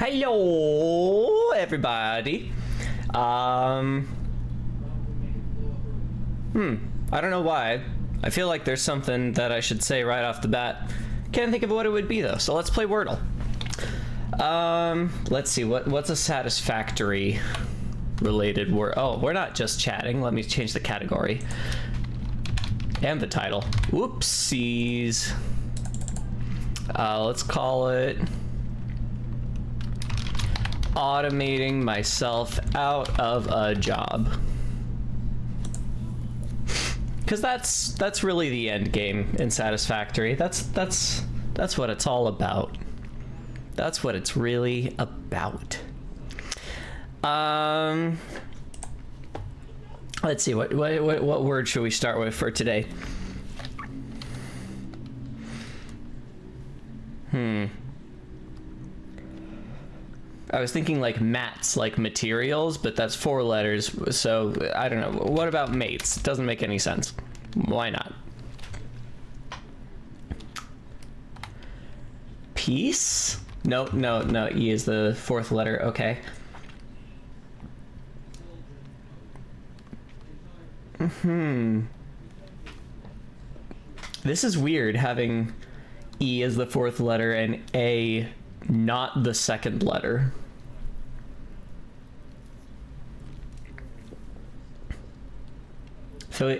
Hello, everybody. I don't know why. I feel like there's something that I should say right off the bat. Can't think of what it would be though, so let's play Wordle. Let's see, what's a satisfactory related word? Oh, we're not just chatting. Let me change the category. And the title. Whoopsies. Let's call it automating myself out of a job. Because that's really the end game in Satisfactory. That's what it's all about. That's what it's really about. Let's see, what word should we start with for today? I was thinking like mats, like materials, but that's 4 letters, so I don't know. What about mates? It doesn't make any sense. Why not? Peace? No, E is the 4th letter, okay. This is weird, having E as the 4th letter and A not the 2nd letter. So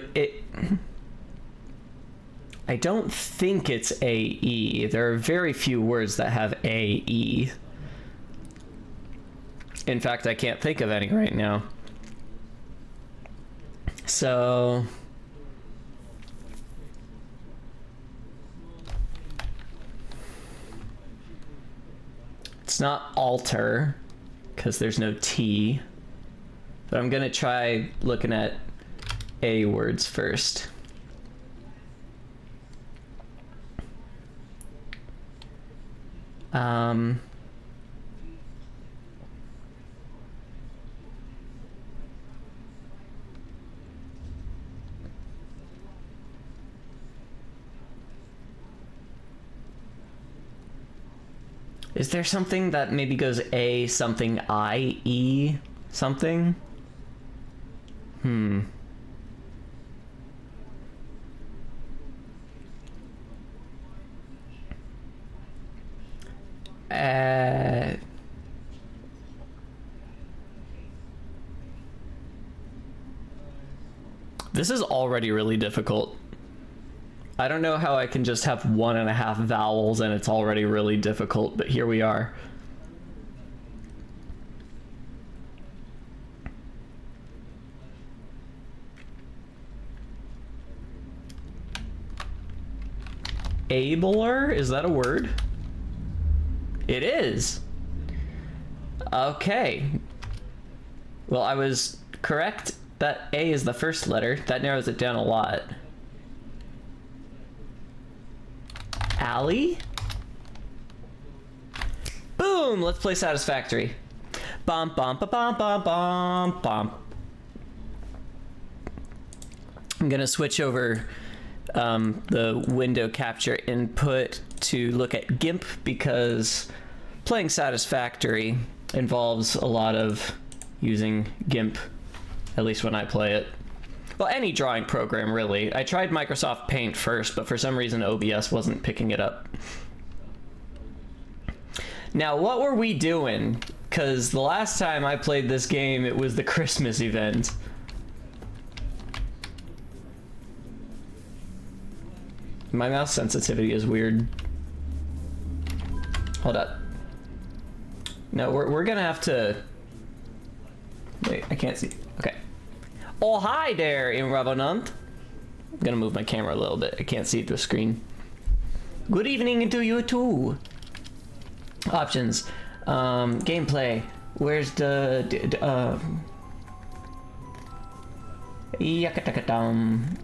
I don't think it's A-E. There are very few words that have A-E. In fact, I can't think of any right now. So it's not alter, because there's no T. But I'm gonna try looking at A words first. Is there something that maybe goes A something I E something? This is already really difficult. I don't know how I can just have 1.5 vowels and it's already really difficult, but here we are. Abler? Is that a word? It is. Okay. Well, I was correct that A is the 1st letter. That narrows it down a lot. Alley? Boom! Let's play Satisfactory. Bum bum ba bum bum bum bum. I'm gonna switch over the window capture input to look at GIMP because playing Satisfactory involves a lot of using GIMP, at least when I play it. Well, any drawing program, really. I tried Microsoft Paint first, but for some reason OBS wasn't picking it up. Now, what were we doing? Because the last time I played this game, it was the Christmas event. My mouse sensitivity is weird. Hold up. No, we're gonna have to... Wait, I can't see. Okay. Oh, hi there, in Revenant. I'm gonna move my camera a little bit. I can't see the screen. Good evening to you too. Options. Gameplay. Where's the... Yakatakatam.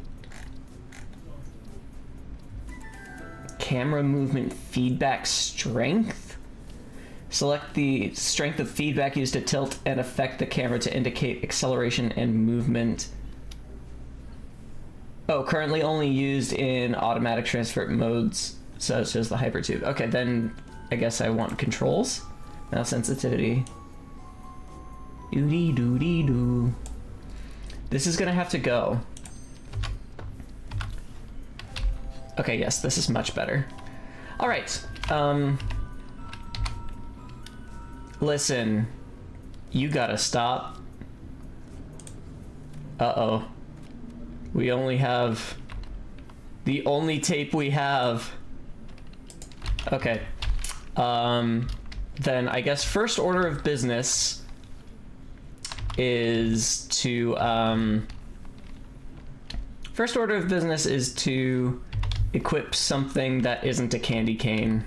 Camera movement feedback strength. Select the strength of feedback used to tilt and affect the camera to indicate acceleration and movement. Oh, currently only used in automatic transfer modes such as the hypertube. Okay, then I guess I want controls. Now sensitivity. Doody doody doo. This is gonna have to go. Okay, yes, this is much better. All right. Listen, you gotta stop. Uh-oh. We only have the only tape we have. Okay. Then I guess first order of business is to equip something that isn't a candy cane.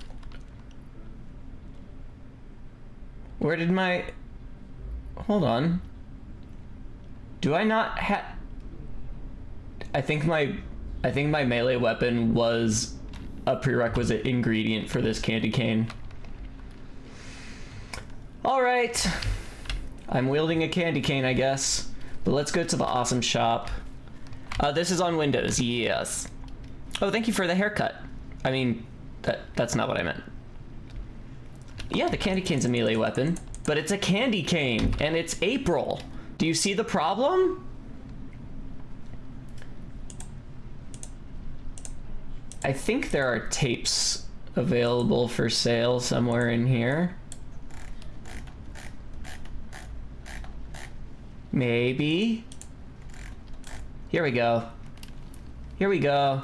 Where did my... Hold on. Do I not have... I think my melee weapon was a prerequisite ingredient for this candy cane. Alright. I'm wielding a candy cane, I guess. But let's go to the awesome shop. This is on Windows, yes. Oh, thank you for the haircut. I mean, that's not what I meant. Yeah, the candy cane's a melee weapon, but it's a candy cane, and it's April. Do you see the problem? I think there are tapes available for sale somewhere in here. Maybe. Here we go. Here we go.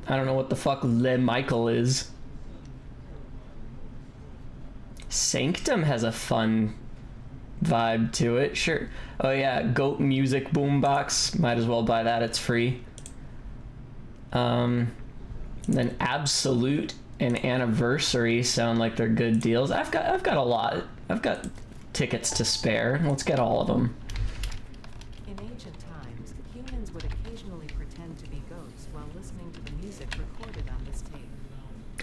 I don't know what the fuck Le Michael is. Sanctum has a fun vibe to it, sure. Oh yeah, Goat Music Boombox. Might as well buy that, it's free. Then Absolute and Anniversary sound like they're good deals. I've got a lot. I've got tickets to spare. Let's get all of them. In ancient times, humans would occasionally pretend to be goats while listening to the music recorded on this tape.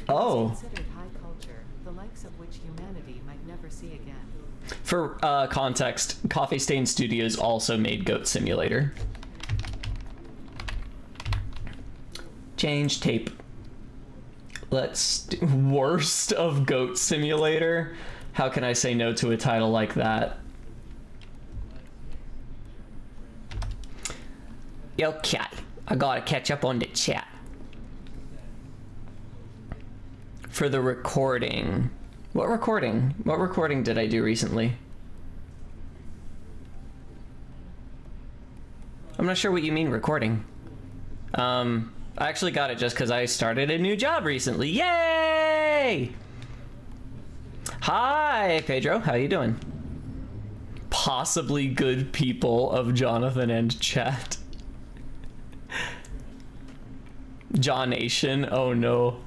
Oh. It's considered high culture, the likes of which humanity might never see again. For context, Coffee Stain Studios also made Goat Simulator. Change tape. Let's do worst of Goat Simulator. How can I say no to a title like that? Okay, I gotta catch up on the chat. For the recording. What recording? What recording did I do recently? I'm not sure what you mean recording. I actually got it just because I started a new job recently. Yay! Hi, Pedro. How you doing? Possibly good people of Jonathan and chat. John Nation. Oh no.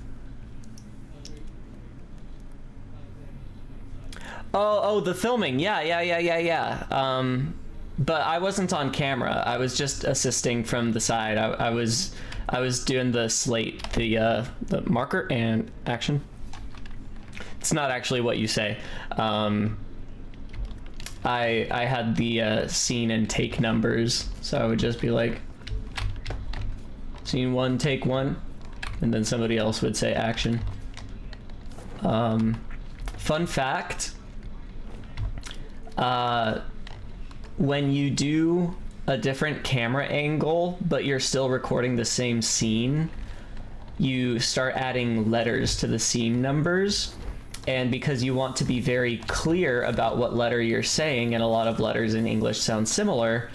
Oh, the filming. Yeah. But I wasn't on camera. I was just assisting from the side. I was doing the slate, the marker and action. It's not actually what you say. I had the scene and take numbers, so I would just be like, scene 1, take 1, and then somebody else would say action. Fun fact. When you do a different camera angle, but you're still recording the same scene, you start adding letters to the scene numbers. And because you want to be very clear about what letter you're saying, and a lot of letters in English sound similar,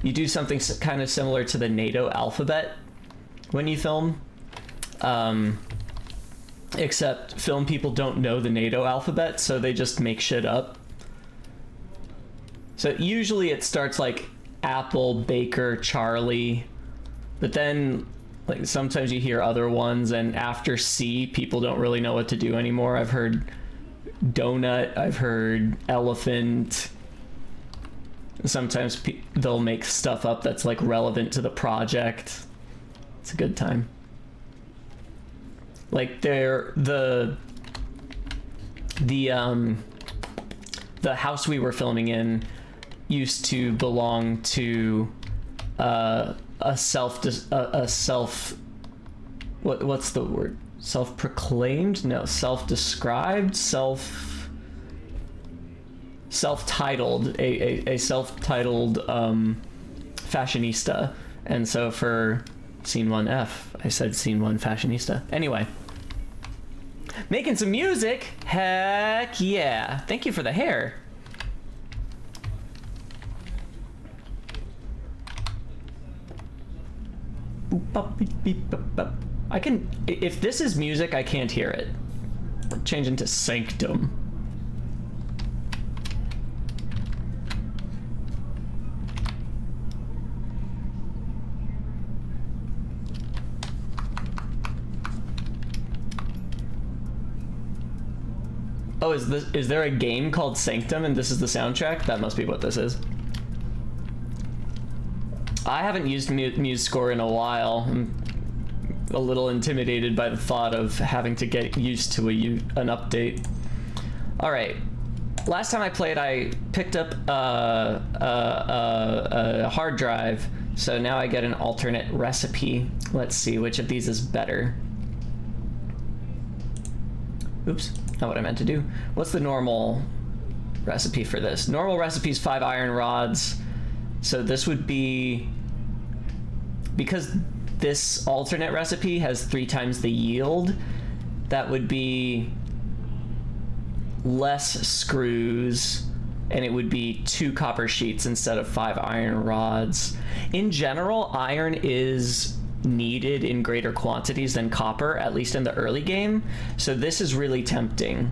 you do something kind of similar to the NATO alphabet when you film. Except film people don't know the NATO alphabet, so they just make shit up. So usually it starts like Apple, Baker, Charlie, but then like sometimes you hear other ones, and after C, people don't really know what to do anymore. I've heard donut, I've heard elephant. Sometimes they'll make stuff up that's like relevant to the project. It's a good time. Like the house we were filming in used to belong to what's the word? Self-proclaimed? No, self-described, self-titled, a self-titled fashionista. And so for scene 1F, I said scene 1 fashionista. Anyway. Making some music? Heck yeah. Thank you for the hair. I can, if this is music, I can't hear it. Change into Sanctum. Oh, is there a game called Sanctum and this is the soundtrack? That must be what this is. I haven't used MuseScore in a while. I'm a little intimidated by the thought of having to get used to an update. All right. Last time I played, I picked up a hard drive, so now I get an alternate recipe. Let's see which of these is better. Oops, not what I meant to do. What's the normal recipe for this? Normal recipe is 5 iron rods. So this would be, because this alternate recipe has 3 times the yield, that would be less screws, and it would be 2 copper sheets instead of 5 iron rods. In general, iron is needed in greater quantities than copper, at least in the early game, so this is really tempting.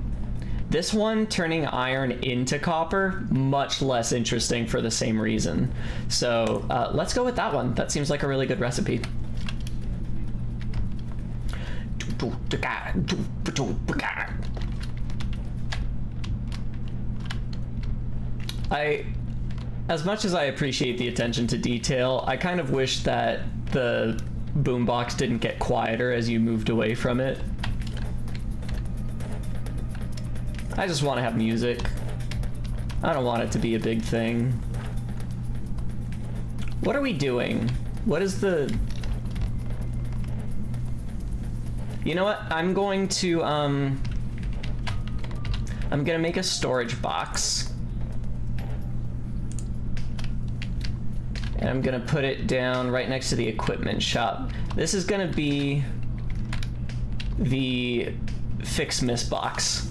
This one, turning iron into copper, much less interesting for the same reason. So let's go with that one. That seems like a really good recipe. As much as I appreciate the attention to detail, I kind of wish that the boombox didn't get quieter as you moved away from it. I just want to have music. I don't want it to be a big thing. What are we doing? What is the... You know what? I'm gonna make a storage box. And I'm gonna put it down right next to the equipment shop. This is gonna be the Fixmas box.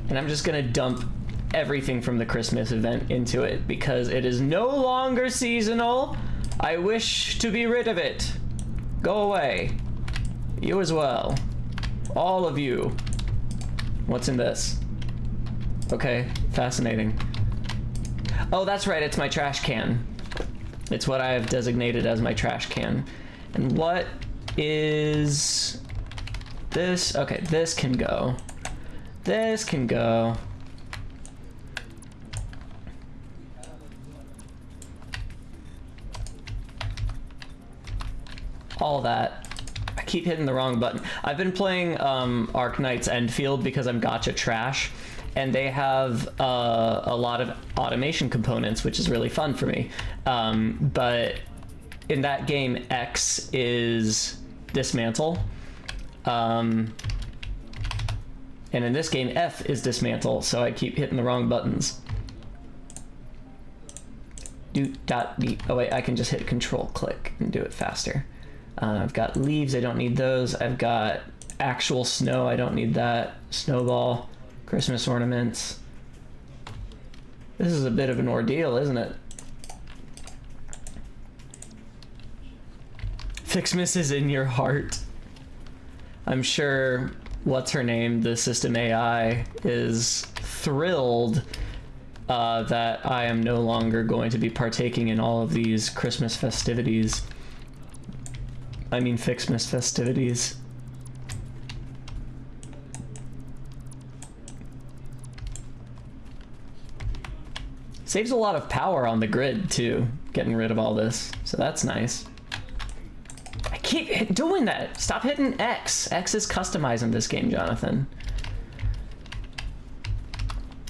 And I'm just gonna dump everything from the Christmas event into it because it is no longer seasonal. I wish to be rid of it. Go away. You as well. All of you. What's in this? Okay, fascinating. Oh, that's right, it's my trash can. It's what I have designated as my trash can. And what is this? Okay, this can go. This can go. All that. I keep hitting the wrong button. I've been playing Arknight's Endfield because I'm gacha trash, and they have a lot of automation components, which is really fun for me. But in that game, X is dismantle. And in this game, F is dismantle, so I keep hitting the wrong buttons. Oh wait, I can just hit control click and do it faster. I've got leaves, I don't need those. I've got actual snow, I don't need that. Snowball, Christmas ornaments. This is a bit of an ordeal, isn't it? Fixmas is in your heart. I'm sure, what's her name, the system AI, is thrilled that I am no longer going to be partaking in all of these Christmas festivities. I mean Fixmas festivities. Saves a lot of power on the grid too, getting rid of all this, so that's nice. I keep doing that. Stop hitting X. X is customizing this game, Jonathan.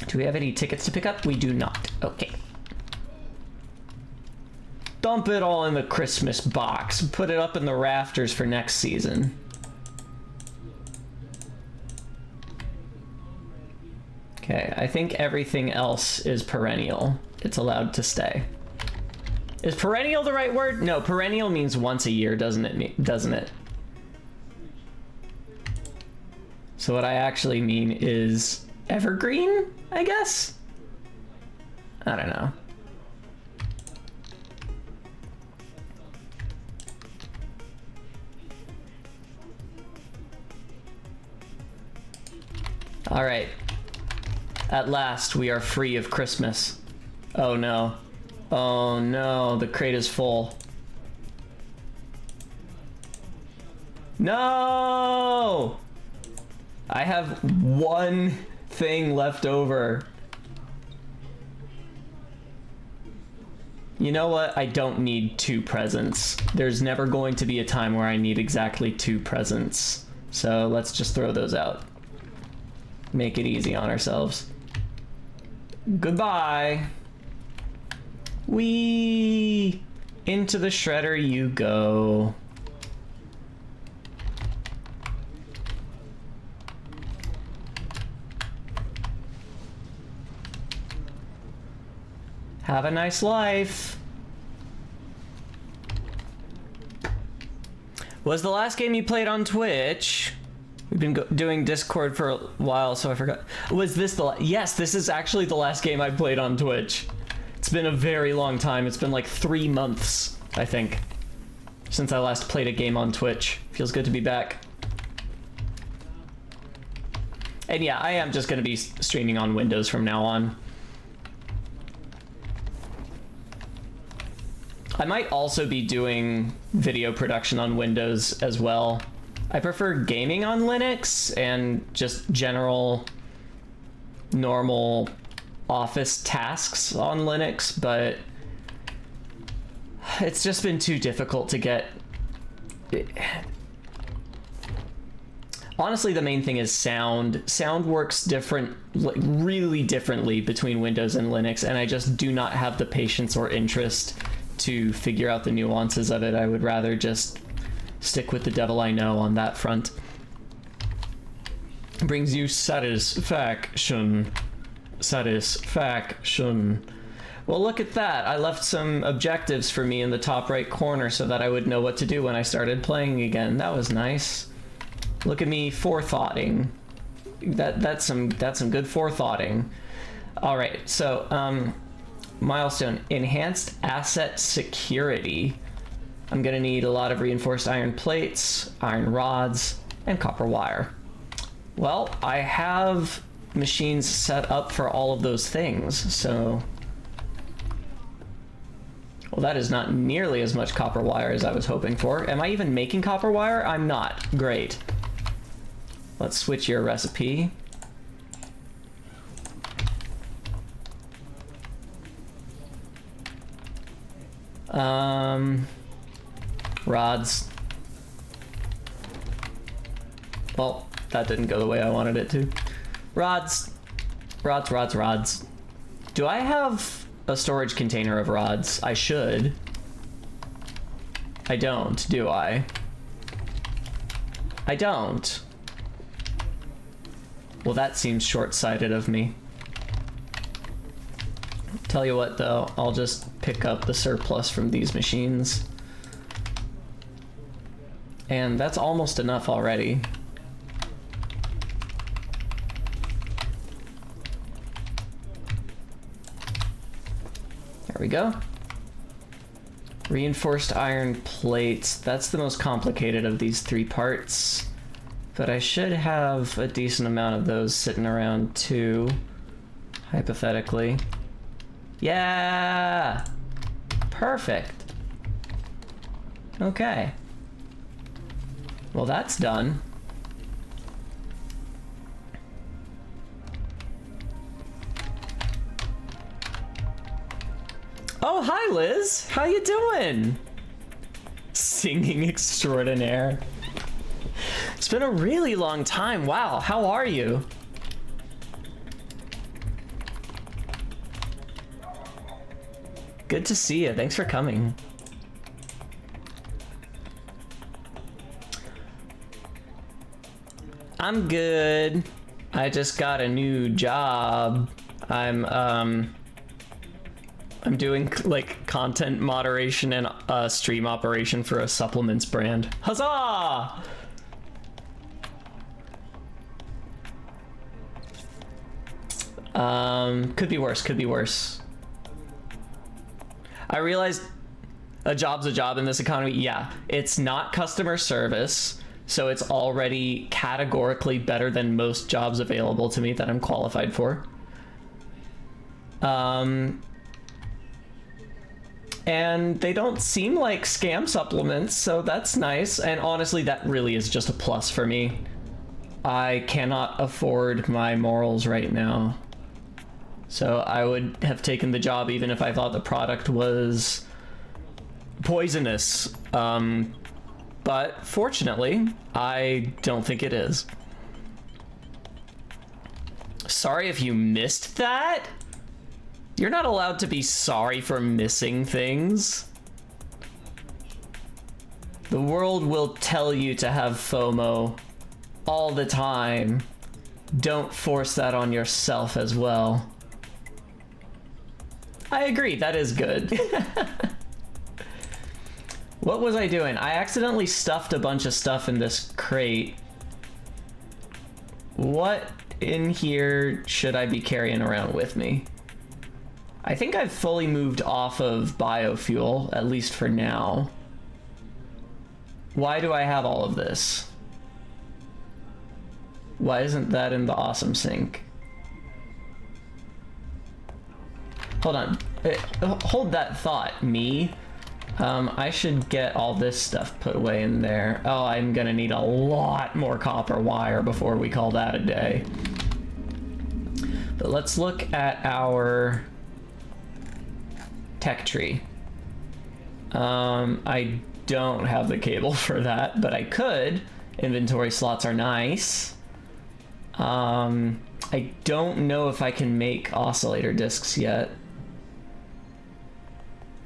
Do we have any tickets to pick up? We do not. Okay. Dump it all in the Christmas box. Put it up in the rafters for next season. Okay, I think everything else is perennial. It's allowed to stay. Is perennial the right word? No, perennial means once a year, doesn't it? So what I actually mean is evergreen, I guess? I don't know. All right. At last, we are free of Christmas. Oh no. Oh no, the crate is full. No! I have one thing left over. You know what? I don't need 2 presents. There's never going to be a time where I need exactly 2 presents. So let's just throw those out. Make it easy on ourselves. Goodbye. Whee! Into the shredder you go. Have a nice life. Was the last game you played on Twitch? We've been doing Discord for a while, so I forgot. Was this the yes, this is actually the last game I played on Twitch. It's been a very long time. It's been like 3 months, I think, since I last played a game on Twitch. Feels good to be back. And yeah, I am just going to be streaming on Windows from now on. I might also be doing video production on Windows as well. I prefer gaming on Linux and just general normal office tasks on Linux, but it's just been too difficult to get. Honestly, the main thing is sound. Sound works different, like really differently between Windows and Linux, and I just do not have the patience or interest to figure out the nuances of it. I would rather just stick with the devil I know on that front. Brings you satisfaction. Satisfaction. Well, look at that. I left some objectives for me in the top right corner so that I would know what to do when I started playing again. That was nice. Look at me forethoughting. That's some good forethoughting. All right, so milestone, enhanced asset security. I'm gonna need a lot of reinforced iron plates, iron rods, and copper wire. Well, I have machines set up for all of those things, so... Well, that is not nearly as much copper wire as I was hoping for. Am I even making copper wire? I'm not. Great. Let's switch your recipe. Rods. Well, that didn't go the way I wanted it to. Rods. Rods. Do I have a storage container of rods? I should. I don't, do I? I don't. Well, that seems short-sighted of me. Tell you what, though, I'll just pick up the surplus from these machines. And that's almost enough already. There we go. Reinforced iron plates. That's the most complicated of these 3 parts. But I should have a decent amount of those sitting around too, hypothetically. Yeah! Perfect. Okay. Well, that's done. Oh, hi, Liz. How you doing? Singing extraordinaire. It's been a really long time. Wow, how are you? Good to see you. Thanks for coming. I'm good. I just got a new job. I'm doing like content moderation and stream operation for a supplements brand. Huzzah! Could be worse, could be worse. I realized a job's a job in this economy. Yeah, it's not customer service, so it's already categorically better than most jobs available to me that I'm qualified for. And they don't seem like scam supplements, so that's nice. And honestly, that really is just a plus for me. I cannot afford my morals right now. So I would have taken the job even if I thought the product was poisonous. But fortunately, I don't think it is. Sorry if you missed that. You're not allowed to be sorry for missing things. The world will tell you to have FOMO all the time. Don't force that on yourself as well. I agree, that is good. What was I doing? I accidentally stuffed a bunch of stuff in this crate. What in here should I be carrying around with me? I think I've fully moved off of biofuel, at least for now. Why do I have all of this? Why isn't that in the awesome sink? Hold on. Hold that thought, me. I should get all this stuff put away in there. Oh, I'm gonna need a lot more copper wire before we call that a day. But let's look at our tech tree. I don't have the cable for that, but I could. Inventory slots are nice. I don't know if I can make oscillator discs yet.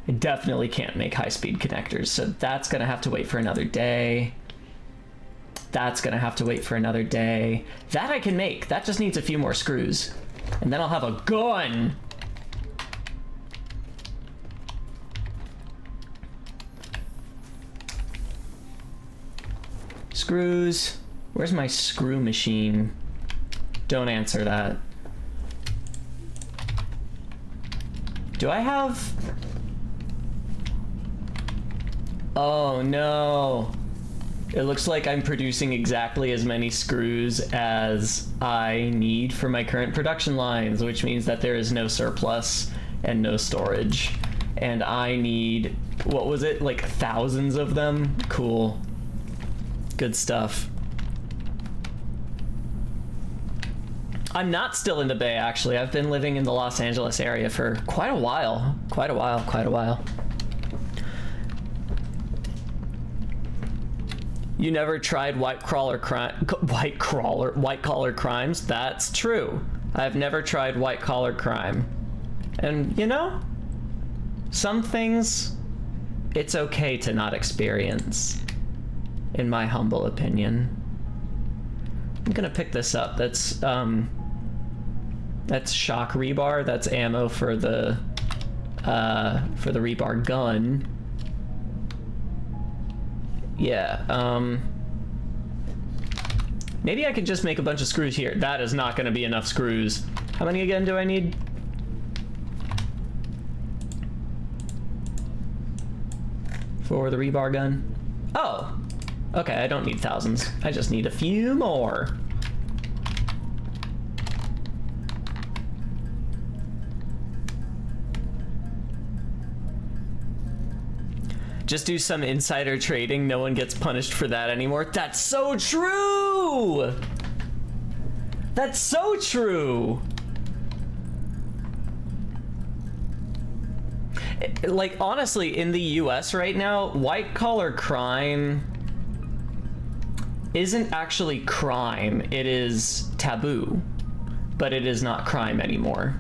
I definitely can't make high-speed connectors, so that's gonna have to wait for another day. That's gonna have to wait for another day. That I can make. That just needs a few more screws. And then I'll have a gun! Screws. Where's my screw machine? Don't answer that. Do I have... Oh no. It looks like I'm producing exactly as many screws as I need for my current production lines, which means that there is no surplus and no storage. And I need, what was it, like thousands of them? Cool. Good stuff. I'm not still in the Bay, actually. I've been living in the Los Angeles area for quite a while. Quite a while. You never tried white collar crimes? That's true. I've never tried white collar crime. And you know, some things it's okay to not experience, in my humble opinion. I'm gonna pick this up. That's shock rebar. That's ammo for the rebar gun. Yeah, maybe I could just make a bunch of screws here. That is not gonna be enough screws. How many again do I need? For the rebar gun? Oh, okay, I don't need thousands. I just need a few more. Just do some insider trading. No one gets punished for that anymore. That's so true! That's so true! Like, honestly, in the US right now, white collar crime isn't actually crime. It is taboo, but it is not crime anymore.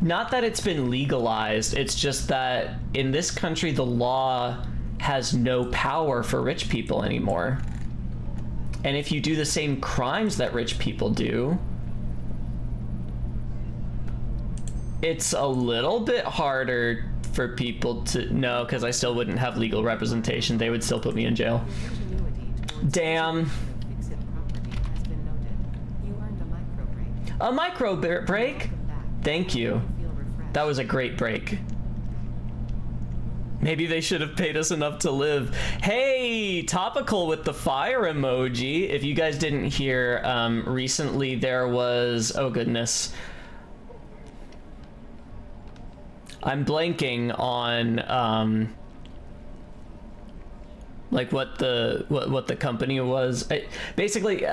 Not that it's been legalized, it's just that in this country the law has no power for rich people anymore. And if you do the same crimes that rich people do, it's a little bit harder for people to know, because I still wouldn't have legal representation. They would still put me in jail. Damn. Fix-it property has been noted. You earned a micro break. A micro break? Welcome back. Thank you. Feel refreshed. That was a great break. Maybe they should have paid us enough to live. Hey, topical with the fire emoji. If you guys didn't hear, recently there was, oh goodness. I'm blanking on, like what the company was. Basically,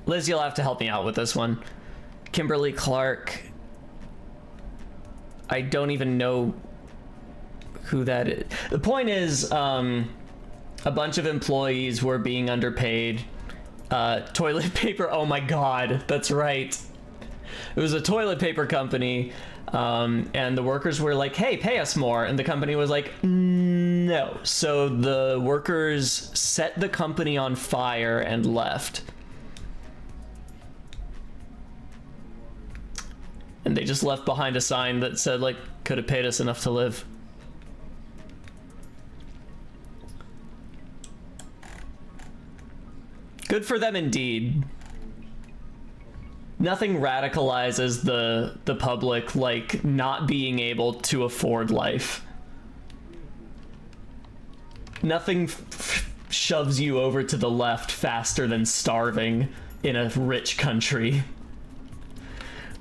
Liz, you'll have to help me out with this one. Kimberly Clark. I don't even know who that is. The point is, a bunch of employees were being underpaid. Toilet paper, oh my god, that's right. It was a toilet paper company, and the workers were like, hey, pay us more. And the company was like, no. So the workers set the company on fire and left. And they just left behind a sign that said, like, could have paid us enough to live. Good for them indeed. Nothing radicalizes the public like not being able to afford life. Nothing shoves you over to the left faster than starving in a rich country.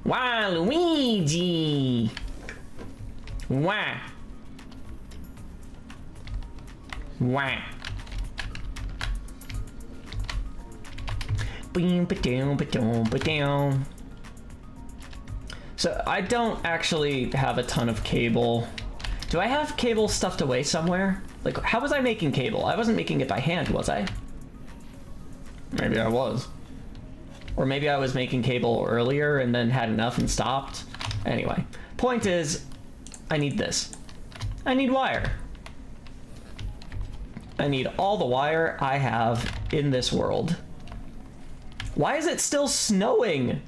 Wow, Luigi! Wow. Wow. So I don't actually have a ton of cable. Do I have cable stuffed away somewhere? Like, how was I making cable? I wasn't making it by hand, was I? Maybe I was. Or maybe I was making cable earlier and then had enough and stopped. Anyway, point is, I need this. I need wire. I need all the wire I have in this world. Why is it still snowing?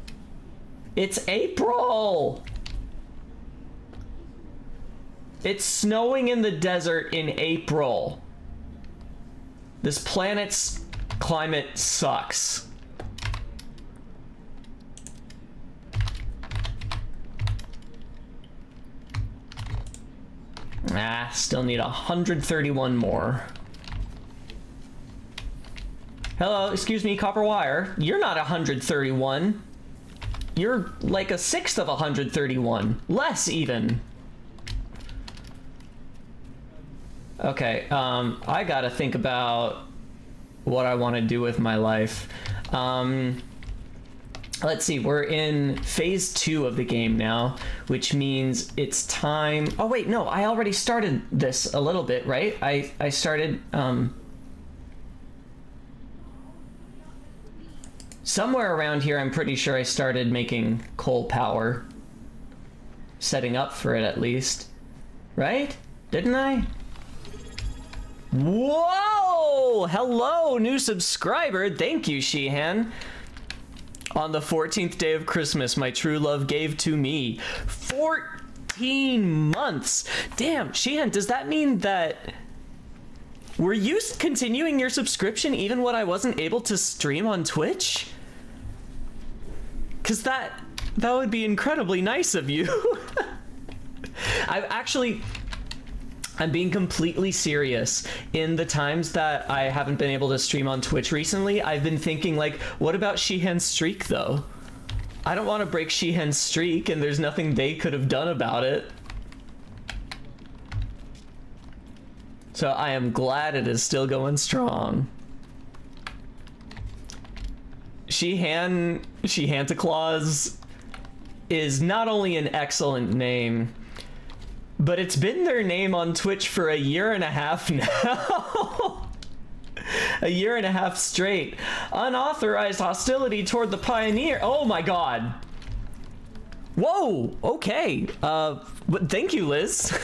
It's April! It's snowing in the desert in April. This planet's climate sucks. Still need 131 more. Hello, excuse me, copper wire. You're not 131. You're like a sixth of 131. Less even. Okay, I gotta think about what I want to do with my life. Let's see, we're in phase 2 of the game now, which means it's time... Oh wait, no, I already started this a little bit, right? I started, somewhere around here, I'm pretty sure I started making coal power. Setting up for it, at least. Right? Didn't I? Whoa! Hello, new subscriber. Thank you, Sheehan. On the 14th day of Christmas, my true love gave to me 14 months. Damn, Sheehan, does that mean that... Were you continuing your subscription even when I wasn't able to stream on Twitch? Because that would be incredibly nice of you. I'm being completely serious. In the times that I haven't been able to stream on Twitch recently, I've been thinking, like, what about Sheehan's streak, though? I don't want to break Sheehan's streak, and there's nothing they could have done about it. So I am glad it is still going strong. Shehanta Claus is not only an excellent name, but it's been their name on Twitch for a year and a half now. A year and a half straight. Unauthorized hostility toward the Pioneer. Oh my god. Whoa, okay. But thank you, Liz.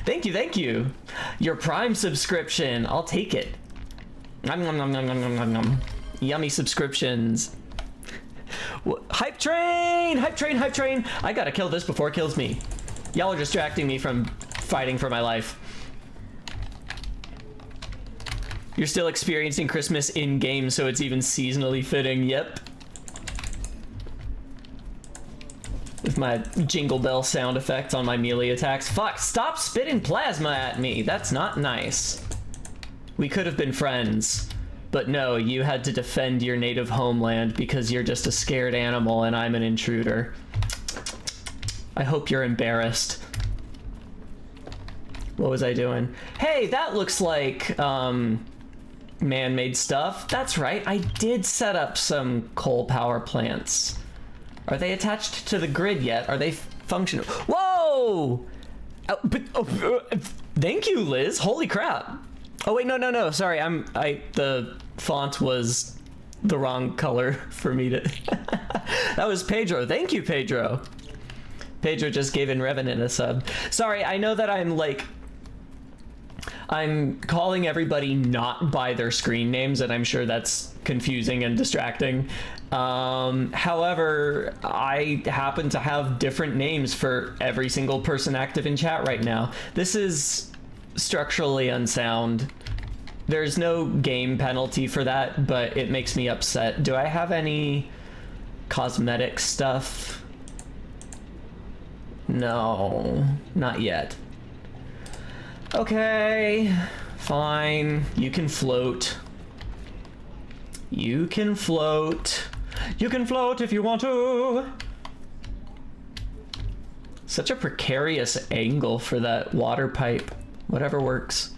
Thank you, thank you. Your Prime subscription. I'll take it. Nom, nom, nom, nom, nom, nom, nom, nom. Yummy subscriptions. Hype train! Hype train, hype train! I gotta kill this before it kills me. Y'all are distracting me from fighting for my life. You're still experiencing Christmas in-game, so it's even seasonally fitting. Yep. With my jingle bell sound effects on my melee attacks. Fuck, stop spitting plasma at me. That's not nice. We could have been friends. But no, you had to defend your native homeland because you're just a scared animal and I'm an intruder. I hope you're embarrassed. What was I doing? Hey, that looks like, man-made stuff. That's right, I did set up some coal power plants. Are they attached to the grid yet? Are they functional? Whoa! Thank you, Liz. Holy crap. Oh wait, no. Sorry, the font was the wrong color for me to. That was Pedro. Thank you, Pedro. Pedro just gave in Revenant a sub. Sorry, I know that I'm calling everybody not by their screen names, and I'm sure that's confusing and distracting. However, I happen to have different names for every single person active in chat right now. This is structurally unsound. There's no game penalty for that, but it makes me upset. Do I have any cosmetic stuff? No, not yet. Okay, fine. You can float. You can float. You can float if you want to. Such a precarious angle for that water pipe. Whatever works.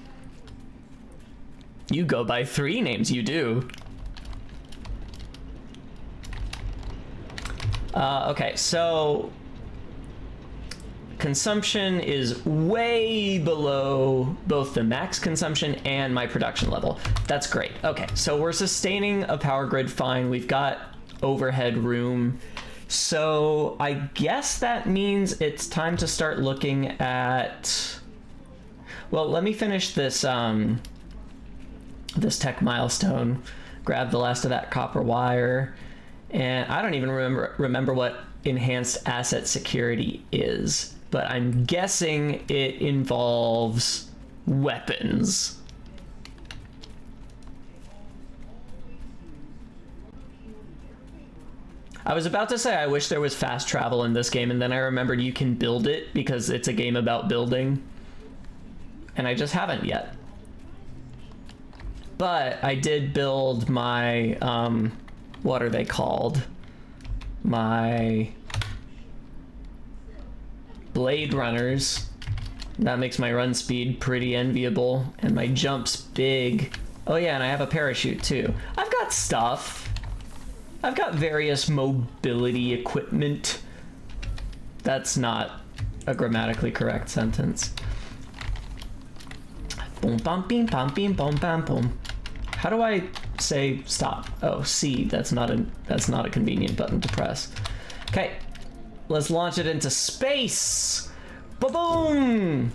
You go by 3 names, you do. Okay, so consumption is way below both the max consumption and my production level. That's great. Okay, so we're sustaining a power grid fine. We've got overhead room. So I guess that means it's time to start looking at... Well, let me finish this this tech milestone. Grab the last of that copper wire. And I don't even remember what enhanced asset security is, but I'm guessing it involves weapons. I was about to say I wish there was fast travel in this game, and then I remembered you can build it because it's a game about building. And I just haven't yet. But I did build my, what are they called? My Blade Runners. That makes my run speed pretty enviable, and my jump's big. Oh yeah, and I have a parachute too. I've got stuff. I've got various mobility equipment. That's not a grammatically correct sentence. Boom, bum, beam, bum, beam, boom, bam, boom. How do I say stop? Oh, C. That's not a convenient button to press. Okay, let's launch it into space. Ba-boom!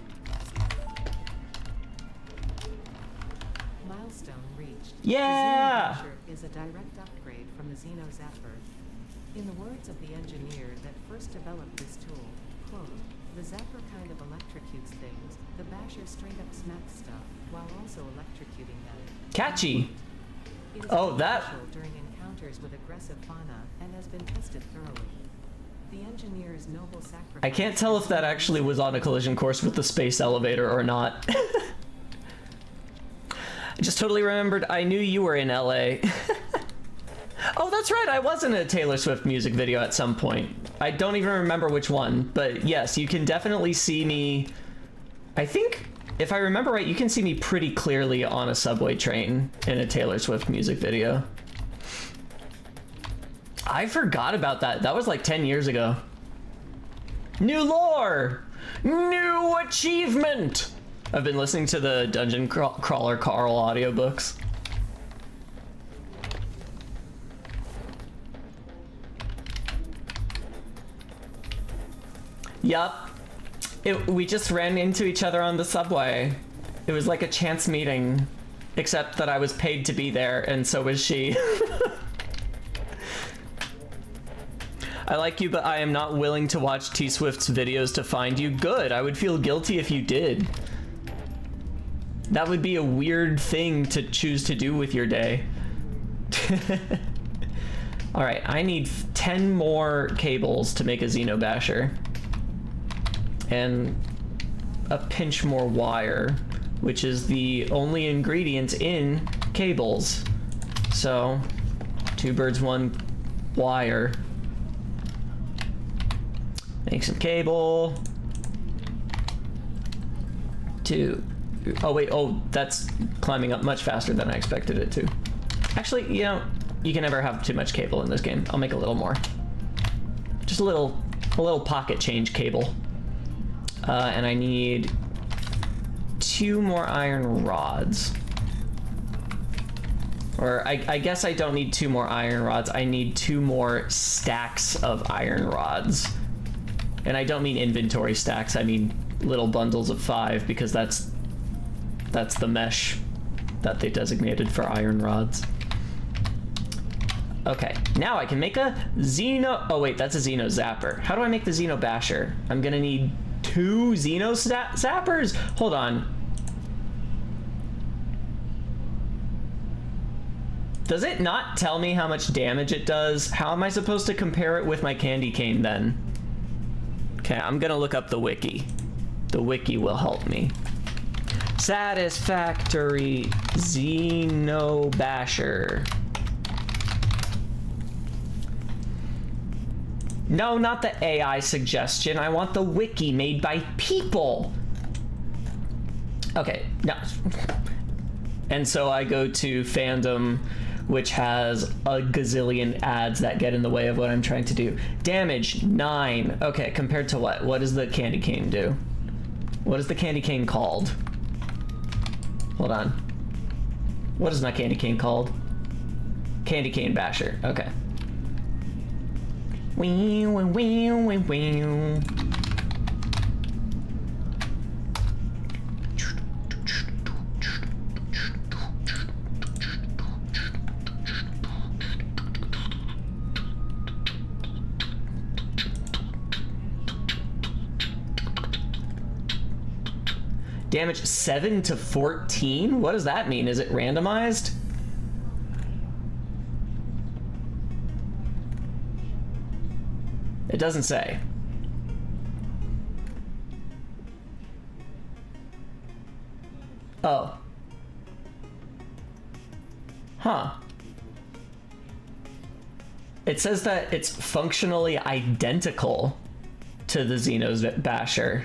Milestone reached. Yeah! The Xeno is a direct upgrade from the Xeno Zapper. In the words of the engineer that first developed this tool, quote, the Zapper kind of electrocutes things. The Basher straight up smacks stuff while also electrocuting them. Catchy. It is Oh, that. beneficial during encounters with aggressive fauna and has been tested thoroughly. The engineer's noble sacrifice. I can't tell if that actually was on a collision course with the space elevator or not. I just totally remembered I knew you were in LA. Oh, that's right, I was in a Taylor Swift music video at some point. I don't even remember which one, but yes, you can definitely see me. I think, if I remember right, you can see me pretty clearly on a subway train in a Taylor Swift music video. I forgot about that. That was like 10 years ago. New lore! New achievement! I've been listening to the Dungeon Crawler Carl audiobooks. Yup. We just ran into each other on the subway. It was like a chance meeting, except that I was paid to be there, and so was she. I like you, but I am not willing to watch T-Swift's videos to find you. Good, I would feel guilty if you did. That would be a weird thing to choose to do with your day. Alright, I need 10 more cables to make a Xenobasher. And a pinch more wire, which is the only ingredient in cables. So, 2 birds, 1 wire. Make some cable. 2. Oh wait, oh, that's climbing up much faster than I expected it to. Actually, you know, you can never have too much cable in this game. I'll make a little more. Just a little pocket change cable. And I need 2 more iron rods. Or I guess I don't need 2 more iron rods. I need 2 more stacks of iron rods. And I don't mean inventory stacks. I mean little bundles of 5, because that's the mesh that they designated for iron rods. Okay, now I can make a Xeno... Oh wait, that's a Xeno Zapper. How do I make the Xeno Basher? I'm gonna need 2 Xeno Zappers? Hold on. Does it not tell me how much damage it does? How am I supposed to compare it with my candy cane then? Okay, I'm gonna look up the wiki. The wiki will help me. Satisfactory Xenobasher. No, not the AI suggestion. I want the wiki made by people. Okay, no. And so I go to fandom, which has a gazillion ads that get in the way of what I'm trying to do. Damage, 9. Okay, compared to what? What does the candy cane do? What is the candy cane called? Hold on. What is my candy cane called? Candy cane basher. Okay. Wee, wee, wee, wee, wee. Damage 7 to 14? What does that mean? Is it randomized? It doesn't say. Oh. Huh. It says that it's functionally identical to the Xenobasher.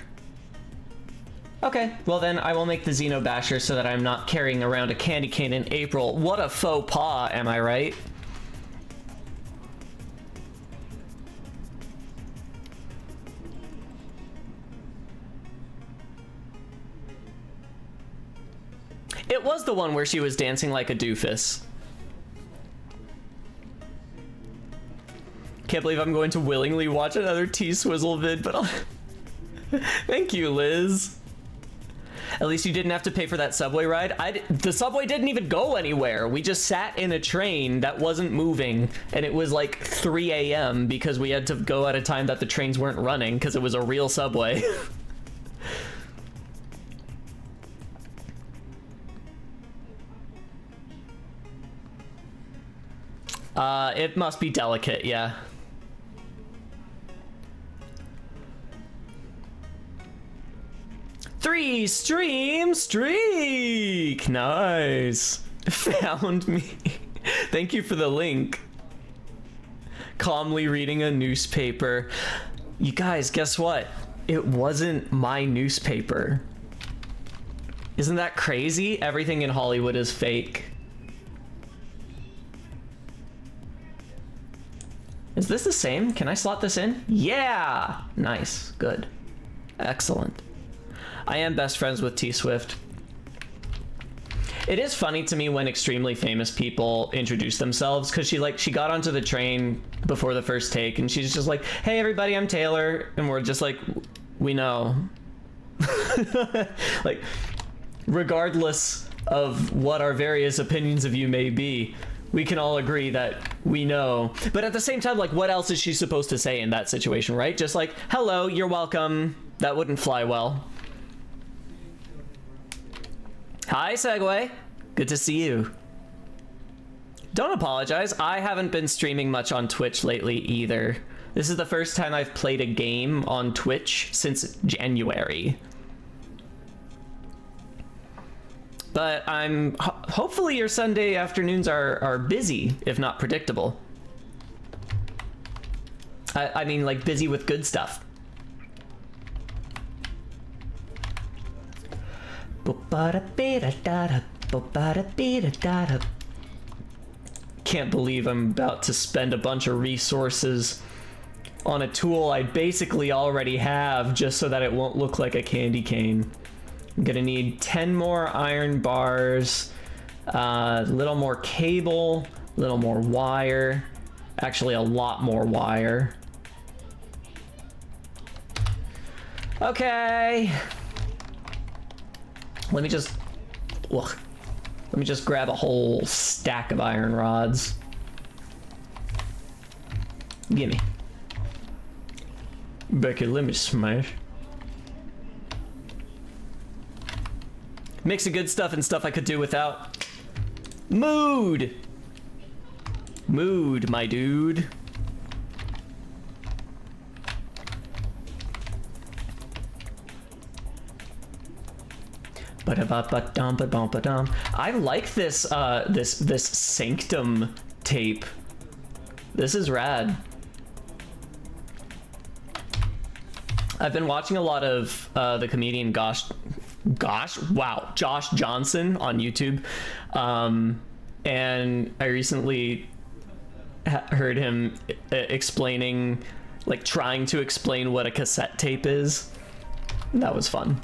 Okay, well then I will make the Xenobasher so that I'm not carrying around a candy cane in April. What a faux pas, am I right? It was the one where she was dancing like a doofus. Can't believe I'm going to willingly watch another T-Swizzle vid, but I'll... Thank you, Liz. At least you didn't have to pay for that subway ride. The subway didn't even go anywhere. We just sat in a train that wasn't moving, and it was like 3 a.m. because we had to go at a time that the trains weren't running because it was a real subway. It must be delicate, yeah. Three stream streak! Nice. Found me. Thank you for the link. Calmly reading a newspaper. You guys, guess what? It wasn't my newspaper. Isn't that crazy? Everything in Hollywood is fake. Is this the same? Can I slot this in? Yeah! Nice. Good. Excellent. I am best friends with T-Swift. It is funny to me when extremely famous people introduce themselves, because she got onto the train before the first take, and she's just like, hey everybody, I'm Taylor, and we're just like, we know. Like, regardless of what our various opinions of you may be, we can all agree that we know. But at the same time, like, what else is she supposed to say in that situation, right? Just like, hello, you're welcome. That wouldn't fly well. Hi, Segway. Good to see you. Don't apologize. I haven't been streaming much on Twitch lately either. This is the first time I've played a game on Twitch since January. But hopefully your Sunday afternoons are busy, if not predictable. I mean, like, busy with good stuff. Can't believe I'm about to spend a bunch of resources on a tool I basically already have just so that it won't look like a candy cane. I'm gonna need 10 more iron bars, a little more cable, a little more wire, actually a lot more wire. Okay. Let me just grab a whole stack of iron rods. Gimme. Becky, let me smash. Mix of good stuff and stuff I could do without. Mood! Mood, my dude. I like this this Sanctum tape. This is rad. I've been watching a lot of the comedian Josh Johnson on YouTube, and I recently heard him explaining, like, trying to explain what a cassette tape is. That was fun.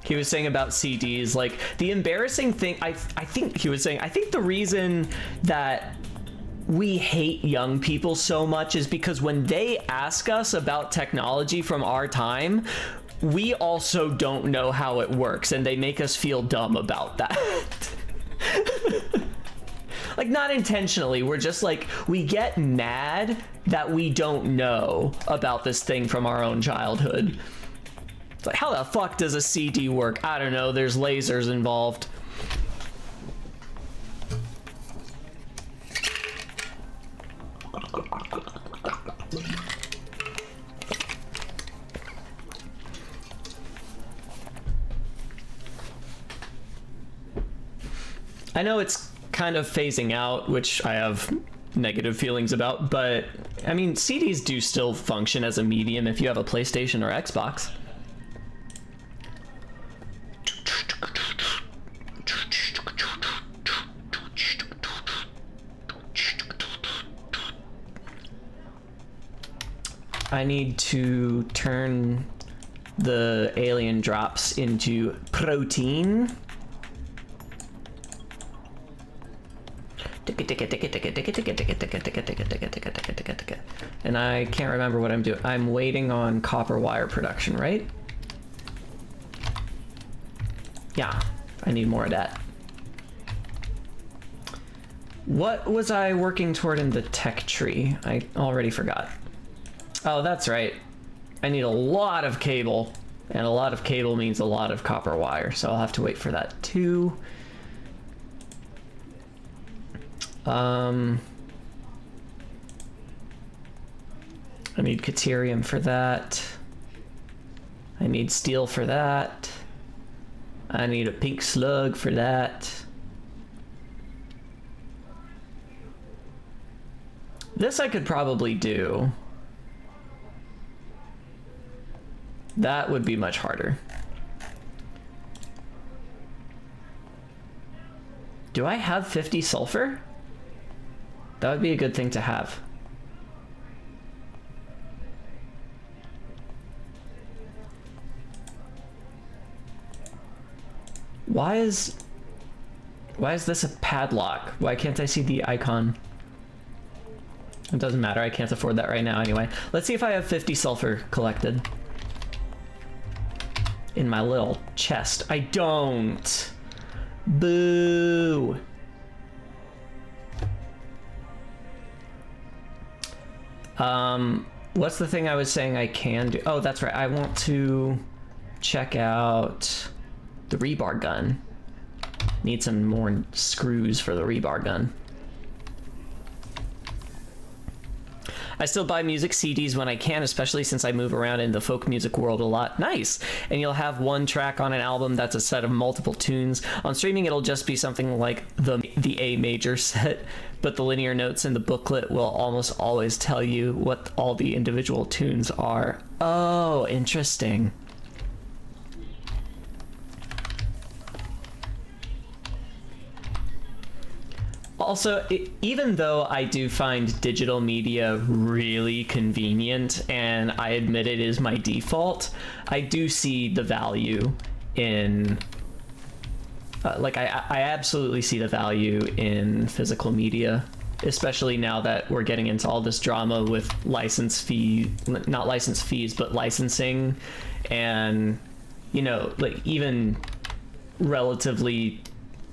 He was saying about CDs, like, the embarrassing thing, I think he was saying, I think the reason that we hate young people so much is because when they ask us about technology from our time, we also don't know how it works, and they make us feel dumb about that. Like, not intentionally, we're just like, we get mad that we don't know about this thing from our own childhood. It's like, how the fuck does a CD work? I don't know, there's lasers involved. I know it's kind of phasing out, which I have negative feelings about, but I mean, CDs do still function as a medium if you have a PlayStation or Xbox. I need to turn the alien drops into protein. And I can't remember what I'm doing. I'm waiting on copper wire production, right? Yeah, I need more of that. What was I working toward in the tech tree? I already forgot. Oh, that's right. I need a lot of cable, and a lot of cable means a lot of copper wire, so I'll have to wait for that too. I need Caterium for that. I need steel for that. I need a pink slug for that. This I could probably do. That would be much harder. Do I have 50 sulfur? That would be a good thing to have. Why is this a padlock? Why can't I see the icon? It doesn't matter, I can't afford that right now anyway. Let's see if I have 50 sulfur collected in my little chest. I don't. Boo. What's the thing I was saying I can do? Oh, that's right. I want to check out the rebar gun. Need some more screws for the rebar gun. I still buy music CDs when I can, especially since I move around in the folk music world a lot. Nice! And you'll have one track on an album that's a set of multiple tunes. On streaming, it'll just be something like the A major set, but the linear notes in the booklet will almost always tell you what all the individual tunes are. Oh, interesting. Also, even though I do find digital media really convenient, and I admit it is my default, I do see the value in, I absolutely see the value in physical media, especially now that we're getting into all this drama with not license fees, but licensing, and, you know, like even relatively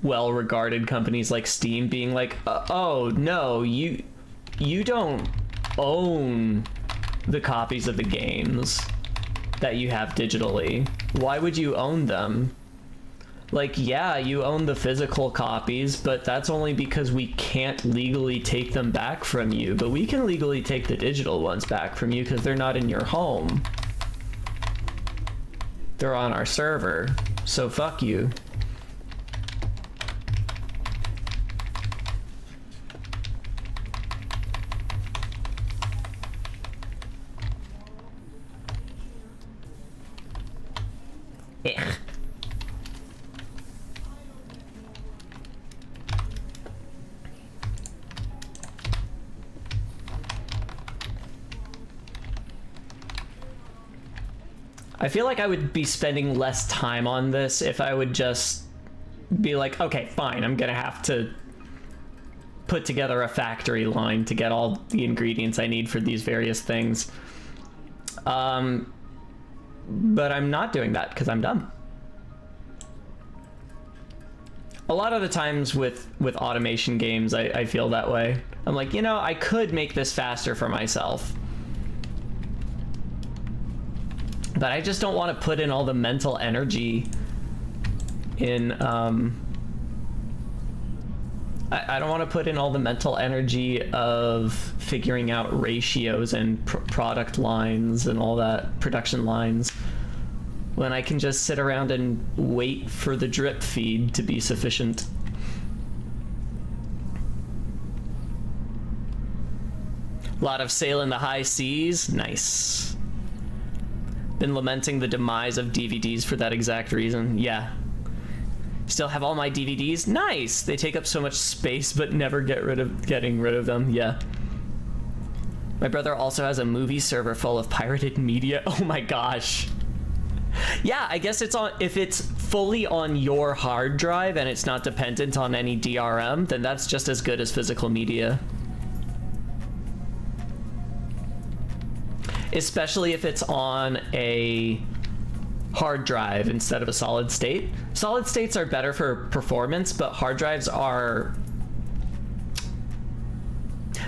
well-regarded companies like Steam being like, oh no, you don't own the copies of the games that you have digitally. Why would you own them? Like, yeah, you own the physical copies, but that's only because we can't legally take them back from you, but we can legally take the digital ones back from you because they're not in your home. They're on our server, so fuck you. I feel like I would be spending less time on this if I would just be like, okay, fine, I'm gonna have to put together a factory line to get all the ingredients I need for these various things. But I'm not doing that because I'm dumb. A lot of the times with automation games, I feel that way. I'm like, you know, I could make this faster for myself, but I just don't want to put in all the mental energy in, I don't want to put in all the mental energy of figuring out ratios and product lines and all that, production lines, when I can just sit around and wait for the drip feed to be sufficient. A lot of sail in the high seas. Nice. Been lamenting the demise of DVDs for that exact reason. Yeah. Still have all my DVDs? Nice! They take up so much space, but never getting rid of them. Yeah. My brother also has a movie server full of pirated media. Oh my gosh. Yeah, I guess it's on, if it's fully on your hard drive and it's not dependent on any DRM, then that's just as good as physical media. Especially if it's on a hard drive instead of a solid state. Solid states are better for performance, but hard drives are...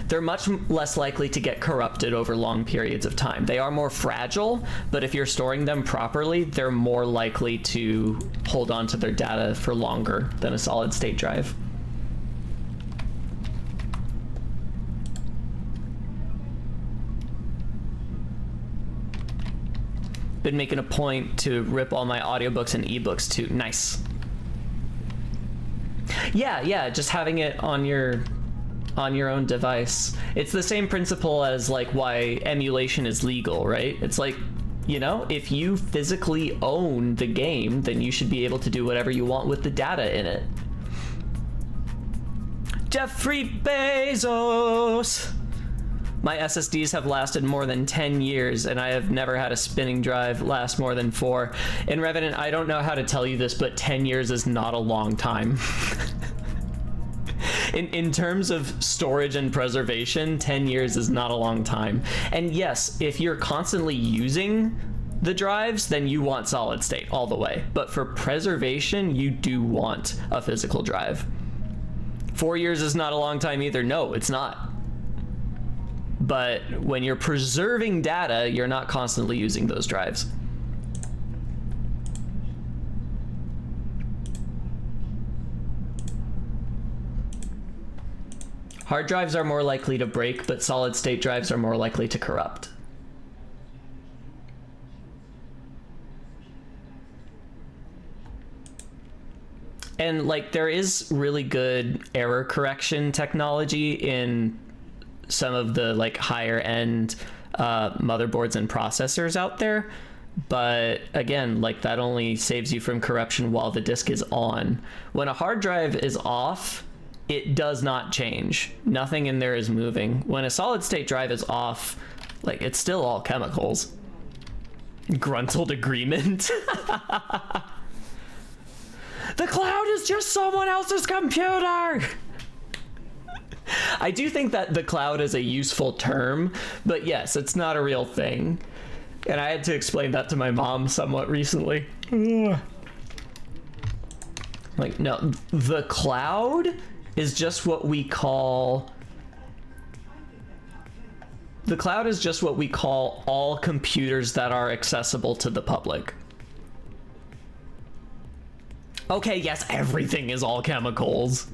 they're much less likely to get corrupted over long periods of time. They are more fragile, but if you're storing them properly, they're more likely to hold on to their data for longer than a solid state drive. Been making a point to rip all my audiobooks and ebooks too. Nice. Yeah, just having it on your own device. It's the same principle as like why emulation is legal, right? It's like, you know, if you physically own the game, then you should be able to do whatever you want with the data in it. Jeffrey Bezos! My SSDs have lasted more than 10 years, and I have never had a spinning drive last more than 4. In Revenant, I don't know how to tell you this, but 10 years is not a long time. In terms of storage and preservation, 10 years is not a long time. And yes, if you're constantly using the drives, then you want solid state all the way. But for preservation, you do want a physical drive. 4 years is not a long time either. No, it's not. But when you're preserving data, you're not constantly using those drives. Hard drives are more likely to break, but solid state drives are more likely to corrupt. And like there is really good error correction technology in some of the like higher end motherboards and processors out there. But again, like that only saves you from corruption while the disk is on. When a hard drive is off, it does not change. Nothing in there is moving. When a solid state drive is off, like it's still all chemicals. Gruntled agreement. The cloud is just someone else's computer. I do think that the cloud is a useful term, but yes, it's not a real thing. And I had to explain that to my mom somewhat recently. Like, no, the cloud is just what we call... The cloud is just what we call all computers that are accessible to the public. Okay, yes, everything is all chemicals.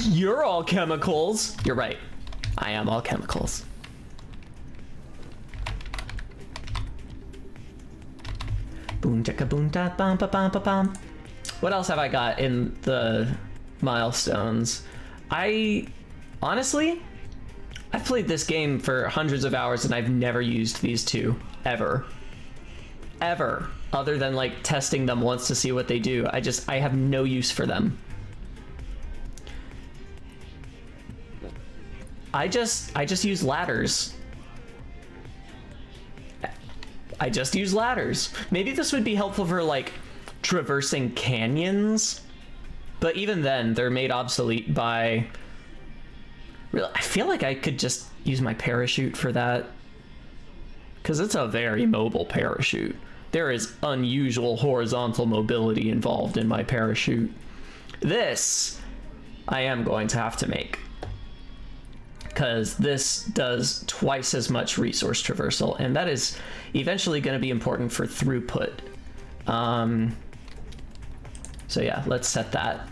You're all chemicals. You're right. I am all chemicals. Boom chicka boom da bum ba bum ba bum. What else have I got in the milestones? Honestly, I've played this game for hundreds of hours and I've never used these two ever. Ever. Other than like testing them once to see what they do. I have no use for them. I just use ladders. I just use ladders. Maybe this would be helpful for like traversing canyons, but even then they're made obsolete by... Really, I feel like I could just use my parachute for that, because it's a very mobile parachute. There is unusual horizontal mobility involved in my parachute. This I am going to have to make, because this does twice as much resource traversal, and that is eventually going to be important for throughput. So yeah, let's set that.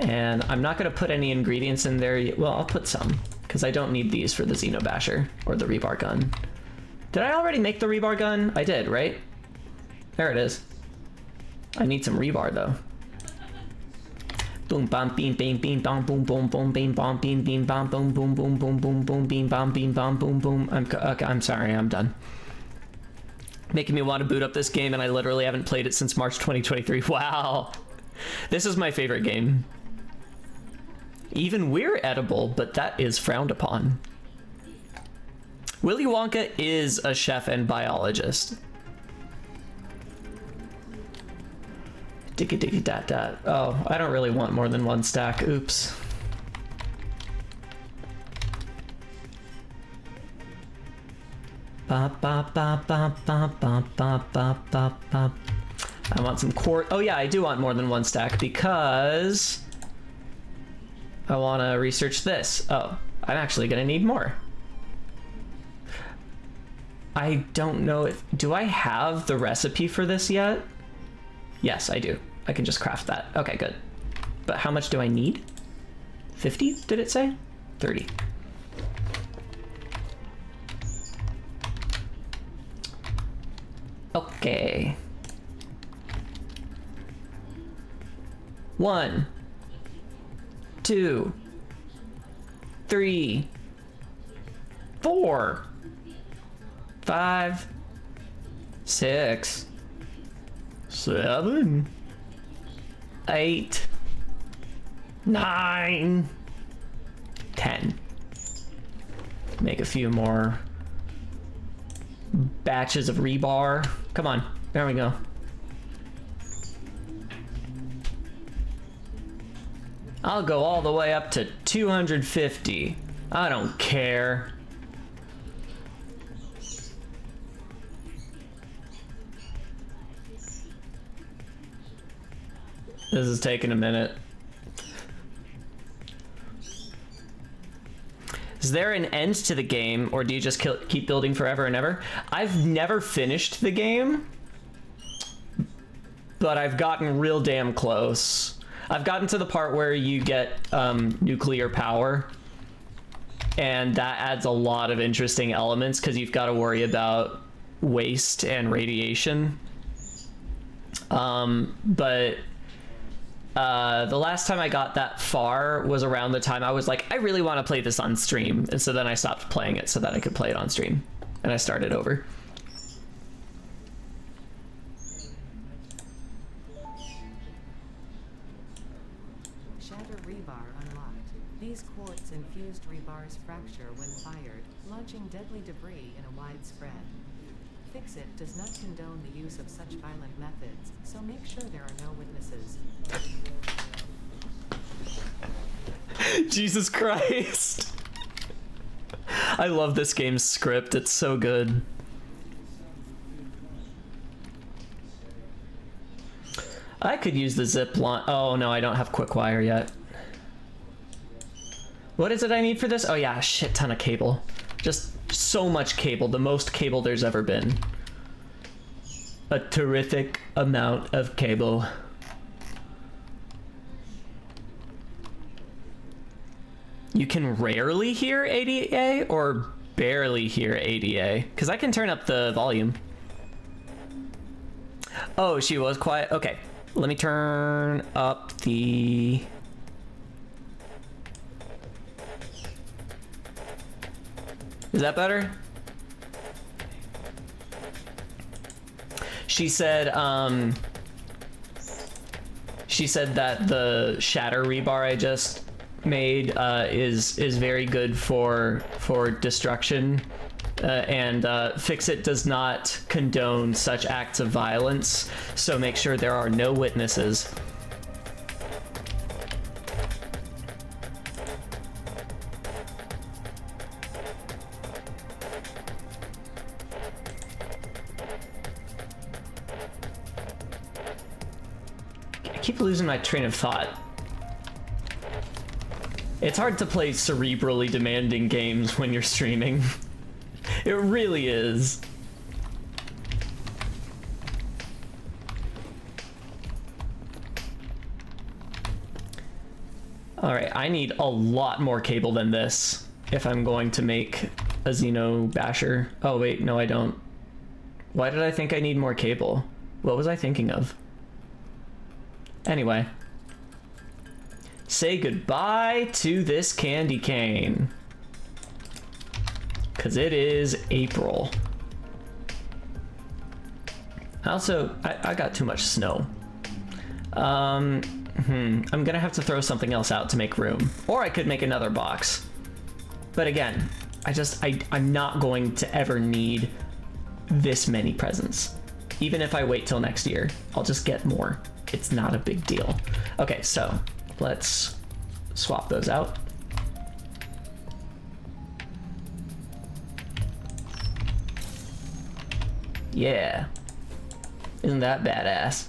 And I'm not going to put any ingredients in there yet. Well, I'll put some, because I don't need these for the Xenobasher or the rebar gun. Did I already make the rebar gun? I did, right? There it is. I need some rebar though. Boom bam beam beam beam bam boom boom boom beam bam beam beam bam boom boom boom boom boom boom beam bam beam bam boom boom. I'm sorry, I'm done. Making me want to boot up this game, and I literally haven't played it since March 2023. Wow. This is my favorite game. Even we're edible, but that is frowned upon. Willy Wonka is a chef and biologist. Diggy diggy dat dat. Oh, I don't really want more than one stack. Oops. Ba ba ba ba ba ba ba ba ba ba. I want some quartz. Oh yeah, I do want more than one stack because I want to research this. Oh, I'm actually gonna need more. I don't know if... Do I have the recipe for this yet? Yes, I do. I can just craft that. Okay, good. But how much do I need? 50, did it say? 30. Okay. 1, 2, 3, 4, 5, 6, 7, 8, 9, 10. Make a few more batches of rebar. Come on, there we go. I'll go all the way up to 250. I don't care. This is taking a minute. Is there an end to the game, or do you just keep building forever and ever? I've never finished the game, but I've gotten real damn close. I've gotten to the part where you get nuclear power, and that adds a lot of interesting elements because you've got to worry about waste and radiation. The last time I got that far was around the time I was like, I really want to play this on stream. And so then I stopped playing it so that I could play it on stream. And I started over. Shatter rebar unlocked. These quartz-infused rebars fracture when fired, launching deadly debris in a wide spread. Fix-It does not condone the use of such violent methods, so make sure there are no witnesses. Jesus Christ. I love this game's script. It's so good. I could use the zip line. Oh no, I don't have quick wire yet. What is it I need for this? Oh yeah, a shit ton of cable. Just so much cable, the most cable there's ever been. A terrific amount of cable. You can rarely hear ADA or barely hear ADA, because I can turn up the volume. Oh, she was quiet. Okay, let me turn up the... Is that better? She said that the shatter rebar I just made is very good for destruction, and Fix-It does not condone such acts of violence, so make sure there are no witnesses. I keep losing my train of thought. It's hard to play cerebrally demanding games when you're streaming. It really is. Alright, I need a lot more cable than this if I'm going to make a Xeno basher. Oh wait, no I don't. Why did I think I need more cable? What was I thinking of? Anyway. Say goodbye to this candy cane. Cause it is April. Also, I got too much snow. I'm gonna have to throw something else out to make room. Or I could make another box. But again, I'm not going to ever need this many presents. Even if I wait till next year, I'll just get more. It's not a big deal. Okay, so let's swap those out. Yeah. Isn't that badass?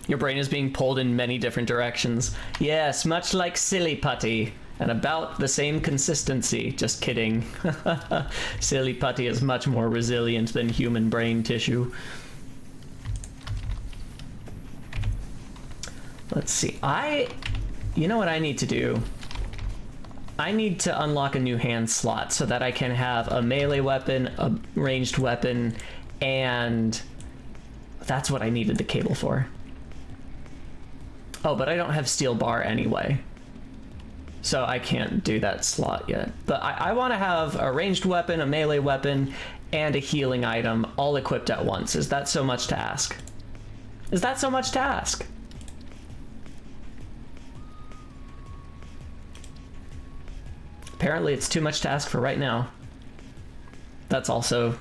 Your brain is being pulled in many different directions. Yes, much like silly putty. And about the same consistency. Just kidding. Silly putty is much more resilient than human brain tissue. Let's see. You know what I need to do? I need to unlock a new hand slot so that I can have a melee weapon, a ranged weapon, and that's what I needed the cable for. Oh, but I don't have steel bar anyway. So I can't do that slot yet. But I want to have a ranged weapon, a melee weapon, and a healing item all equipped at once. Is that so much to ask? Is that so much to ask? Apparently it's too much to ask for right now. That's also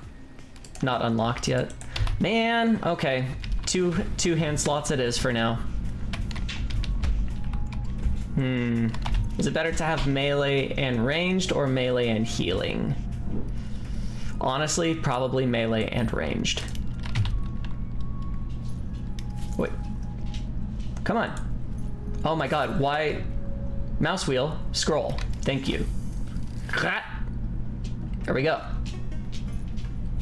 not unlocked yet. Man, okay. Two hand slots it is for now. Is it better to have melee and ranged or melee and healing? Honestly, probably melee and ranged. Wait. Come on. Oh my god, why? Mouse wheel, scroll. Thank you. There we go.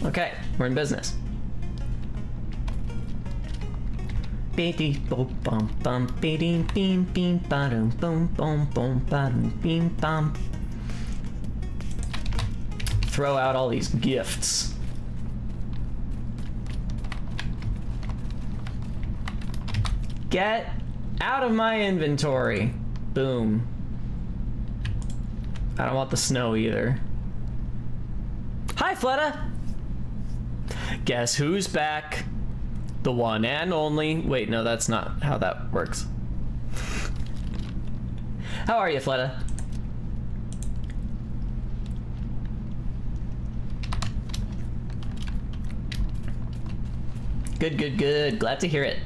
Okay, we're in business. Throw out all these gifts. Get out of my inventory. Boom. I don't want the snow either. Hi, Fleta! Guess who's back? The one and only. Wait, no, that's not how that works. How are you, Fleta? Good, good, good. Glad to hear it.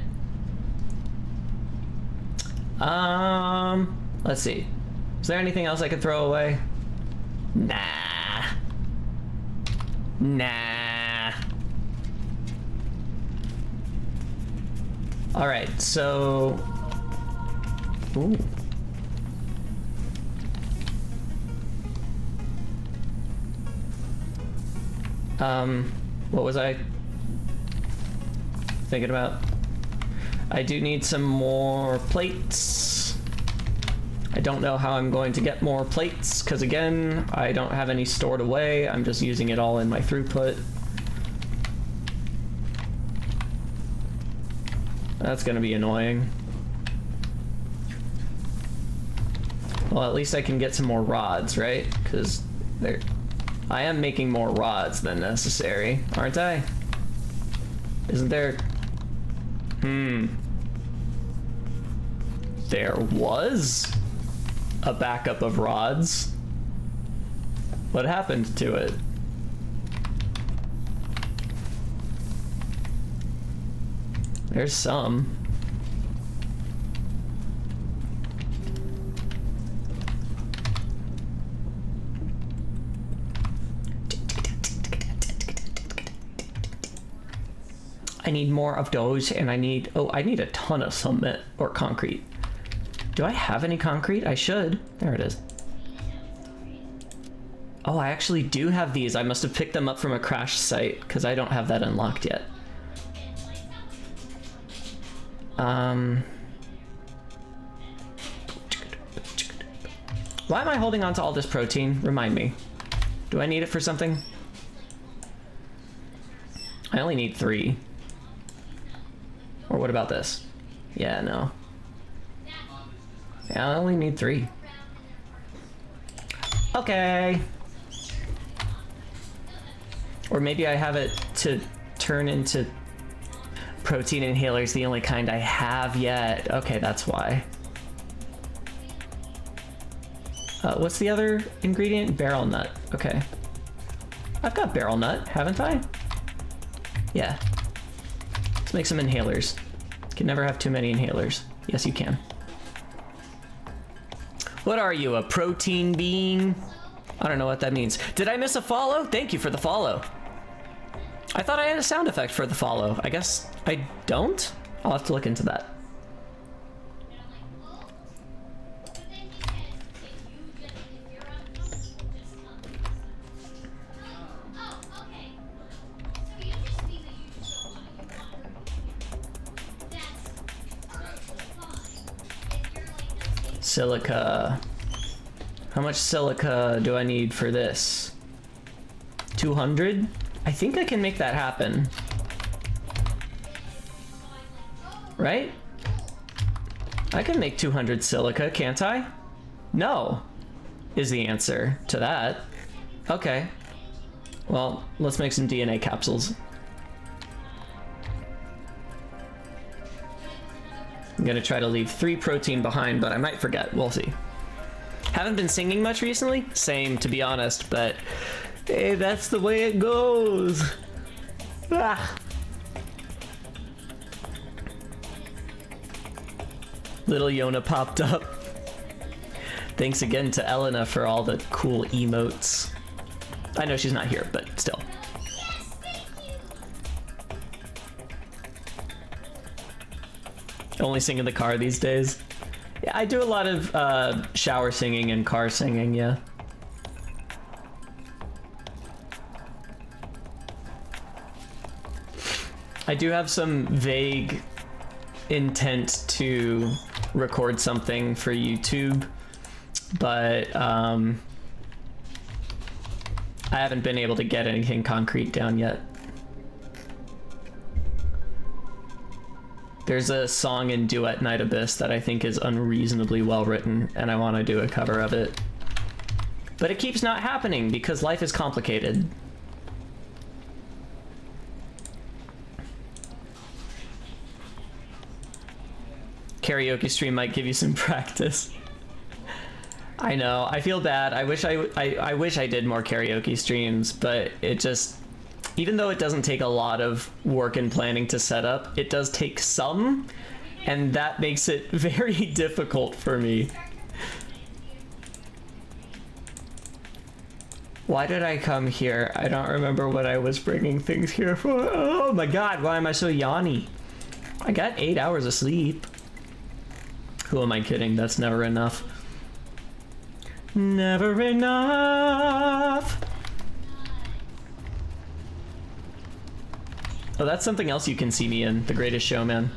Let's see. Is there anything else I could throw away? Nah. Nah. All right, so... Ooh. What was I thinking about? I do need some more plates. I don't know how I'm going to get more plates, because again, I don't have any stored away. I'm just using it all in my throughput. That's gonna be annoying. Well, at least I can get some more rods, right? Because I am making more rods than necessary, aren't I? Isn't there... There was a backup of rods. What happened to it? There's some. I need more of those, and I need a ton of cement or concrete. Do I have any concrete? I should. There it is. Oh, I actually do have these. I must have picked them up from a crash site, because I don't have that unlocked yet. Why am I holding on to all this protein? Remind me. Do I need it for something? I only need 3. Or what about this? Yeah, no. Yeah, I only need 3. Okay. Or maybe I have it to turn into protein inhalers, the only kind I have yet. Okay, that's why. What's the other ingredient? Barrel nut. Okay. I've got barrel nut, haven't I? Yeah. Let's make some inhalers. Can never have too many inhalers. Yes, you can. What are you, a protein being? I don't know what that means. Did I miss a follow? Thank you for the follow. I thought I had a sound effect for the follow. I guess I don't? I'll have to look into that. Silica. How much silica do I need for this? 200? I think I can make that happen. Right? I can make 200 silica, can't I? No, is the answer to that. Okay. Well, let's make some DNA capsules. I'm gonna try to leave 3 protein behind, but I might forget. We'll see. Haven't been singing much recently. Same, to be honest, but hey, that's the way it goes. Ah. Little Yona popped up. Thanks again to Elena for all the cool emotes. I know she's not here, but still. Only sing in the car these days. Yeah, I do a lot of shower singing and car singing, yeah. I do have some vague intent to record something for YouTube, but I haven't been able to get anything concrete down yet. There's a song in Duet Night Abyss that I think is unreasonably well written, and I want to do a cover of it. But it keeps not happening because life is complicated. Karaoke stream might give you some practice. I know, I feel bad. I wish I wish I did more karaoke streams, but it just, even though it doesn't take a lot of work and planning to set up, it does take some, and that makes it very difficult for me. Why did I come here? I don't remember what I was bringing things here for. Oh my god, why am I so yawny? I got 8 hours of sleep. Who am I kidding? That's never enough. Never enough. Oh, that's something else you can see me in, The Greatest Showman.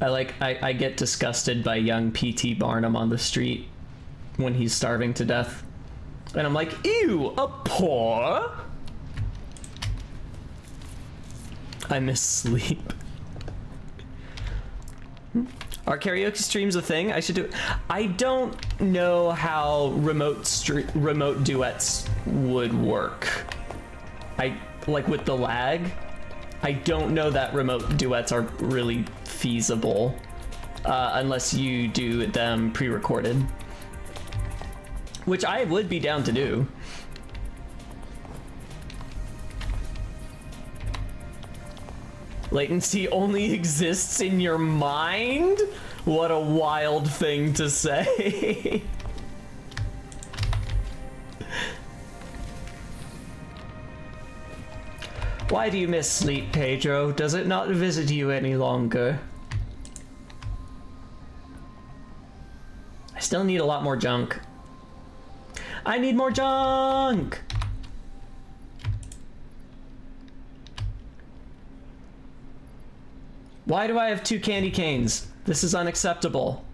I get disgusted by young P.T. Barnum on the street when he's starving to death. And I'm like, ew, a paw? I miss sleep. Are karaoke streams a thing? I should do. I don't know how remote duets would work. Like with the lag. I don't know that remote duets are really feasible unless you do them pre-recorded, which I would be down to do. Latency only exists in your mind? What a wild thing to say. Why do you miss sleep, Pedro? Does it not visit you any longer? I still need a lot more junk. I need more junk! Why do I have 2 candy canes? This is unacceptable.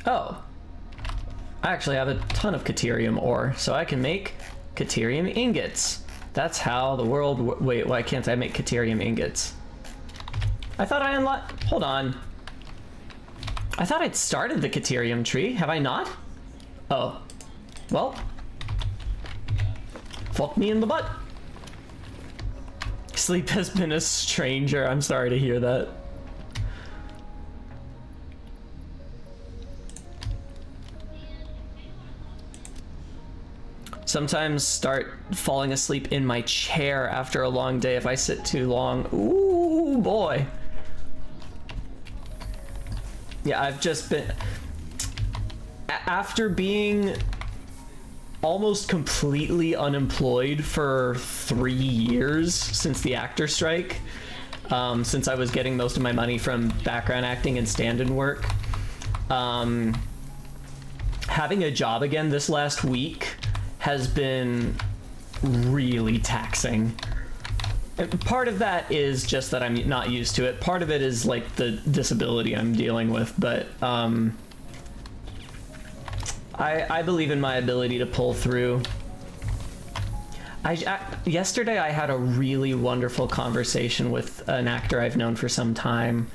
Oh. I actually have a ton of Caterium ore, so I can make Caterium ingots. That's how the world... Wait, why can't I make Caterium ingots? I thought I unlocked... Hold on. I thought I'd started the Caterium tree. Have I not? Oh. Well. Fuck me in the butt. Sleep has been a stranger. I'm sorry to hear that. Sometimes start falling asleep in my chair after a long day if I sit too long. Ooh, boy. Yeah, I've just been... After being almost completely unemployed for 3 years since the actor strike, since I was getting most of my money from background acting and stand-in work, having a job again this last week has been really taxing. And part of that is just that I'm not used to it. Part of it is like the disability I'm dealing with, but I believe in my ability to pull through. Yesterday I had a really wonderful conversation with an actor I've known for some time.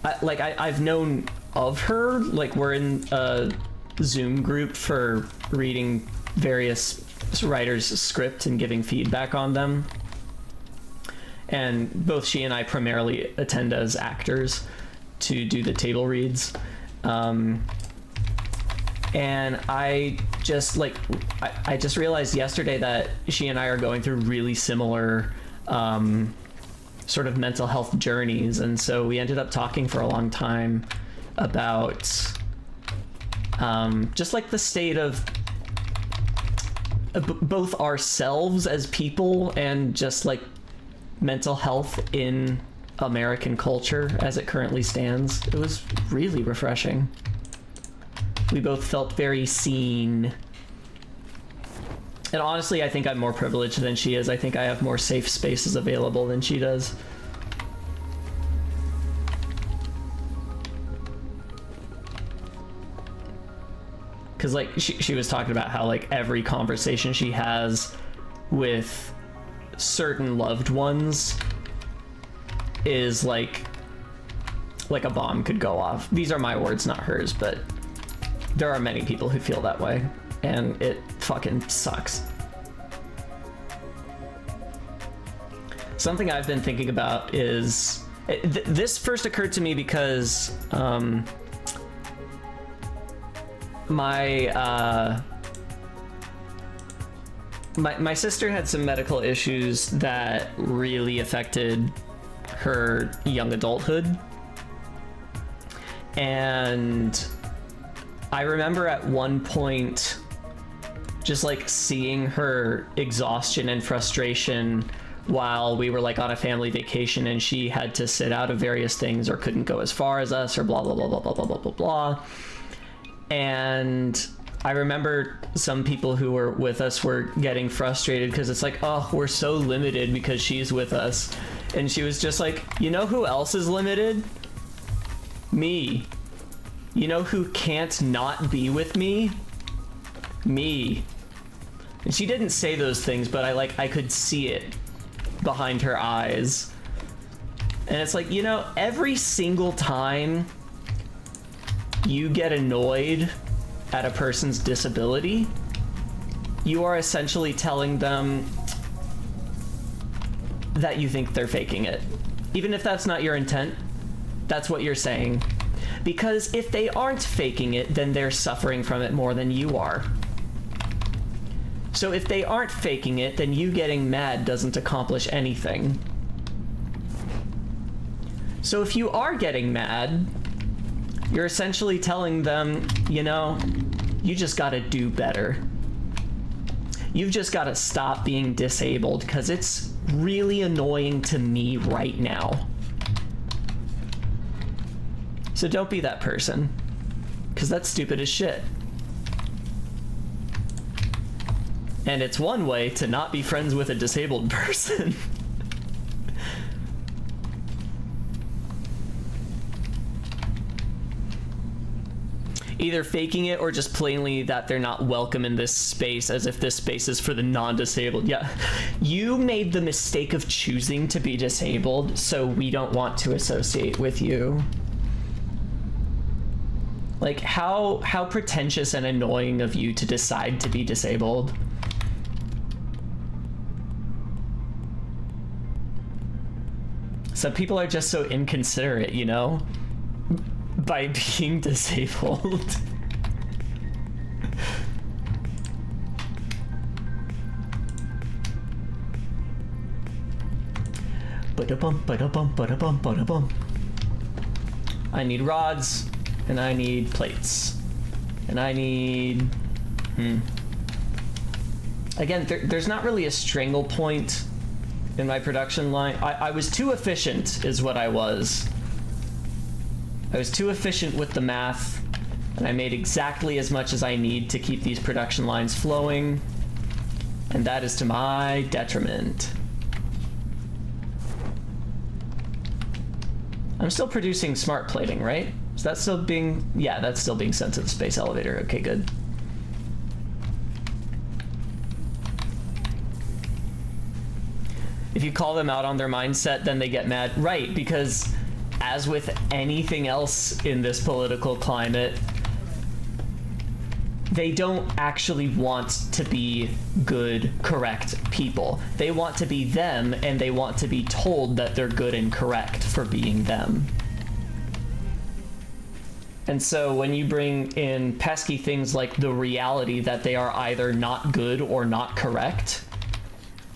I've known of her. Like, we're in a Zoom group for reading various writers' script and giving feedback on them. And both she and I primarily attend as actors to do the table reads. And I just I just realized yesterday that she and I are going through really similar sort of mental health journeys, and so we ended up talking for a long time about just like the state of both ourselves as people and just like mental health in American culture as it currently stands. It was really refreshing. We both felt very seen. And honestly, I think I'm more privileged than she is. I think I have more safe spaces available than she does. Because like she was talking about how like every conversation she has with certain loved ones is like a bomb could go off. These are my words, not hers, but there are many people who feel that way, and it fucking sucks. Something I've been thinking about is this first occurred to me because my sister had some medical issues that really affected her young adulthood, and I remember at one point just like seeing her exhaustion and frustration while we were like on a family vacation, and she had to sit out of various things or couldn't go as far as us or blah blah blah blah blah blah blah blah blah. And I remember some people who were with us were getting frustrated because it's like, oh, we're so limited because she's with us. And she was just like, you know who else is limited? Me. You know who can't not be with me? Me. And she didn't say those things, but I could see it behind her eyes. And it's like, you know, every single time you get annoyed at a person's disability, you are essentially telling them that you think they're faking it. Even if that's not your intent, that's what you're saying. Because if they aren't faking it, then they're suffering from it more than you are. So if they aren't faking it, then you getting mad doesn't accomplish anything. So if you are getting mad, you're essentially telling them, you know, you just gotta do better. You've just gotta stop being disabled because it's really annoying to me right now. So don't be that person, because that's stupid as shit. And it's one way to not be friends with a disabled person. Either faking it or just plainly that they're not welcome in this space, as if this space is for the non-disabled. Yeah, you made the mistake of choosing to be disabled, so we don't want to associate with you. Like, how pretentious and annoying of you to decide to be disabled. Some people are just so inconsiderate, you know? By being disabled. Ba-da-bum, ba-da-bum, ba-da-bum, ba-da-bum. I need rods, and I need plates, and I need... Again, there's not really a strangle point in my production line. I was too efficient, is what I was. I was too efficient with the math, and I made exactly as much as I need to keep these production lines flowing, and that is to my detriment. I'm still producing smart plating, right? Is that still being... Yeah, that's still being sent to the space elevator. Okay, good. If you call them out on their mindset, then they get mad. Right, because as with anything else in this political climate, they don't actually want to be good, correct people. They want to be them, and they want to be told that they're good and correct for being them. And so when you bring in pesky things like the reality that they are either not good or not correct,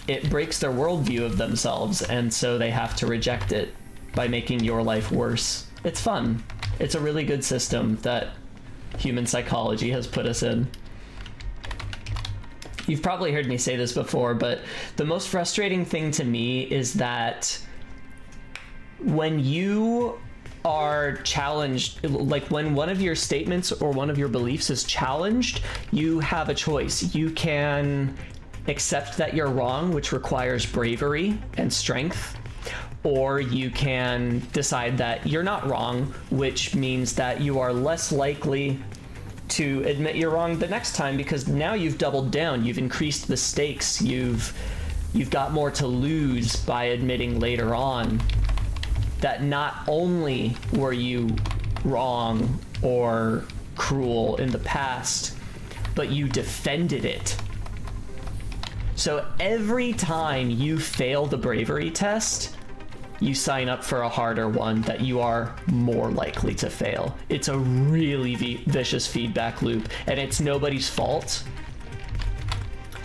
it breaks their worldview of themselves, and so they have to reject it by making your life worse. It's fun. It's a really good system that human psychology has put us in. You've probably heard me say this before, but the most frustrating thing to me is that when you are challenged, like when one of your statements or one of your beliefs is challenged, you have a choice. You can accept that you're wrong, which requires bravery and strength, or you can decide that you're not wrong, which means that you are less likely to admit you're wrong the next time, because now you've doubled down, you've increased the stakes, you've got more to lose by admitting later on that not only were you wrong or cruel in the past, but you defended it. So every time you fail the bravery test, you sign up for a harder one that you are more likely to fail. It's a really vicious feedback loop, and it's nobody's fault.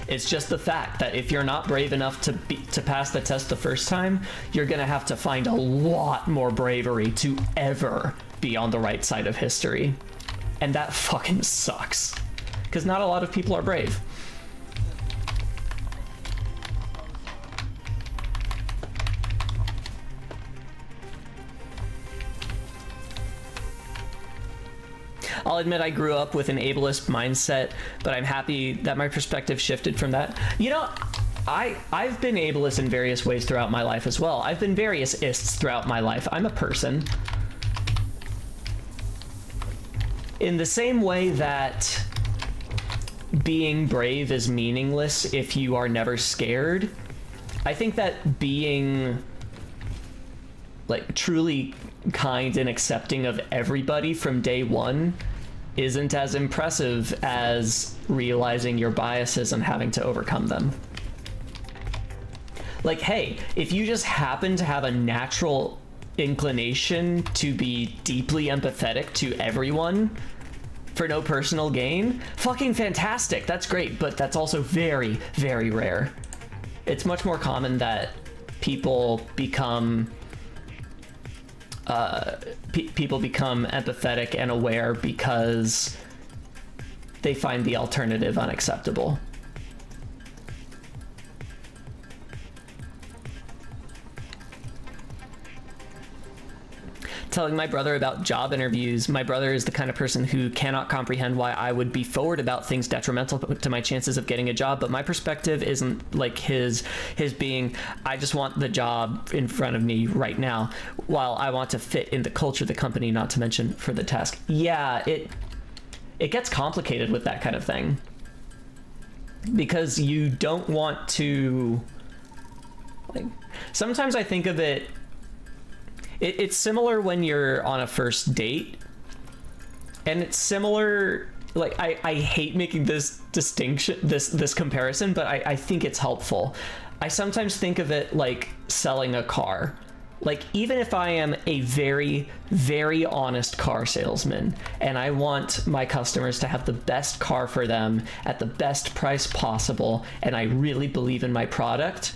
It's just the fact that if you're not brave enough to pass the test the first time, you're gonna have to find a lot more bravery to ever be on the right side of history. And that fucking sucks, because not a lot of people are brave. I'll admit I grew up with an ableist mindset, but I'm happy that my perspective shifted from that. You know, I've been ableist in various ways throughout my life as well. I've been various ists throughout my life. I'm a person. In the same way that being brave is meaningless if you are never scared, I think that being like truly kind and accepting of everybody from day one isn't as impressive as realizing your biases and having to overcome them. Like, hey, if you just happen to have a natural inclination to be deeply empathetic to everyone for no personal gain, fucking fantastic, that's great, but that's also very, very rare. It's much more common that people become empathetic and aware because they find the alternative unacceptable. Telling my brother about job interviews. My brother is the kind of person who cannot comprehend why I would be forward about things detrimental to my chances of getting a job, but my perspective isn't like his being, I just want the job in front of me right now, while I want to fit in the culture of the company, not to mention for the task. Yeah, it gets complicated with that kind of thing, because you don't want to, like, sometimes I think of it, it's similar when you're on a first date, and it's similar, like, I hate making this distinction, this comparison, but I think it's helpful. I sometimes think of it like selling a car. Like, even if I am a very, very honest car salesman, and I want my customers to have the best car for them at the best price possible, and I really believe in my product,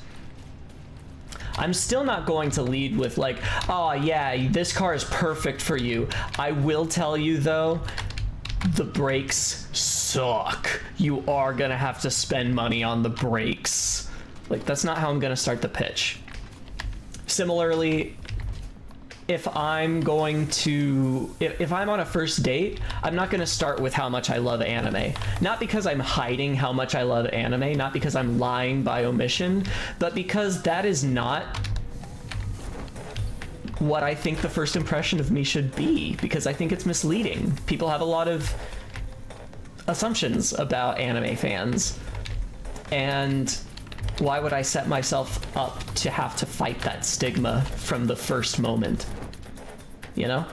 I'm still not going to lead with like, oh yeah, this car is perfect for you. I will tell you though, the brakes suck. You are gonna have to spend money on the brakes. Like, that's not how I'm gonna start the pitch. Similarly, if I'm on a first date, I'm not gonna start with how much I love anime. Not because I'm hiding how much I love anime, not because I'm lying by omission, but because that is not what I think the first impression of me should be, because I think it's misleading. People have a lot of assumptions about anime fans, and why would I set myself up to have to fight that stigma from the first moment? you know?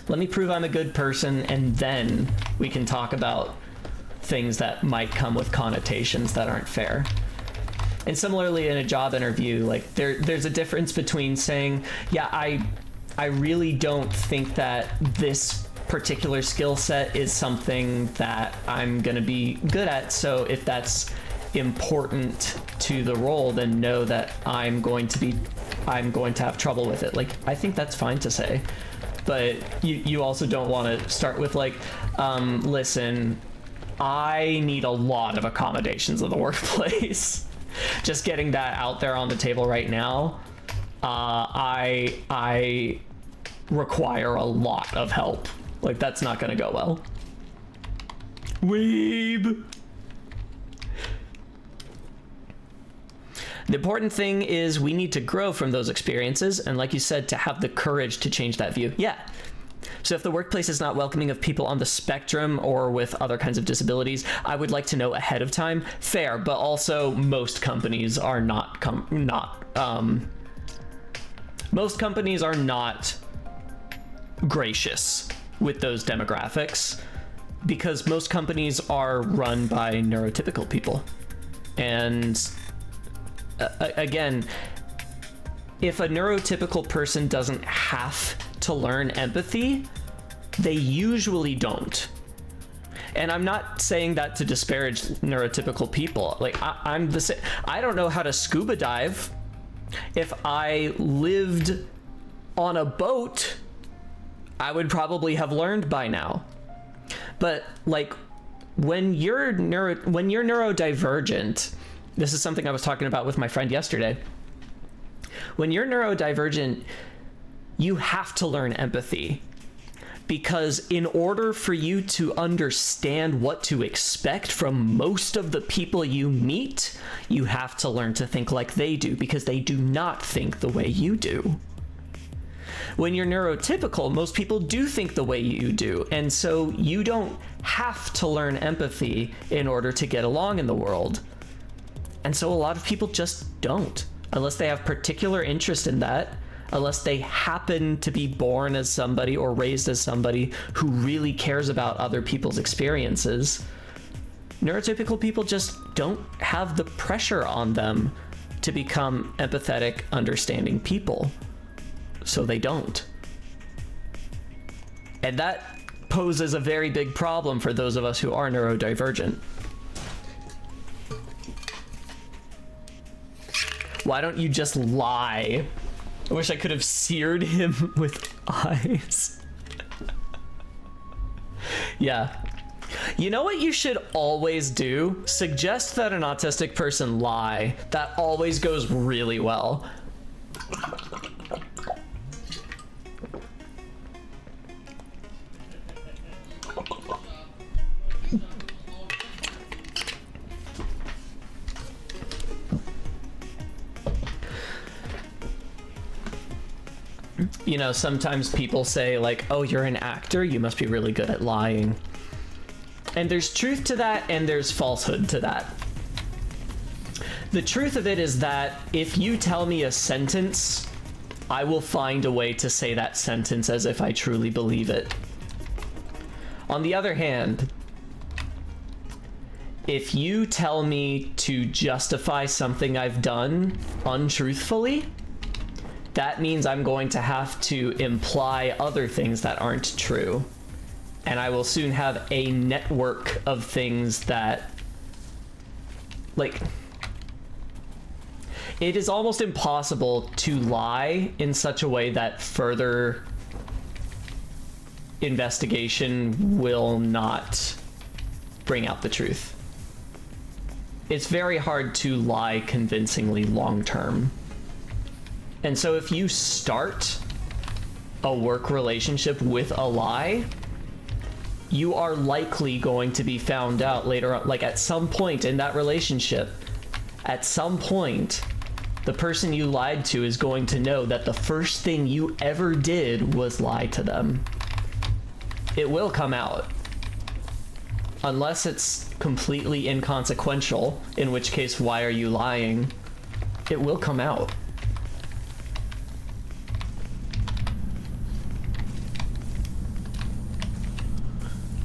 Let me prove I'm a good person, and then we can talk about things that might come with connotations that aren't fair. And similarly, in a job interview, like there's a difference between saying, yeah, I really don't think that this particular skill set is something that I'm going to be good at. So if that's important to the role, then know that I'm going to have trouble with it. Like, I think that's fine to say. But you also don't want to start with like, listen, I need a lot of accommodations in the workplace. Just getting that out there on the table right now, I require a lot of help. Like, that's not gonna go well. Weeb. The important thing is we need to grow from those experiences, and like you said, to have the courage to change that view. Yeah. So if the workplace is not welcoming of people on the spectrum or with other kinds of disabilities, I would like to know ahead of time. Fair, but also most companies are most companies are not gracious with those demographics, because most companies are run by neurotypical people. And again, if a neurotypical person doesn't have to learn empathy, they usually don't. And I'm not saying that to disparage neurotypical people. Like, I'm the same. I don't know how to scuba dive. If I lived on a boat, I would probably have learned by now. But like, when you're neurodivergent, this is something I was talking about with my friend yesterday. When you're neurodivergent, you have to learn empathy, because in order for you to understand what to expect from most of the people you meet, you have to learn to think like they do, because they do not think the way you do. When you're neurotypical, most people do think the way you do, and so you don't have to learn empathy in order to get along in the world. And so a lot of people just don't, unless they have particular interest in that, unless they happen to be born as somebody or raised as somebody who really cares about other people's experiences. Neurotypical people just don't have the pressure on them to become empathetic, understanding people. So they don't. And that poses a very big problem for those of us who are neurodivergent. Why don't you just lie? I wish I could have seared him with eyes. Yeah. You know what you should always do? Suggest that an autistic person lie. That always goes really well. You know, sometimes people say like, oh, you're an actor, you must be really good at lying. And there's truth to that, and there's falsehood to that. The truth of it is that if you tell me a sentence, I will find a way to say that sentence as if I truly believe it. On the other hand, if you tell me to justify something I've done untruthfully, that means I'm going to have to imply other things that aren't true. And I will soon have a network of things that, like, it is almost impossible to lie in such a way that further investigation will not bring out the truth. It's very hard to lie convincingly long term. And so if you start a work relationship with a lie, you are likely going to be found out later on, like at some point in that relationship, at some point, the person you lied to is going to know that the first thing you ever did was lie to them. It will come out. Unless it's completely inconsequential, in which case, why are you lying? It will come out.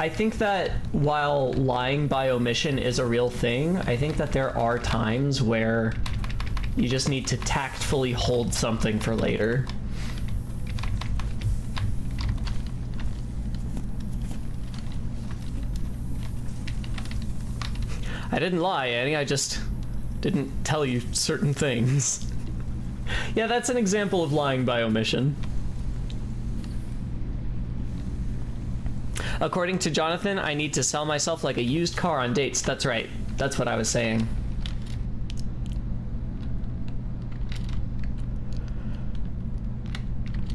I think that while lying by omission is a real thing, I think that there are times where you just need to tactfully hold something for later. I didn't lie, Annie, I just didn't tell you certain things. Yeah, that's an example of lying by omission. According to Jonathan, I need to sell myself like a used car on dates. That's right. That's what I was saying.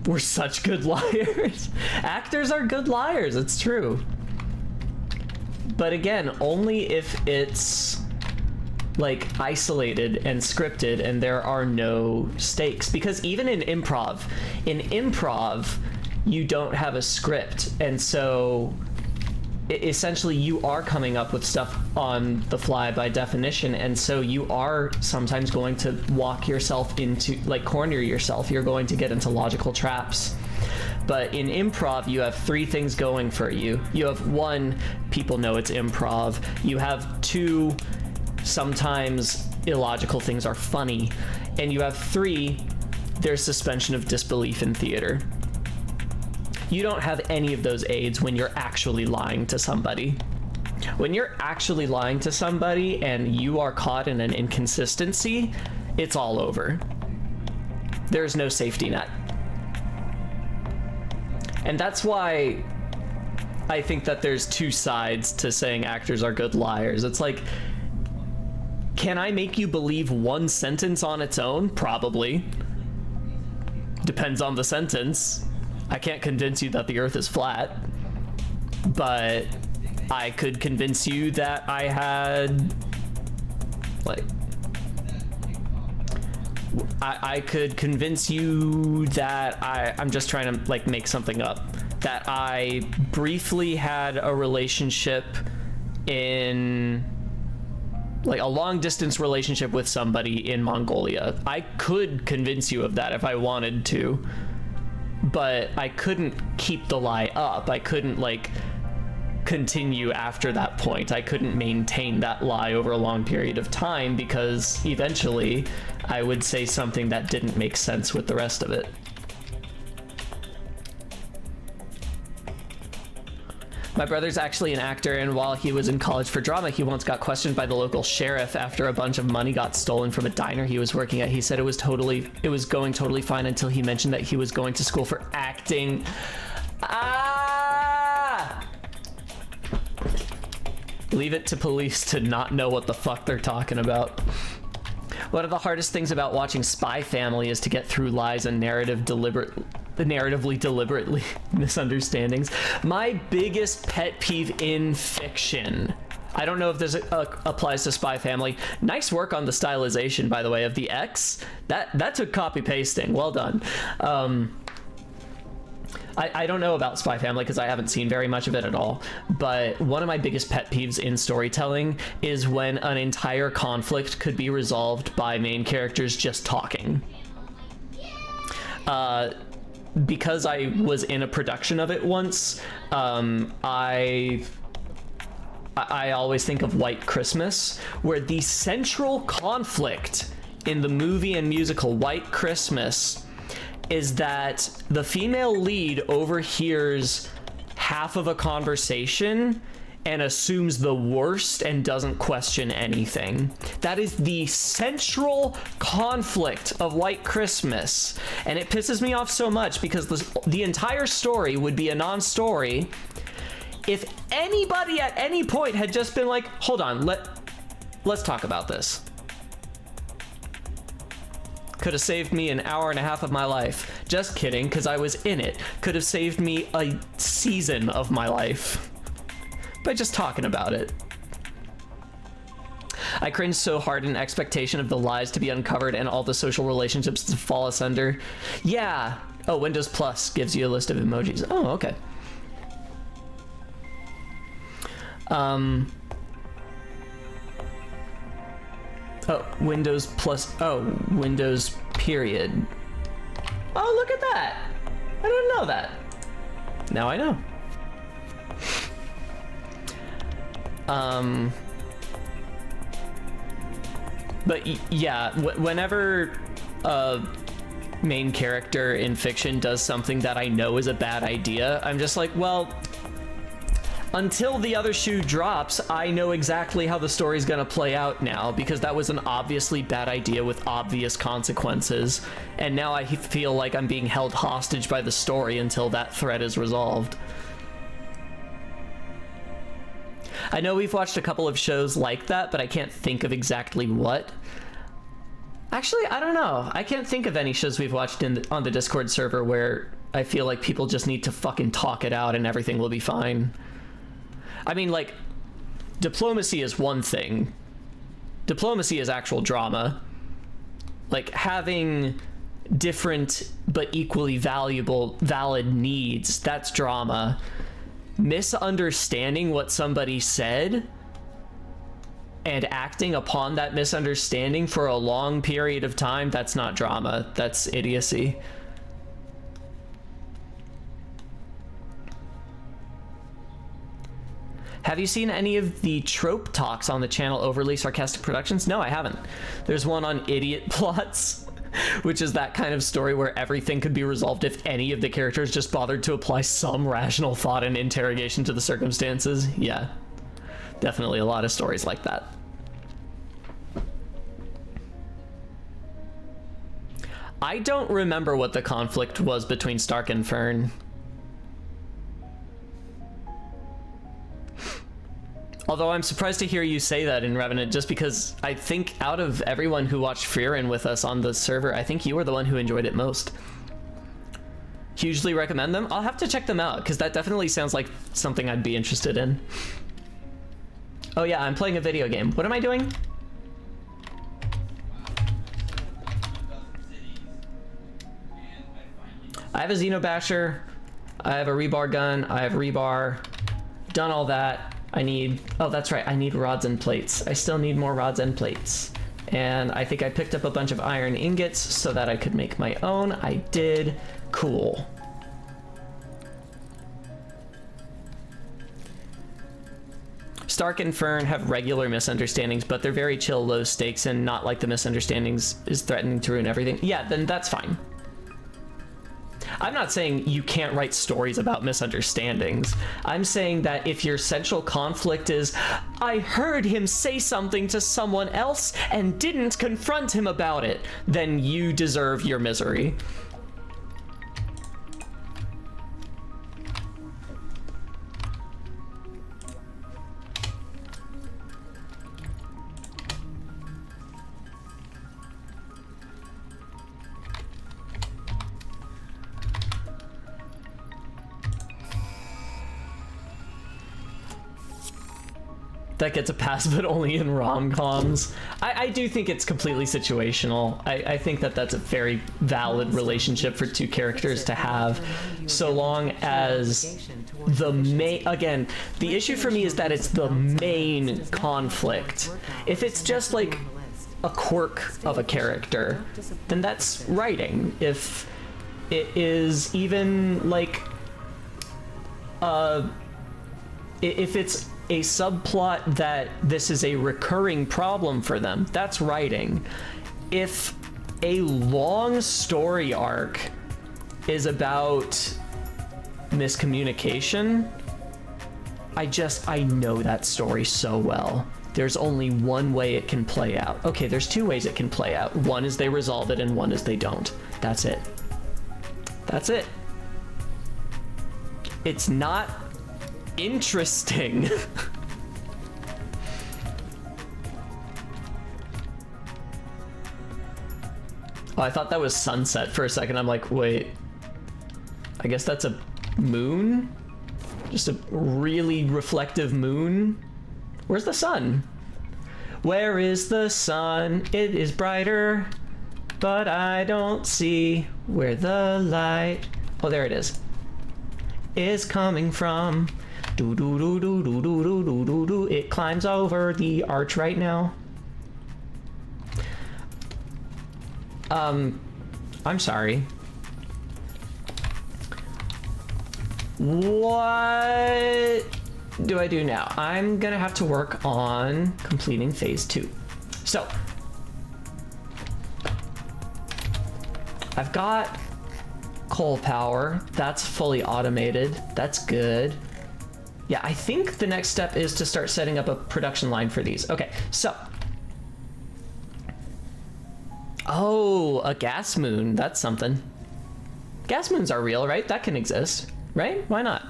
We're such good liars. Actors are good liars, it's true. But again, only if it's like isolated and scripted and there are no stakes. Because even in improv, you don't have a script, and so essentially you are coming up with stuff on the fly by definition, and so you are sometimes going to walk yourself into, like, corner yourself. You're going to get into logical traps. But in improv, you have three things going for you. You have one, people know it's improv. You have two, sometimes illogical things are funny. And you have three, there's suspension of disbelief in theater. You don't have any of those aids when you're actually lying to somebody. When you're actually lying to somebody and you are caught in an inconsistency, it's all over. There's no safety net. And that's why I think that there's two sides to saying actors are good liars. It's like, can I make you believe one sentence on its own? Probably. Depends on the sentence. I can't convince you that the earth is flat, but I could convince you that I had, like, I could convince you that I'm just trying to, like, make something up, that I briefly had a relationship in, like, a long distance relationship with somebody in Mongolia. I could convince you of that if I wanted to, but I couldn't keep the lie up. I couldn't, like, continue after that point. I couldn't maintain that lie over a long period of time, because eventually I would say something that didn't make sense with the rest of it. My brother's actually an actor, and while he was in college for drama, he once got questioned by the local sheriff after a bunch of money got stolen from a diner he was working at. He said it was going totally fine until he mentioned that he was going to school for acting. Leave it to police to not know what the fuck they're talking about. One of the hardest things about watching Spy Family is to get through lies and narratively deliberately misunderstandings. My biggest pet peeve in fiction, I don't know if this applies to Spy Family. Nice work on the stylization, by the way, of the X. That took copy pasting. Well done. I don't know about Spy Family because I haven't seen very much of it at all, but one of my biggest pet peeves in storytelling is when an entire conflict could be resolved by main characters just talking. Because I was in a production of it once, I always think of White Christmas, where the central conflict in the movie and musical White Christmas is that the female lead overhears half of a conversation and assumes the worst and doesn't question anything. That is the central conflict of White Christmas. And it pisses me off so much because the entire story would be a non-story if anybody at any point had just been like, hold on, let's talk about this. Could have saved me an hour and a half of my life. Just kidding, because I was in it. Could have saved me a season of my life by just talking about it. I cringe so hard in expectation of the lies to be uncovered and all the social relationships to fall asunder. Yeah. Oh, Windows Plus gives you a list of emojis. Oh, okay. Oh, Windows Plus. Oh, Windows period. Oh, look at that. I didn't know that. Now I know. But yeah, whenever a main character in fiction does something that I know is a bad idea, I'm just like, well, until the other shoe drops, I know exactly how the story's gonna play out now, because that was an obviously bad idea with obvious consequences, and now I feel like I'm being held hostage by the story until that threat is resolved. I know we've watched a couple of shows like that, but I can't think of exactly what. Actually, I don't know. I can't think of any shows we've watched on the Discord server where I feel like people just need to fucking talk it out and everything will be fine. I mean, like, diplomacy is one thing. Diplomacy is actual drama. Like, having different but equally valid needs, that's drama. Misunderstanding what somebody said and acting upon that misunderstanding for a long period of time, that's not drama, that's idiocy. Have you seen any of the trope talks on the channel Overly Sarcastic Productions? No, I haven't. There's one on idiot plots, which is that kind of story where everything could be resolved if any of the characters just bothered to apply some rational thought and interrogation to the circumstances. Yeah, definitely a lot of stories like that. I don't remember what the conflict was between Stark and Fern. Although I'm surprised to hear you say that in Revenant, just because I think out of everyone who watched Frieren with us on the server, I think you were the one who enjoyed it most. Hugely recommend them. I'll have to check them out, because that definitely sounds like something I'd be interested in. Oh yeah, I'm playing a video game. What am I doing? I have a Xenobasher, I have a rebar gun, I have rebar, done all that. I need, oh that's right, I need rods and plates. I still need more rods and plates. And I think I picked up a bunch of iron ingots so that I could make my own. I did. Cool. Stark and Fern have regular misunderstandings, but they're very chill, low stakes, and not like the misunderstandings is threatening to ruin everything. Yeah, then that's fine. I'm not saying you can't write stories about misunderstandings. I'm saying that if your central conflict is, I heard him say something to someone else and didn't confront him about it, then you deserve your misery. That gets a pass, but only in rom-coms. I do think it's completely situational. I think that that's a very valid relationship for two characters to have, so long as the main, again, the issue for me is that it's the main conflict. If it's just like a quirk of a character, then that's writing. If it is even like, if it's a subplot that this is a recurring problem for them, that's writing. If a long story arc is about miscommunication, I know that story so well. There's only one way it can play out. Okay, there's two ways it can play out. One is they resolve it and one is they don't. That's it. That's it. It's not interesting. Oh, I thought that was sunset for a second. I'm like, wait, I guess that's a moon? Just a really reflective moon? Where's the sun? Where is the sun? It is brighter, but I don't see where the light, oh, there it is coming from. Do do do do do do do do do do. It climbs over the arch right now. I'm sorry. What? do I do now? I'm gonna have to work on completing phase 2. So, I've got coal power. That's fully automated. That's good. Yeah, I think the next step is to start setting up a production line for these. Okay, so. Oh, a gas moon. That's something. Gas moons are real, right? That can exist, right? Why not?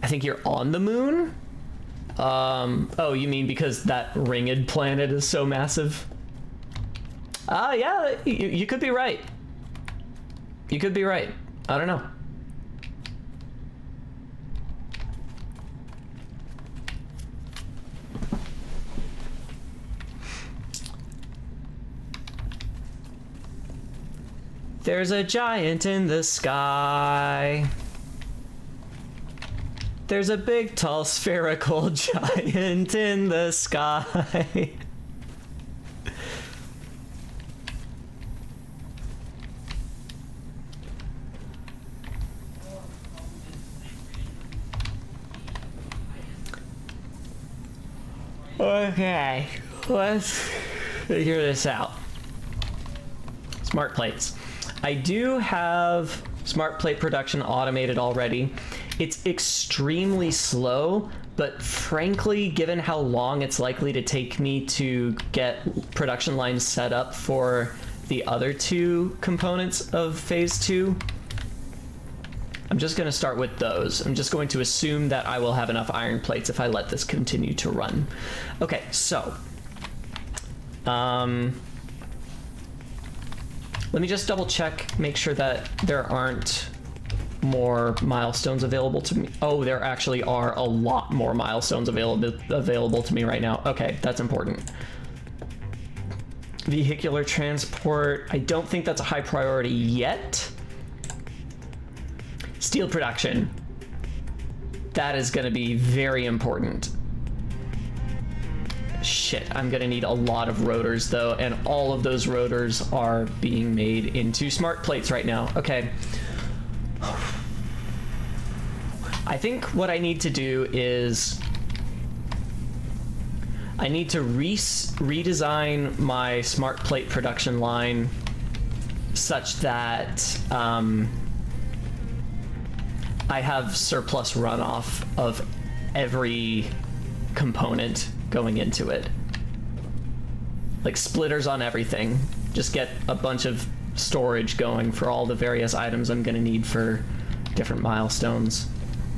I think you're on the moon? Oh, you mean because that ringed planet is so massive? Yeah, you could be right. You could be right. I don't know. There's a giant in the sky. There's a big, tall, spherical giant in the sky. Okay, let's figure this out. Smart plates. I do have smart plate production automated already. It's extremely slow, but frankly, given how long it's likely to take me to get production lines set up for the other 2 components of phase 2, I'm just going to start with those. I'm just going to assume that I will have enough iron plates if I let this continue to run. Okay, so let me just double check, make sure that there aren't more milestones available to me. Oh, there actually are a lot more milestones available to me right now. Okay, that's important. Vehicular transport, I don't think that's a high priority yet. Steel production. That is going to be very important. Shit, I'm gonna need a lot of rotors though, and all of those rotors are being made into smart plates right now. Okay. I think what I need to do is I need to redesign my smart plate production line such that I have surplus runoff of every component going into it. Like splitters on everything. Just get a bunch of storage going for all the various items I'm gonna need for different milestones.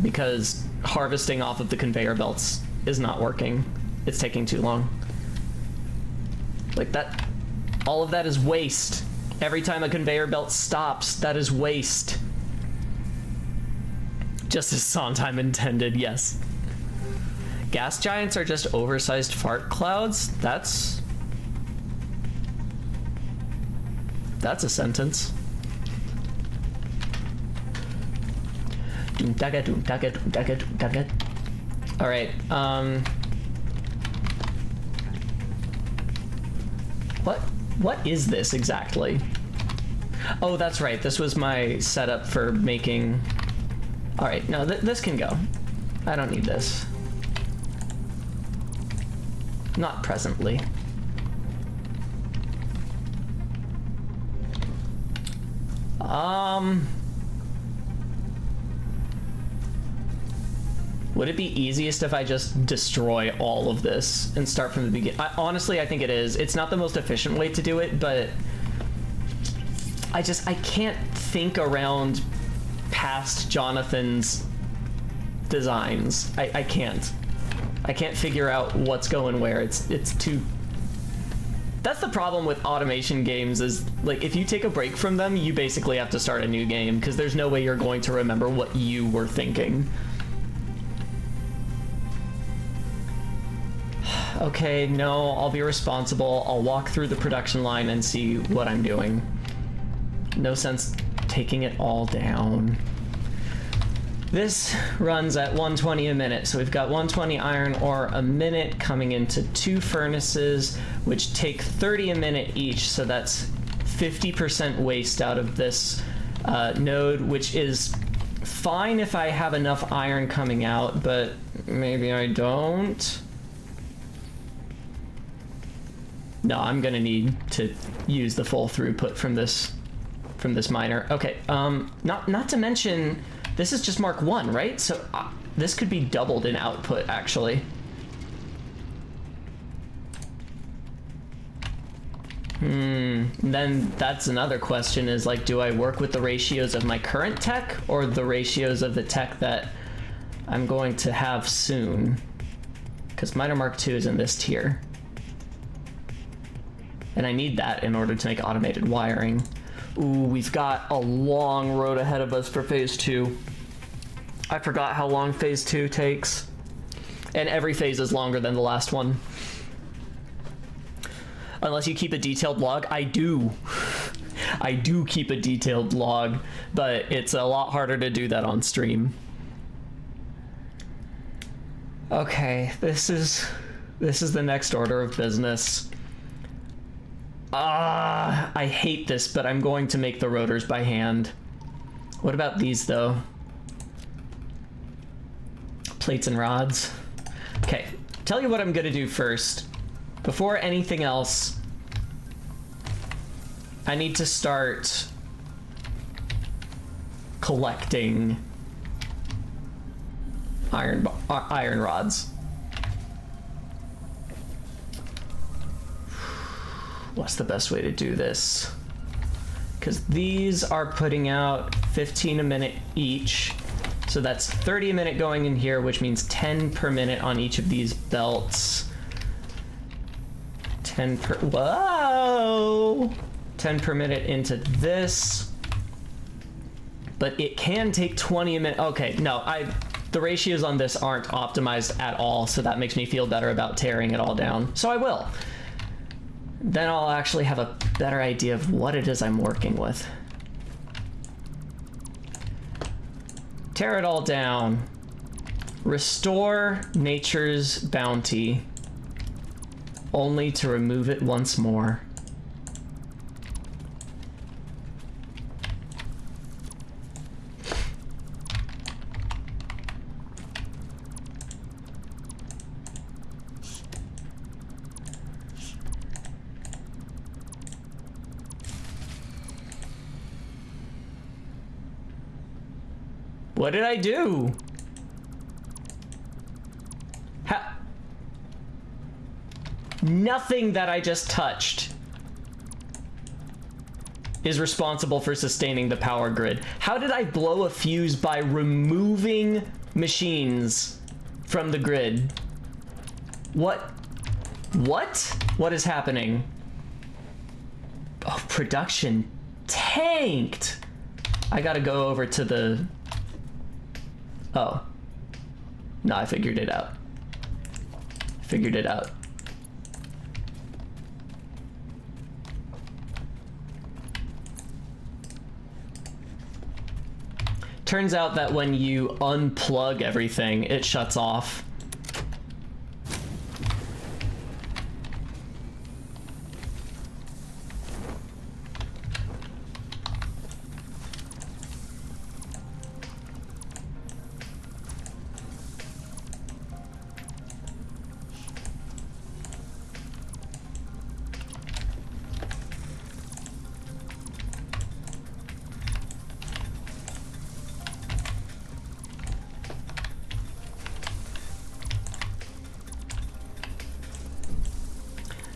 Because harvesting off of the conveyor belts is not working. It's taking too long. Like that, all of that is waste. Every time a conveyor belt stops, that is waste. Just as Sondheim intended, yes. Gas giants are just oversized fart clouds? That's a sentence. All right, what is this exactly? Oh, that's right, this was my setup for making... All right, no, this can go. I don't need this. Not presently. Would it be easiest if I just destroy all of this and start from the beginning? Honestly, I think it is. It's not the most efficient way to do it, but I can't think around past Jonathan's designs. I can't figure out what's going where. It's too... That's the problem with automation games is, like, if you take a break from them, you basically have to start a new game, because there's no way you're going to remember what you were thinking. Okay, no, I'll be responsible. I'll walk through the production line and see what I'm doing. No sense taking it all down. This runs at 120 a minute, so we've got 120 iron ore a minute coming into 2 furnaces, which take 30 a minute each, so that's 50% waste out of this node, which is fine if I have enough iron coming out, but maybe I don't. No, I'm gonna need to use the full throughput from this miner. Okay, not to mention, this is just Mark 1, right? So this could be doubled in output, actually. Then that's another question is like, do I work with the ratios of my current tech or the ratios of the tech that I'm going to have soon? Because Miner Mark 2 is in this tier. And I need that in order to make automated wiring. Ooh, we've got a long road ahead of us for phase 2. I forgot how long phase 2 takes. And every phase is longer than the last one. Unless you keep a detailed log. I do. I do keep a detailed log, but it's a lot harder to do that on stream. Okay, this is the next order of business. I hate this, but I'm going to make the rotors by hand. What about these, though? Plates and rods. Okay, tell you what I'm gonna do first. Before anything else, I need to start collecting iron rods. What's the best way to do this? Because these are putting out 15 a minute each. So that's 30 a minute going in here, which means 10 per minute on each of these belts. 10 per, whoa! 10 per minute into this. But it can take 20 a minute. Okay, no, the ratios on this aren't optimized at all, so that makes me feel better about tearing it all down. So I will. Then I'll actually have a better idea of what it is I'm working with. Tear it all down. Restore nature's bounty, only to remove it once more. What did I do? Nothing that I just touched is responsible for sustaining the power grid. How did I blow a fuse by removing machines from the grid? What? What is happening? Oh, production tanked. I gotta go over to the... Oh. No, I figured it out. Figured it out. Turns out that when you unplug everything, it shuts off.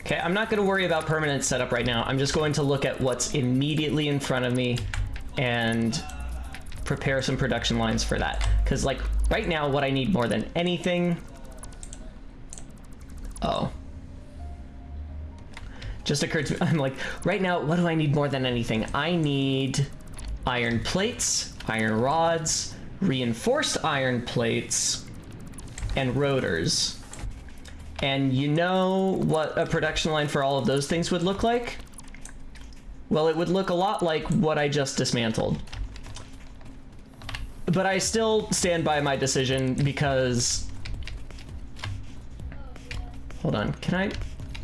Okay, I'm not going to worry about permanent setup right now. I'm just going to look at what's immediately in front of me and prepare some production lines for that. Because, like, right now, what I need more than anything... Oh. Just occurred to me, I'm like, right now, what do I need more than anything? I need iron plates, iron rods, reinforced iron plates, and rotors. And you know what a production line for all of those things would look like? Well, it would look a lot like what I just dismantled. But I still stand by my decision because... Hold on, can I...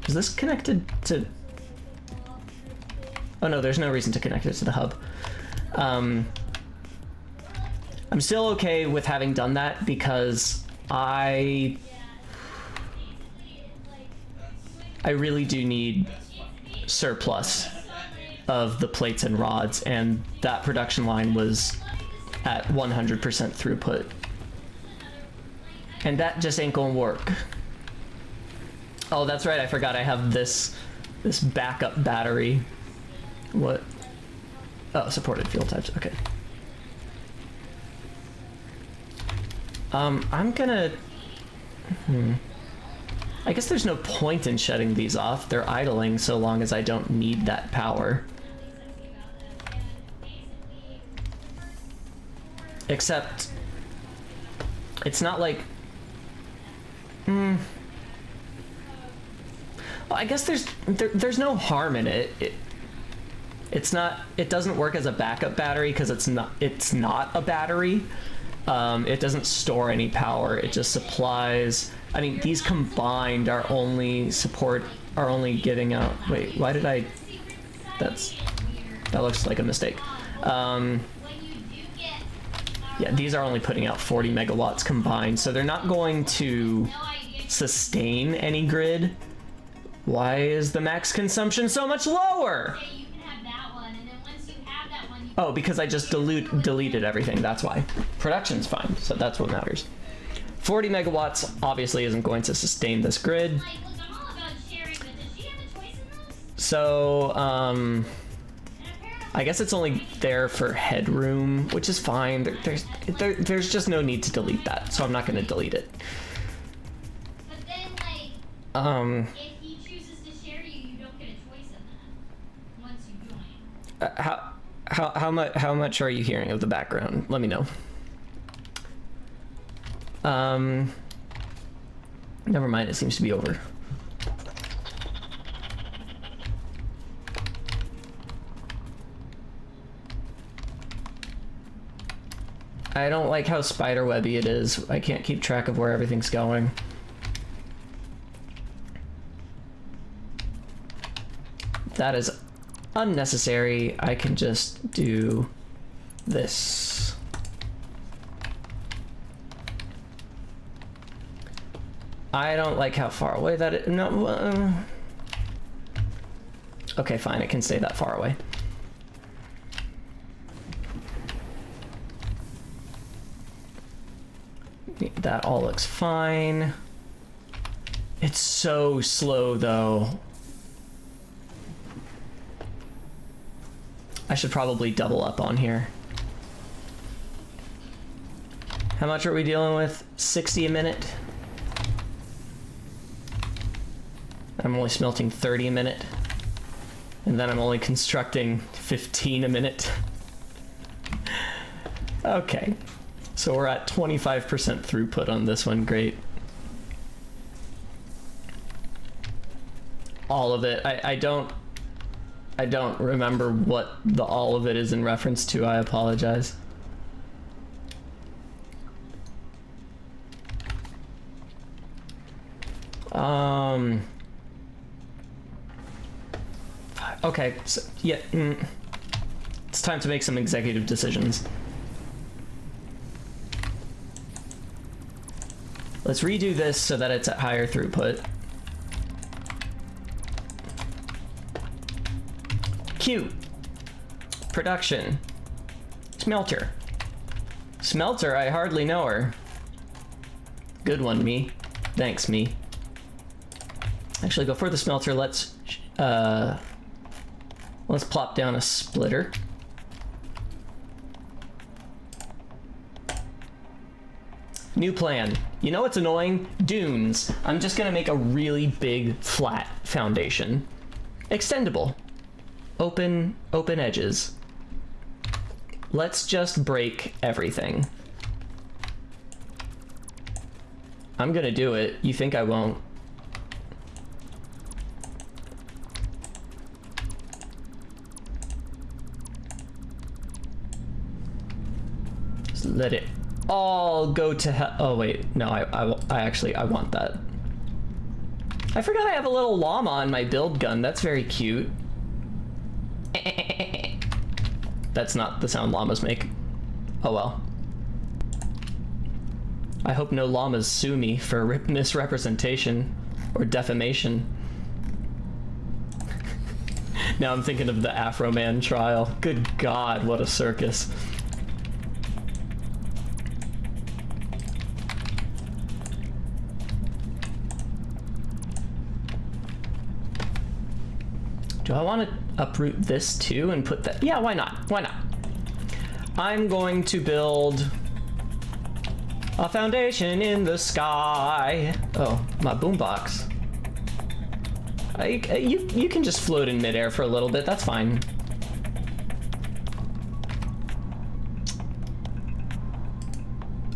Is this connected to... Oh no, there's no reason to connect it to the hub. I'm still okay with having done that because I really do need surplus of the plates and rods, and that production line was at 100% throughput. And that just ain't gonna work. Oh, that's right, I forgot I have this backup battery. What? Oh, supported fuel types, okay. I'm gonna... I guess there's no point in shutting these off. They're idling so long as I don't need that power. Except, it's not like... Well, I guess there's no harm in it. It doesn't work as a backup battery because it's not a battery. It doesn't store any power. It just supplies. I mean, these combined are only giving out. Wait, why did I? That looks like a mistake. Yeah, these are only putting out 40 megawatts combined, so they're not going to sustain any grid. Why is the max consumption so much lower? Oh, because I just deleted everything, that's why. Production's fine, so that's what matters. 40 megawatts obviously isn't going to sustain this grid. So, I guess it's only there for headroom, which is fine. There's just no need to delete that, so I'm not going to delete it. But then, like, if he chooses to share you don't get a choice in that once you join. How much are you hearing of the background? Let me know. Never mind, it seems to be over. I don't like how spiderwebby it is. I can't keep track of where everything's going. That is unnecessary. I can just do this. I don't like how far away that is. No. Okay, fine. It can stay that far away. That all looks fine. It's so slow, though. I should probably double up on here. How much are we dealing with? 60 a minute? I'm only smelting 30 a minute. And then I'm only constructing 15 a minute. Okay. So we're at 25% throughput on this one, great. All of it, I don't remember what the all of it is in reference to, I apologize. Okay, so, yeah, it's time to make some executive decisions. Let's redo this so that it's at higher throughput. Q. Production. Smelter. Smelter, I hardly know her. Good one, me. Thanks, me. Actually, before the smelter, let's plop down a splitter. New plan. You know what's annoying? Dunes. I'm just gonna make a really big, flat foundation. Extendable. Open edges. Let's just break everything. I'm gonna do it. You think I won't? Just let it all go to hell. Oh wait, no, I actually want that. I forgot I have a little llama on my build gun. That's very cute. That's not the sound llamas make. Oh well. I hope no llamas sue me for misrepresentation or defamation. Now I'm thinking of the Afro Man trial. Good God, what a circus. Do I want to uproot this too and put that? Yeah, why not? Why not? I'm going to build a foundation in the sky. Oh, my boombox. You can just float in midair for a little bit. That's fine.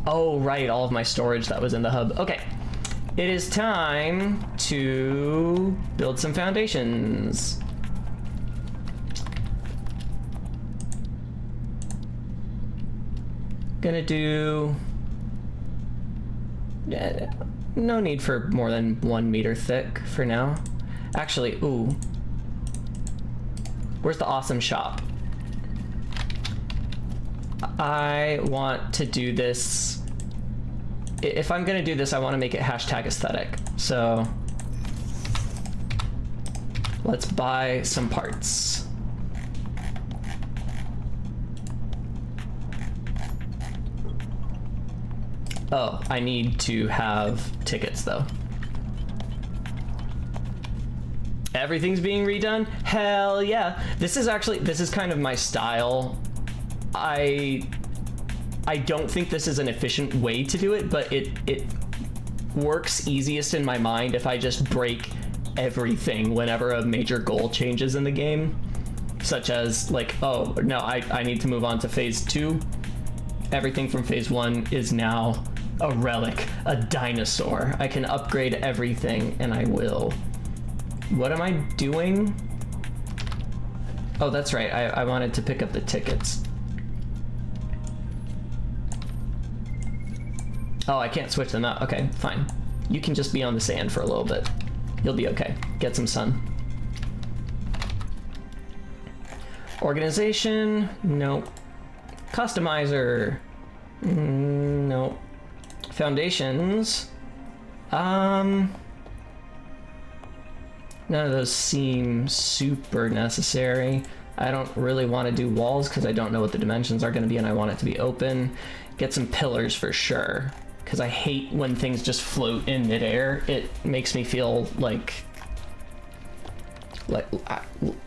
Oh, right. All of my storage that was in the hub. Okay. It is time to build some foundations. Gonna do... no need for more than 1 meter thick for now. Actually, ooh. Where's the awesome shop? I want to do this... if I'm gonna do this, I want to make it hashtag aesthetic. So let's buy some parts. Oh, I need to have tickets though. Everything's being redone? Hell yeah. This is kind of my style. I don't think this is an efficient way to do it, but it works easiest in my mind if I just break everything whenever a major goal changes in the game. Such as, like, oh, no, I need to move on to phase 2. Everything from phase 1 is now a relic, a dinosaur. I can upgrade everything, and I will. What am I doing? Oh, that's right. I wanted to pick up the tickets. Oh, I can't switch them out. Okay, fine. You can just be on the sand for a little bit. You'll be okay. Get some sun. Organization? Nope. Customizer? Nope. Foundations? None of those seem super necessary. I don't really want to do walls because I don't know what the dimensions are going to be and I want it to be open. Get some pillars for sure, because I hate when things just float in midair. It makes me feel like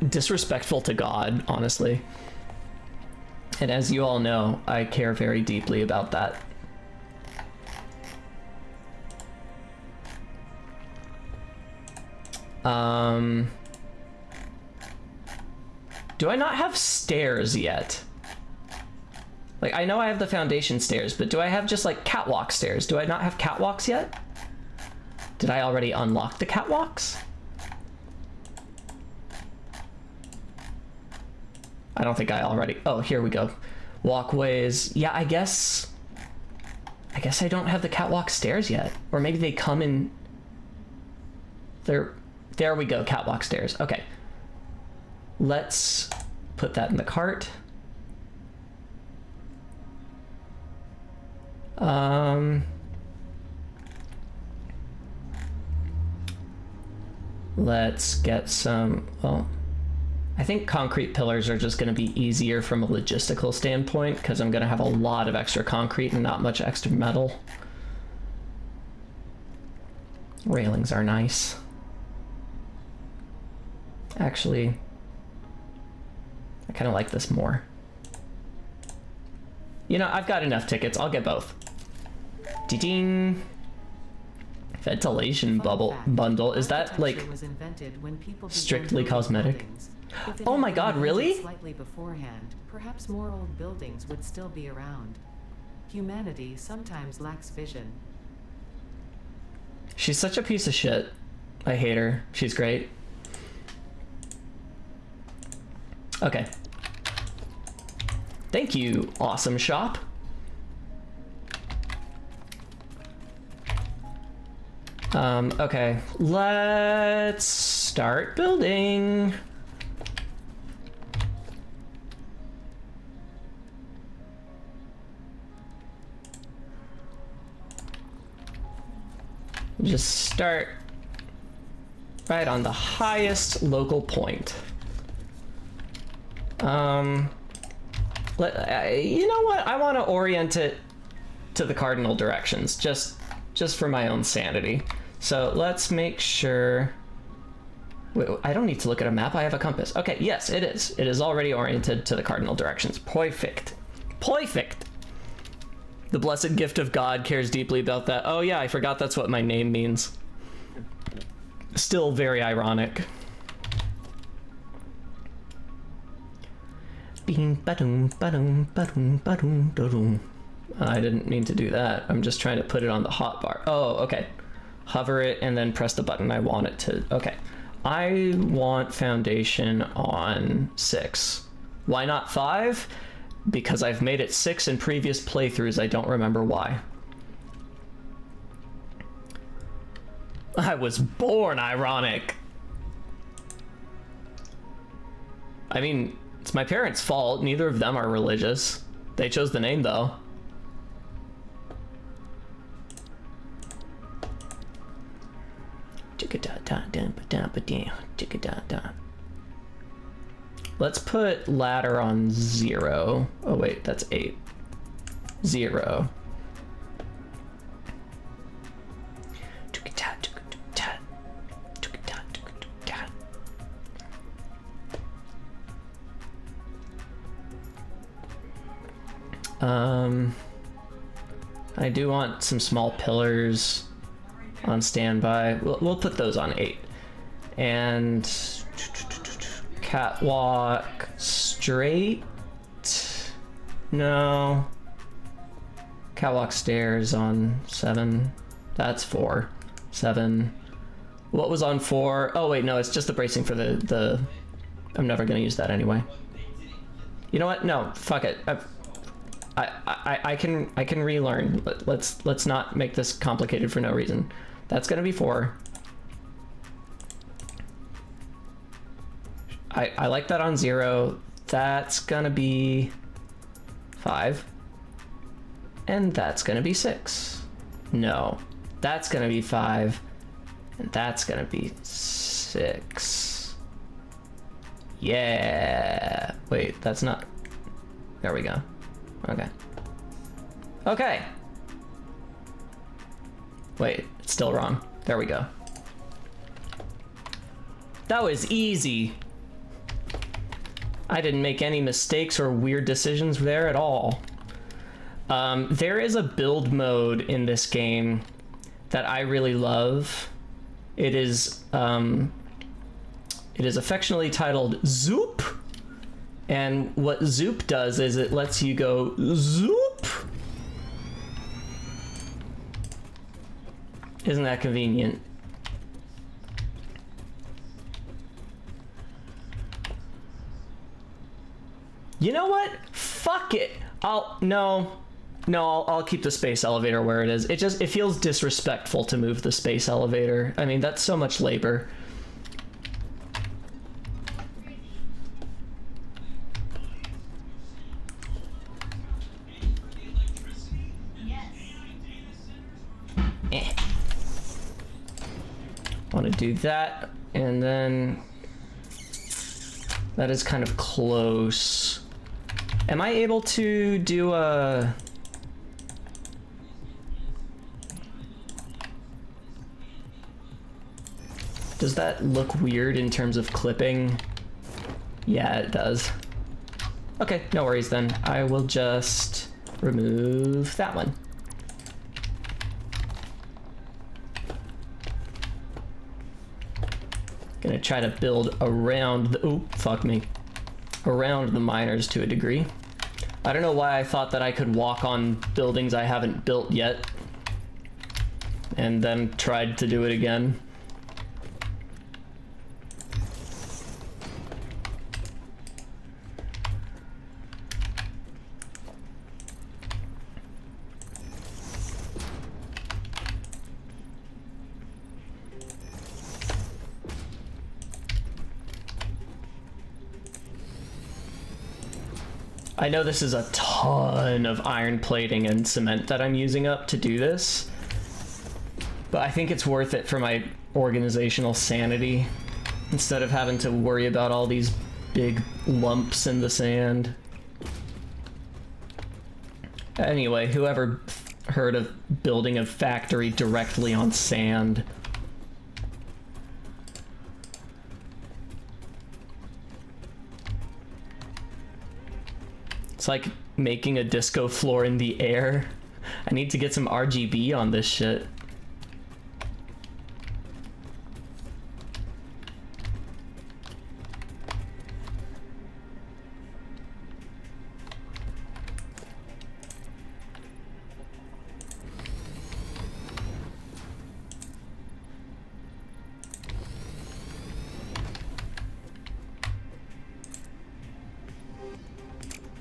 disrespectful to God, honestly. And as you all know, I care very deeply about that. Do I not have stairs yet? Like, I know I have the foundation stairs, but do I have just like catwalk stairs? Do I not have catwalks yet? Did I already unlock the catwalks? I don't think I already... Oh, here we go. Walkways. Yeah, I guess I don't have the catwalk stairs yet. Or maybe they come in... There we go, catwalk stairs. Okay. Let's put that in the cart. Let's get some... Well, I think concrete pillars are just going to be easier from a logistical standpoint because I'm going to have a lot of extra concrete and not much extra metal. Railings are nice. Actually, I kind of like this more. You know, I've got enough tickets. I'll get both. Ding. Ventilation bundle. Is that like strictly cosmetic? Oh my god, really? Slightly beforehand, perhaps more old buildings would still be around. Humanity sometimes lacks vision. She's such a piece of shit. I hate her. She's great. Okay. Thank you, awesome shop. Okay, let's start building. Just start right on the highest local point. You know what? I want to orient it to the cardinal directions, just for my own sanity. So let's make sure. Wait, I don't need to look at a map. I have a compass. Okay, yes, it is. It is already oriented to the cardinal directions. Perfect. Perfect. The blessed gift of God cares deeply about that. Oh yeah, I forgot that's what my name means. Still very ironic. I didn't mean to do that. I'm just trying to put it on the hotbar. Oh, okay. Hover it and then press the button I want it to. Okay. I want foundation on 6. Why not 5? Because I've made it 6 in previous playthroughs. I don't remember why. I was born ironic. I mean, it's my parents' fault. Neither of them are religious. They chose the name, though. Let's put ladder on 0. Oh wait, that's 8. 0. I do want some small pillars on standby. We'll put those on 8. And catwalk straight. No. Catwalk stairs on 7. That's 4. 7. What was on 4? Oh wait, no, it's just the bracing for the I'm never gonna use that anyway. You know what? No, fuck it. I can relearn. Let's not make this complicated for no reason. That's gonna be 4. I like that on 0. That's gonna be 5. And that's gonna be 6. No, that's gonna be 5. And that's gonna be 6. Yeah. Wait, that's not. There we go. Okay. Okay. Wait, it's still wrong. There we go. That was easy. I didn't make any mistakes or weird decisions there at all. There is a build mode in this game that I really love. It is affectionately titled Zoop. And what Zoop does is it lets you go Zoop. Isn't that convenient? You know what? Fuck it. I'll keep the space elevator where it is. It feels disrespectful to move the space elevator. I mean, that's so much labor. Want to do that, and then that is kind of close. Am I able to do a... Does that look weird in terms of clipping? Yeah, it does. Okay, no worries then. I will just remove that one. Gonna try to build around the, oh, fuck me. Around the miners to a degree. I don't know why I thought that I could walk on buildings I haven't built yet. And then tried to do it again. I know this is a ton of iron plating and cement that I'm using up to do this. But I think it's worth it for my organizational sanity instead of having to worry about all these big lumps in the sand. Anyway, whoever heard of building a factory directly on sand? It's like making a disco floor in the air. I need to get some RGB on this shit.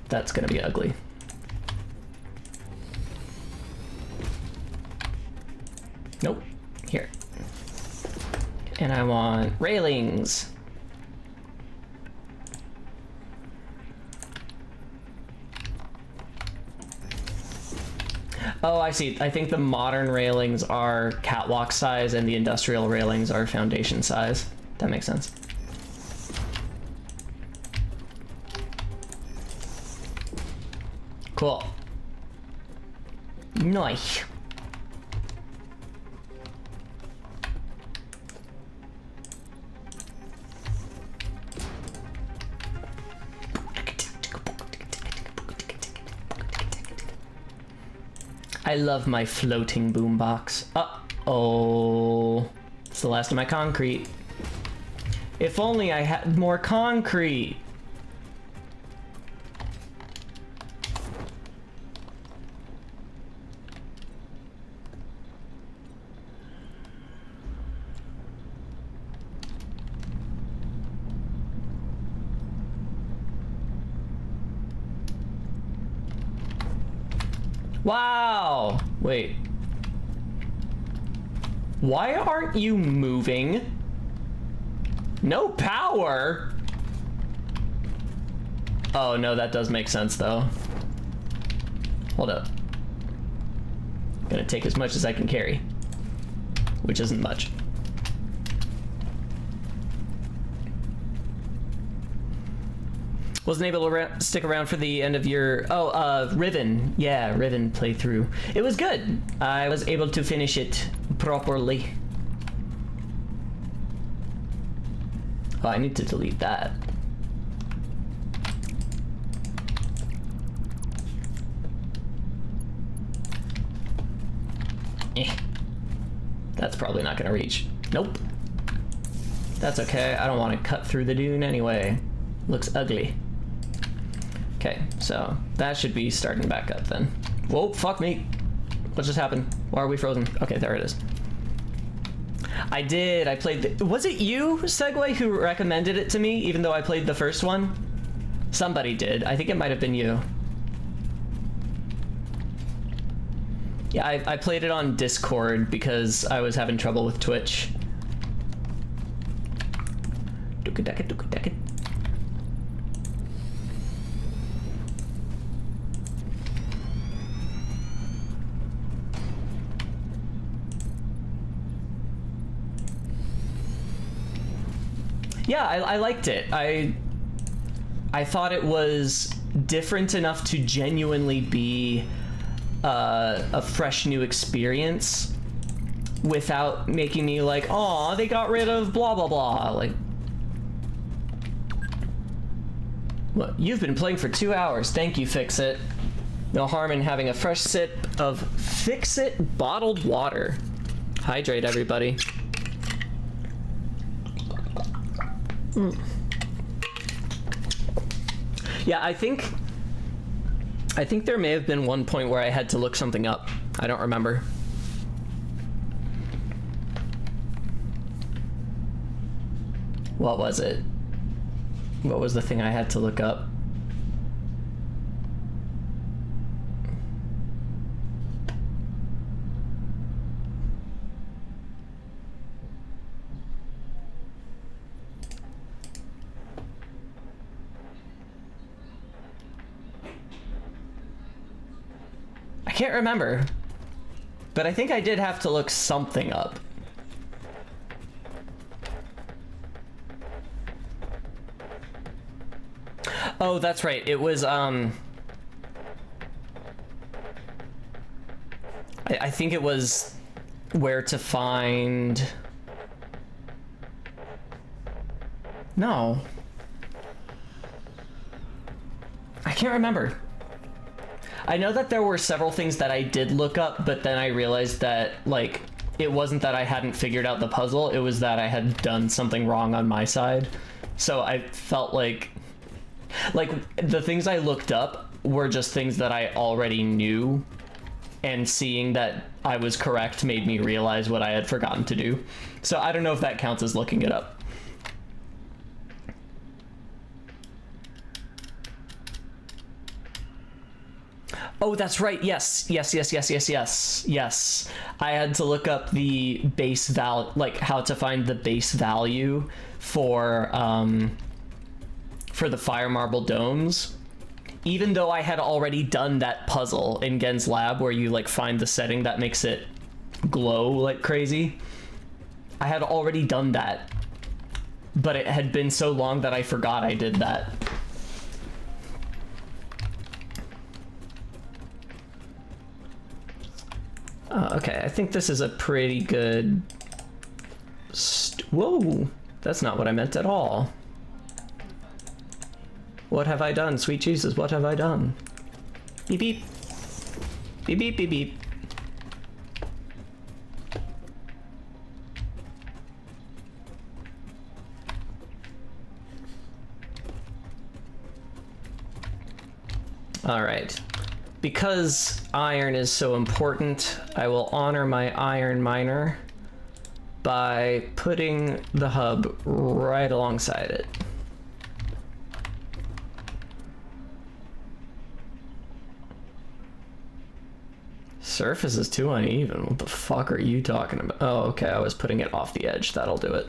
That's gonna be ugly. Nope. Here. And I want railings. Oh, I see. I think the modern railings are catwalk size and the industrial railings are foundation size. That makes sense. Cool. Nice. I love my floating boombox. Uh-oh. It's the last of my concrete. If only I had more concrete. Wow! Wait. Why aren't you moving? No power? Oh no, that does make sense though. Hold up. Gonna take as much as I can carry. Which isn't much. Wasn't able to stick around for the end of your... Oh, Riven. Yeah, Riven playthrough. It was good. I was able to finish it properly. Oh, I need to delete that. That's probably not gonna reach. Nope. That's okay. I don't want to cut through the dune anyway. Looks ugly. Okay, so that should be starting back up then. Whoa, fuck me. What just happened? Why are we frozen? Okay, there it is. I did. I played the... Was it you, Segway, who recommended it to me, even though I played the first one? Somebody did. I think it might have been you. Yeah, I played it on Discord because I was having trouble with Twitch. Dooka-daka-dooka-daka. Yeah, I liked it. I thought it was different enough to genuinely be a fresh new experience without making me like, "Aw, they got rid of blah blah blah." Like, well, you've been playing for 2 hours. Thank you, Fix-It. No harm in having a fresh sip of Fix-It bottled water. Hydrate, everybody. Yeah, I think there may have been one point where I had to look something up. I don't remember. What was it? What was the thing I had to look up? I can't remember, But I think I did have to look something up. Oh, that's right. It was, I think it was where to find... No. I can't remember. I know that there were several things that I did look up, but then I realized that, like, it wasn't that I hadn't figured out the puzzle, it was that I had done something wrong on my side. So I felt like the things I looked up were just things that I already knew, and seeing that I was correct made me realize what I had forgotten to do. So I don't know if that counts as looking it up. Oh, that's right. Yes. I had to look up the base value, like how to find the base value for the fire marble domes. Even though I had already done that puzzle in Gen's lab where you like find the setting that makes it glow like crazy. I had already done that, but it had been so long that I forgot I did that. Okay, I think this is a pretty good... Whoa! That's not what I meant at all. What have I done? Sweet Jesus, what have I done? Beep beep. Beep beep beep beep. Alright. Because iron is so important, I will honor my iron miner by putting the hub right alongside it. Surface is too uneven. What the fuck are you talking about? Oh, okay, I was putting it off the edge. That'll do it.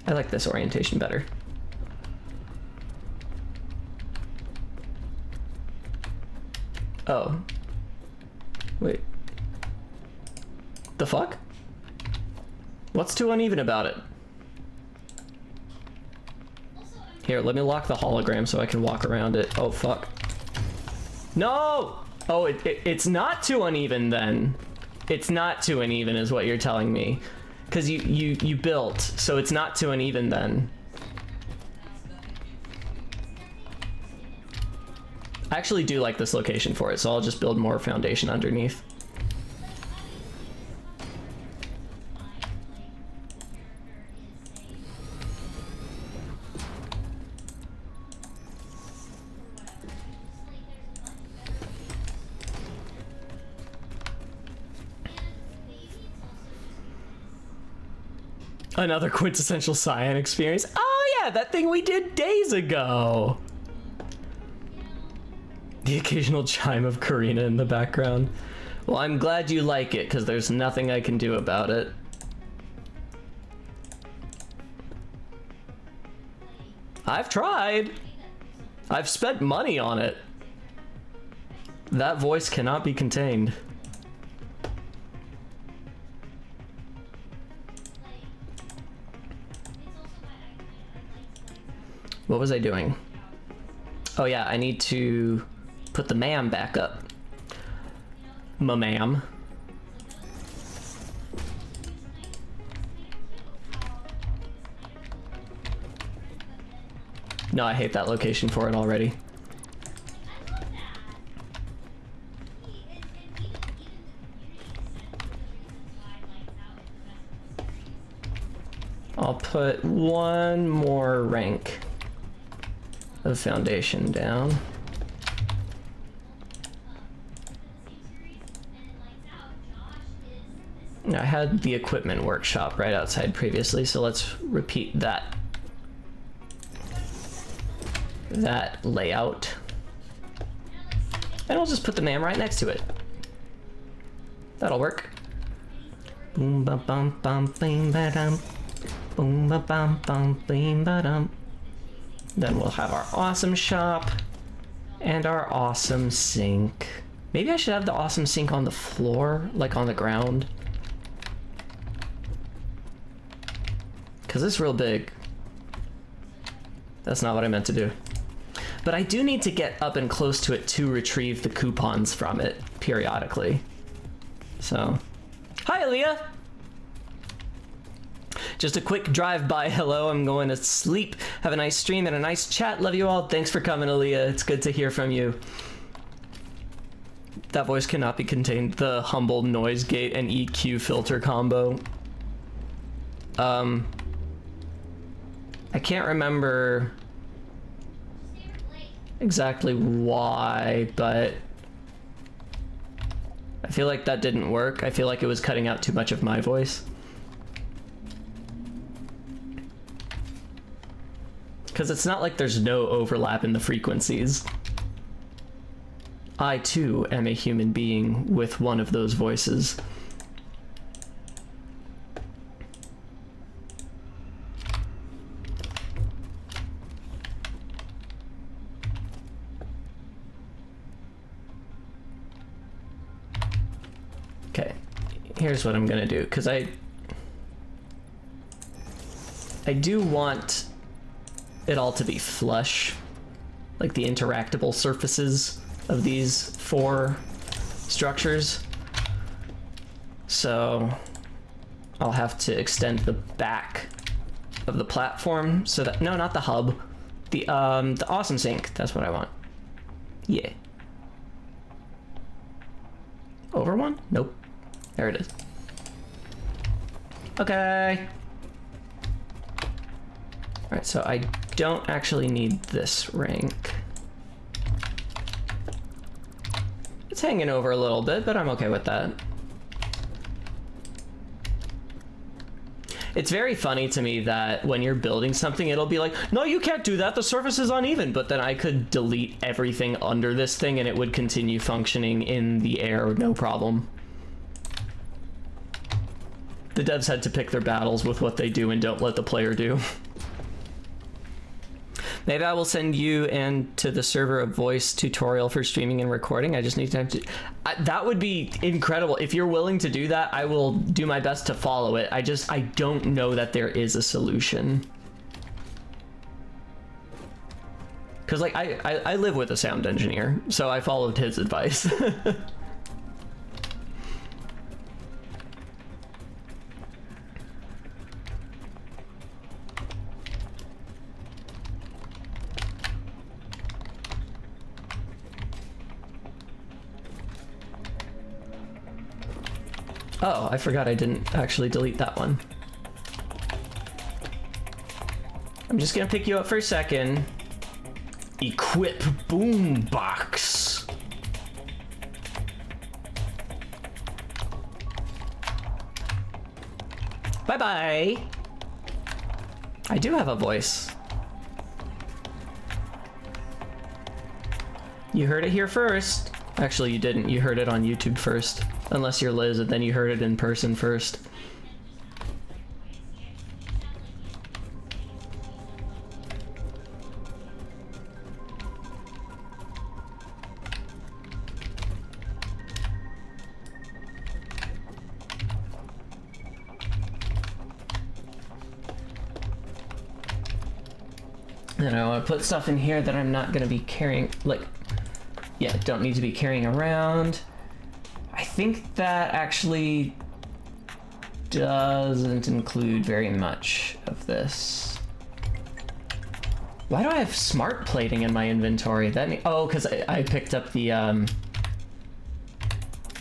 I like this orientation better. Oh. Wait. The fuck? What's too uneven about it? Here, let me lock the hologram so I can walk around it. Oh, fuck. No! Oh, it's not too uneven then. It's not too uneven is what you're telling me. Because you built, so it's not too uneven then. I actually do like this location for it, so I'll just build more foundation underneath. Another quintessential Cyan experience. Oh yeah, that thing we did days ago. The occasional chime of Karina in the background. Well, I'm glad you like it, because there's nothing I can do about it. I've tried. I've spent money on it. That voice cannot be contained. What was I doing? Oh yeah, I need to put the ma'am back up. Ma'am. No, I hate that location for it already. I'll put one more rank of foundation down. I had the equipment workshop right outside previously, so let's repeat that layout. And I'll just put the MAM right next to it. That'll work. Boom ba bum bum bing ba dum. Boom ba bum bum bing ba dum. Then we'll have our awesome shop And our awesome sink. Maybe I should have the awesome sink on the floor, like on the ground. Because it's real big. That's not what I meant to do. But I do need to get up and close to it to retrieve the coupons from it periodically. So, hi Aaliyah! Just a quick drive-by hello, I'm going to sleep. Have a nice stream and a nice chat. Love you all. Thanks for coming, Aaliyah. It's good to hear from you. That voice cannot be contained. The humble noise gate and EQ filter combo. I can't remember exactly why, but I feel like that didn't work. I feel like it was cutting out too much of my voice. Because it's not like there's no overlap in the frequencies. I too am a human being with one of those voices. Okay, here's what I'm gonna do, because I do want it all to be flush, like the interactable surfaces of these 4 structures. So I'll have to extend the back of the platform so that, no, not the hub, the awesome sink, that's what I want. Yeah. Over one? Nope. There it is. Okay. Alright, so I don't actually need this rank. It's hanging over a little bit, but I'm okay with that. It's very funny to me that when you're building something, it'll be like, no, you can't do that, the surface is uneven, but then I could delete everything under this thing and it would continue functioning in the air, no problem. The devs had to pick their battles with what they do and don't let the player do. Maybe I will send you and to the server a voice tutorial for streaming and recording. I just need time to... that would be incredible. If you're willing to do that, I will do my best to follow it. I don't know that there is a solution. Because, like, I live with a sound engineer, so I followed his advice. Oh, I forgot I didn't actually delete that one. I'm just gonna pick you up for a second. Equip boombox. Bye-bye. I do have a voice. You heard it here first. Actually, you didn't. You heard it on YouTube first. Unless you're Liz, and then you heard it in person first. And I want to put stuff in here that I'm not going to be carrying, like, yeah, don't need to be carrying around. I think that actually doesn't include very much of this. Why do I have smart plating in my inventory? Oh, because I picked up the,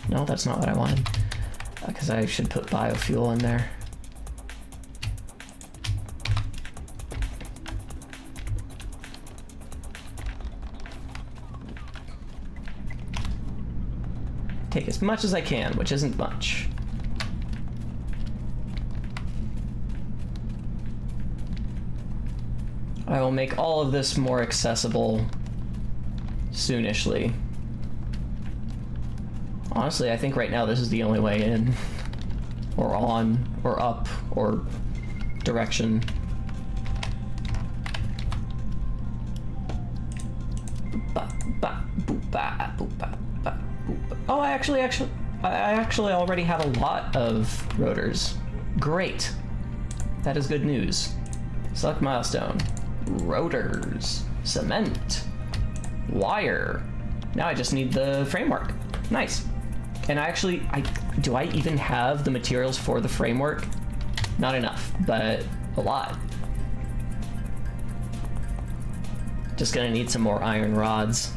no, that's not what I wanted. Because I should put biofuel in there. Take as much as I can, which isn't much. I will make all of this more accessible soonishly. Honestly, I think right now this is the only way in, or on, or up, or direction. ba, boop, ba, boop, ba, ba, boop, ba. Oh, I actually already have a lot of rotors. Great. That is good news. Select milestone. Rotors. Cement. Wire. Now I just need the framework. Nice. And do I even have the materials for the framework? Not enough, but a lot. Just gonna need some more iron rods.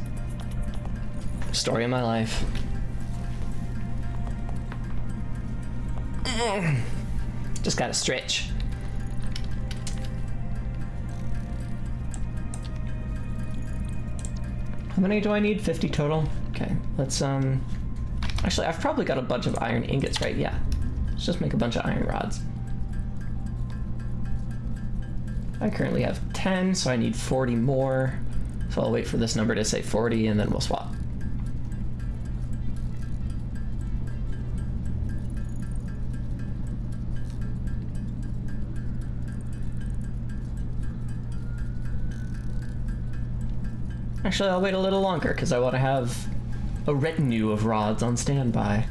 Story of my life. Just gotta stretch. How many do I need? 50 total? Okay, let's actually, I've probably got a bunch of iron ingots, right? Yeah. Let's just make a bunch of iron rods. I currently have 10, so I need 40 more. So I'll wait for this number to say 40 and then we'll swap. Actually, I'll wait a little longer because I want to have a retinue of rods on standby.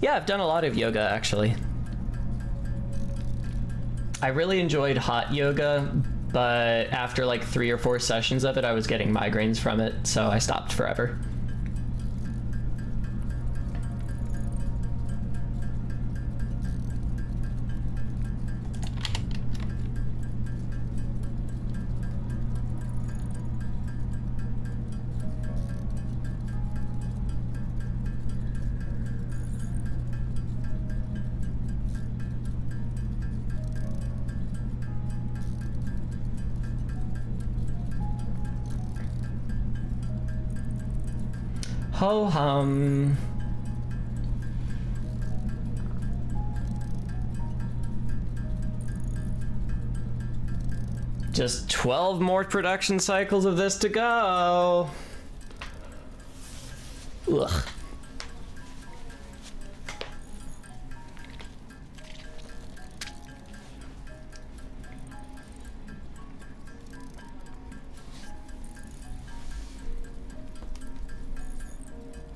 Yeah, I've done a lot of yoga, actually. I really enjoyed hot yoga, but after like 3 or 4 sessions of it, I was getting migraines from it, so I stopped forever. Ho hum. Just 12 more production cycles of this to go. Ugh.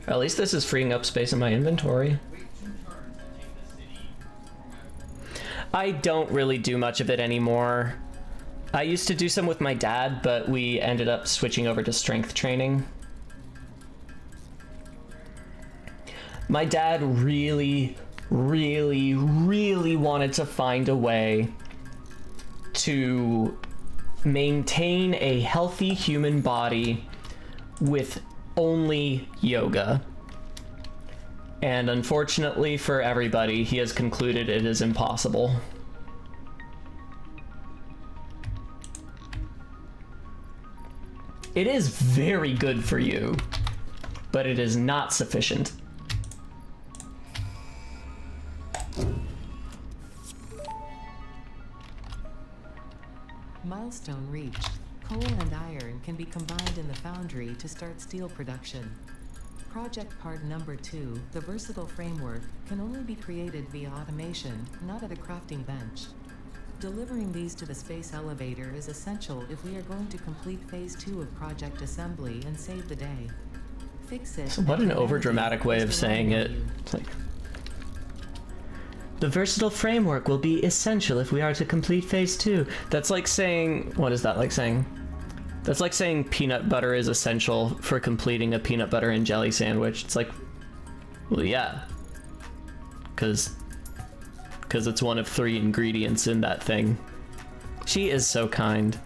At least this is freeing up space in my inventory. I don't really do much of it anymore. I used to do some with my dad, but we ended up switching over to strength training. My dad really, really, really wanted to find a way to maintain a healthy human body with only yoga. And unfortunately for everybody, he has concluded it is impossible. It is very good for you, but it is not sufficient. Milestone reached. Coal and iron can be combined in the foundry to start steel production. Project part number 2, the versatile framework, can only be created via automation, not at a crafting bench. Delivering these to the space elevator is essential if we are going to complete phase 2 of project assembly and save the day. Fix it. So what an overdramatic way of saying it. It's like, the versatile framework will be essential if we are to complete phase 2. That's like saying, what is that like saying? That's like saying peanut butter is essential for completing a peanut butter and jelly sandwich. It's like, well, yeah. Because it's one of 3 ingredients in that thing. She is so kind.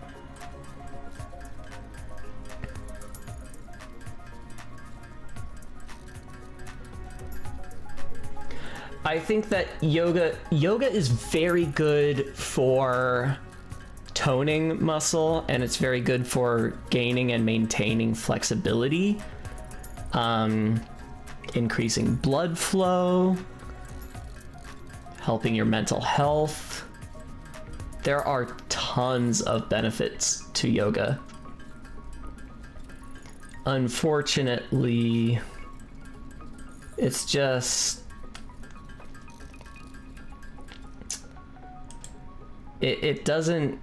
I think that yoga is very good for toning muscle, and it's very good for gaining and maintaining flexibility, increasing blood flow, helping your mental health. There are tons of benefits to yoga. Unfortunately, it's just it doesn't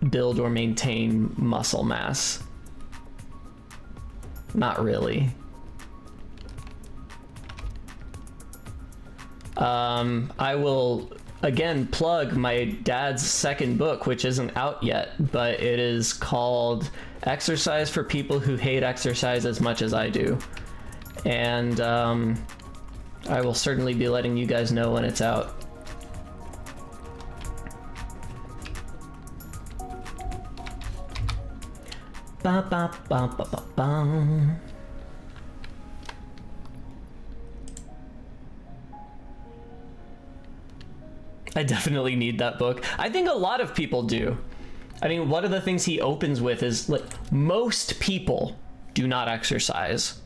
build or maintain muscle mass. Not really. I will again plug my dad's second book, which isn't out yet, but it is called Exercise for People Who Hate Exercise as Much as I Do. And I will certainly be letting you guys know when it's out. Ba ba ba ba ba ba. I definitely need that book. I think a lot of people do. I mean, one of the things he opens with is like, most people do not exercise.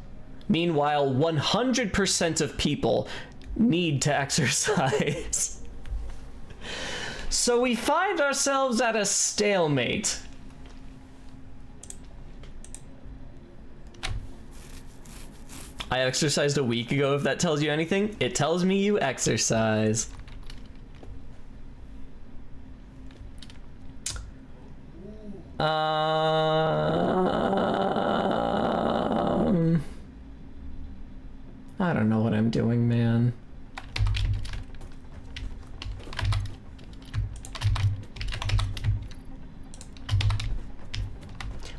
Meanwhile, 100% of people need to exercise. So we find ourselves at a stalemate. I exercised a week ago, if that tells you anything. It tells me you exercise. I don't know what I'm doing, man.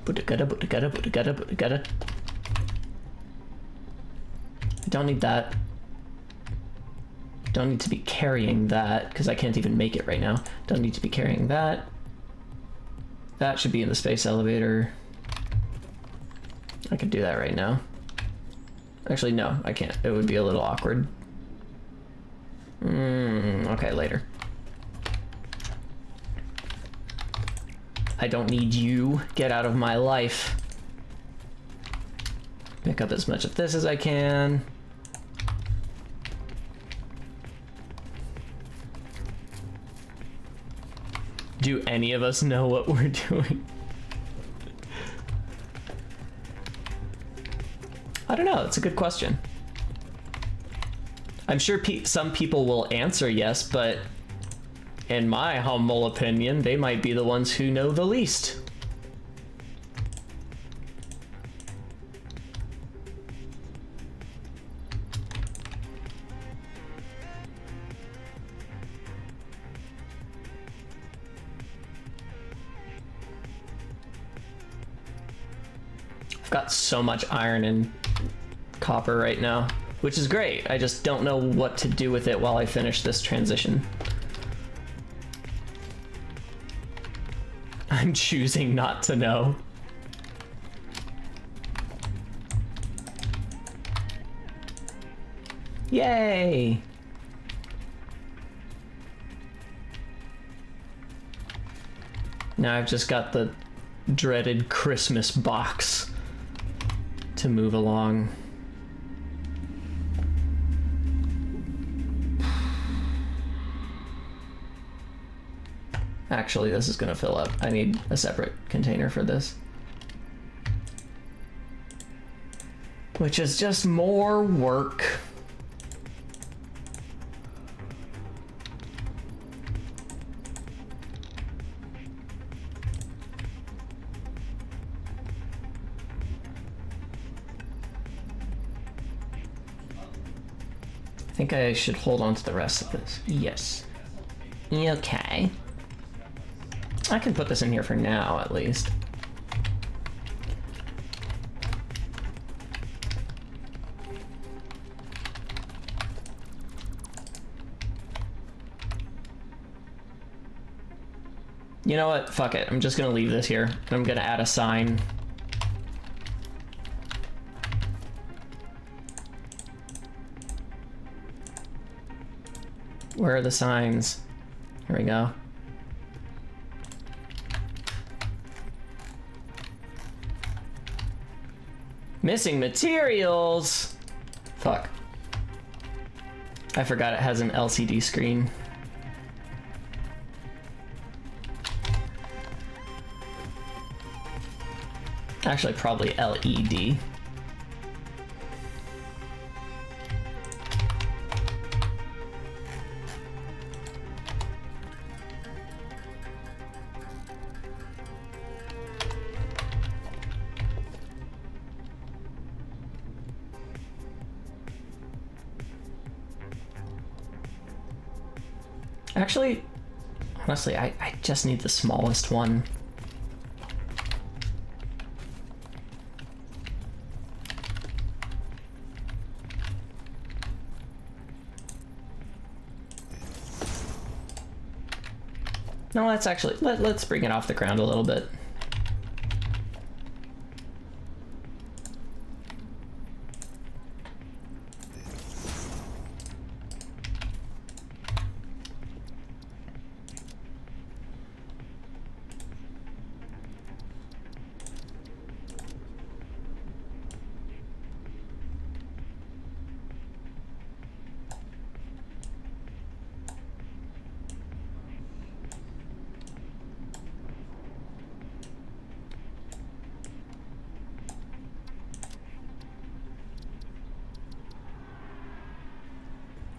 I don't need that. Don't need to be carrying that, because I can't even make it right now. Don't need to be carrying that. That should be in the space elevator. I could do that right now. Actually, no, I can't. It would be a little awkward. Okay, later. I don't need you. Get out of my life. Pick up as much of this as I can. Do any of us know what we're doing? I don't know. It's a good question. I'm sure some people will answer yes, but in my humble opinion, they might be the ones who know the least. I've got so much iron and copper right now, which is great. I just don't know what to do with it while I finish this transition. I'm choosing not to know. Yay! Now I've just got the dreaded Christmas box to move along. Actually, this is gonna fill up. I need a separate container for this. Which is just more work. I think I should hold on to the rest of this. Yes. Okay. I can put this in here for now, at least. You know what? Fuck it. I'm just gonna leave this here. I'm gonna add a sign. Where are the signs? Here we go. Missing materials! Fuck. I forgot it has an LCD screen. Actually, probably LED. Actually, honestly, I just need the smallest one. No, let's actually, let's bring it off the ground a little bit.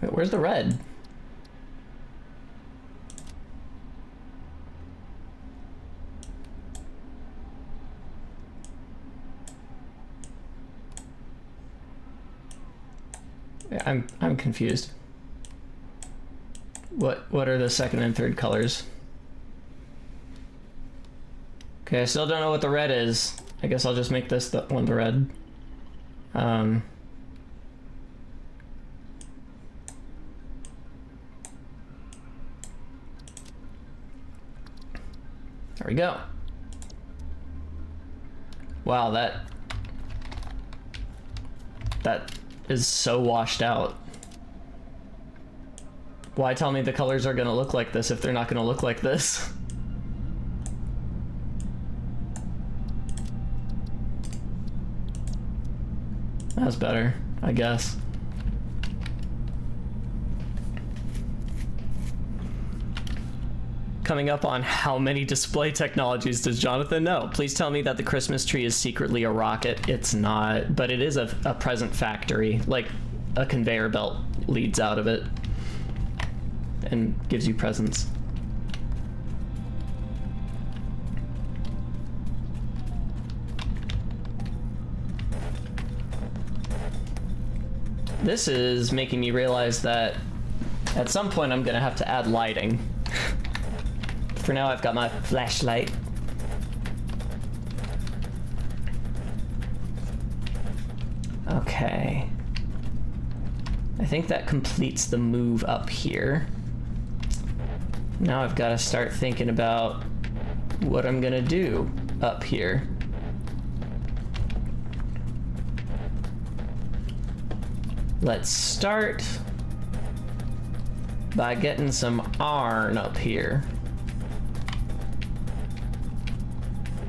Wait, where's the red? Yeah, I'm confused. What are the second and third colors? Okay, I still don't know what the red is. I guess I'll just make this the one the red. There we go. Wow, that is so washed out. Why tell me the colors are gonna look like this if they're not gonna look like this? That's better, I guess. Coming up on how many display technologies does Jonathan know? Please tell me that the Christmas tree is secretly a rocket. It's not, but it is a present factory. Like, a conveyor belt leads out of it and gives you presents. This is making me realize that at some point I'm gonna have to add lighting. For now, I've got my flashlight. Okay. I think that completes the move up here. Now I've got to start thinking about what I'm gonna do up here. Let's start by getting some iron up here.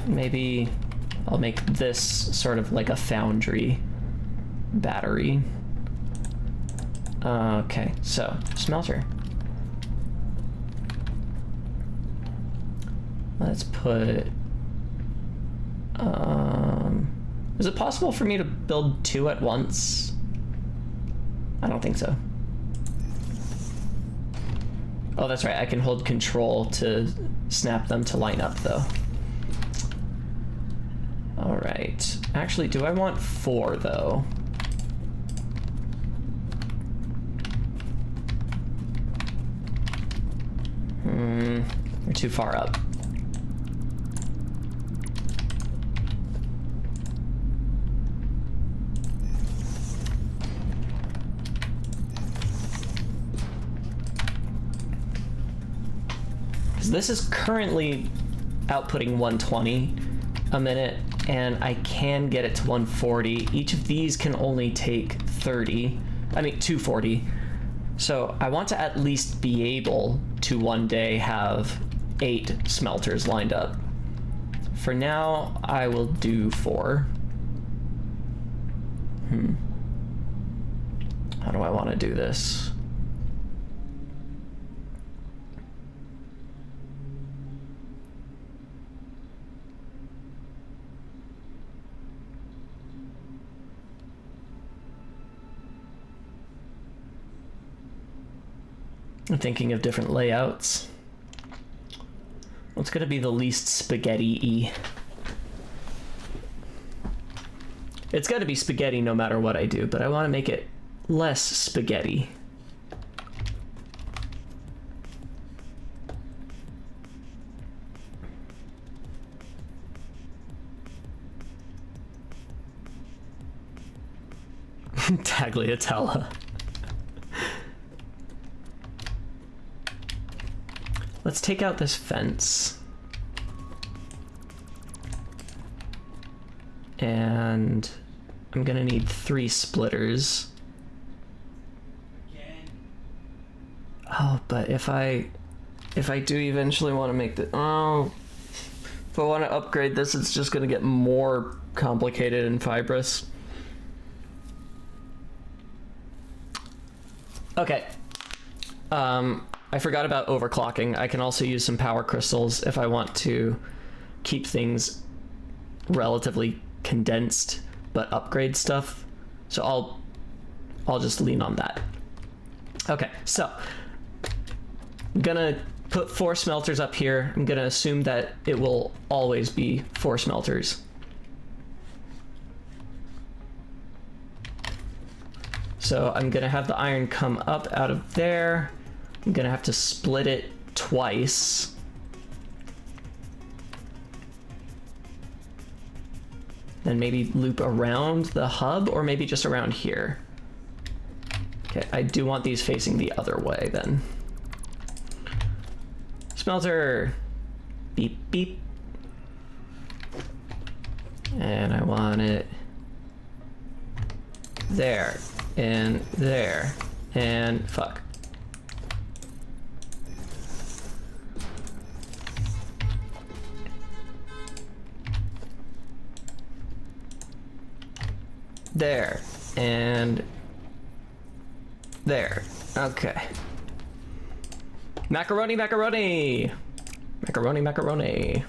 Maybe I'll make this sort of like a foundry battery. Okay, so smelter. Let's put, is it possible for me to build two at once? I don't think so. Oh, that's right, I can hold control to snap them to line up though. All right, actually, do I want 4 though? We're too far up. Because this is currently outputting 120 a minute, and I can get it to 140. Each of these can only take 240. So I want to at least be able to one day have 8 smelters lined up. For now, I will do 4. How do I want to do this? I'm thinking of different layouts. What's gonna be the least spaghetti-y? It's gotta be spaghetti no matter what I do, but I want to make it less spaghetti. Tagliatella. Let's take out this fence. And I'm gonna need 3 splitters. Oh, but if I do eventually want to make the if I want to upgrade this, it's just gonna get more complicated and fibrous. Okay. I forgot about overclocking. I can also use some power crystals if I want to keep things relatively condensed but upgrade stuff. So I'll just lean on that. Okay, so I'm gonna put 4 smelters up here. I'm gonna assume that it will always be 4 smelters. So I'm gonna have the iron come up out of there. I'm gonna have to split it twice. Then maybe loop around the hub, or maybe just around here. Okay, I do want these facing the other way then. Smelter! Beep, beep. And I want it there, and there, and fuck. There, and there. Okay. Macaroni, macaroni! Macaroni, macaroni.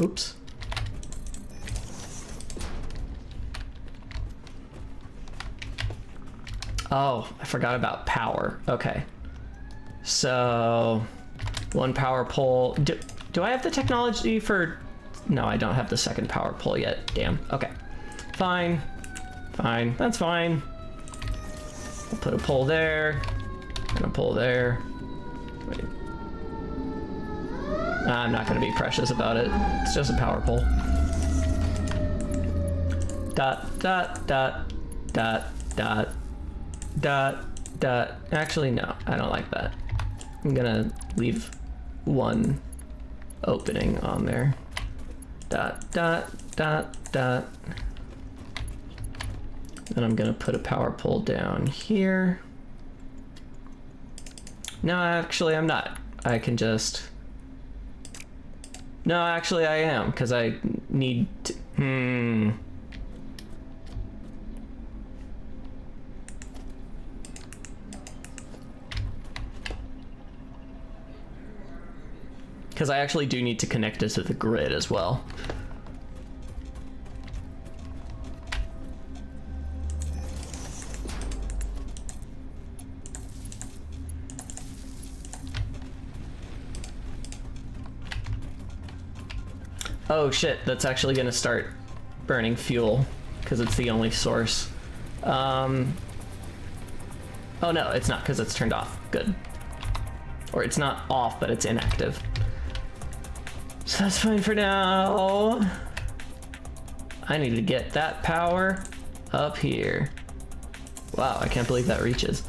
Oops. Oh, I forgot about power. Okay. So, 1 power pole. Do I have the technology for... No, I don't have the 2nd power pole yet. Damn. Okay. Fine. Fine. That's fine. I'll put a pole there. And a pole there. Wait. I'm not going to be precious about it. It's just a power pole. Dot, dot, dot, dot, dot. Dot, dot. Actually, no, I don't like that. I'm gonna leave 1 opening on there. Dot, dot, dot, dot. Then I'm gonna put a power pole down here. No, actually, I'm not. I can just... No, actually, I am, because I need to... Because I actually do need to connect it to the grid as well. Oh shit, that's actually gonna start burning fuel, because it's the only source. Oh no, it's not, because it's turned off. Good. Or it's not off, but it's inactive. So that's fine for now. I need to get that power up here. Wow, I can't believe that reaches.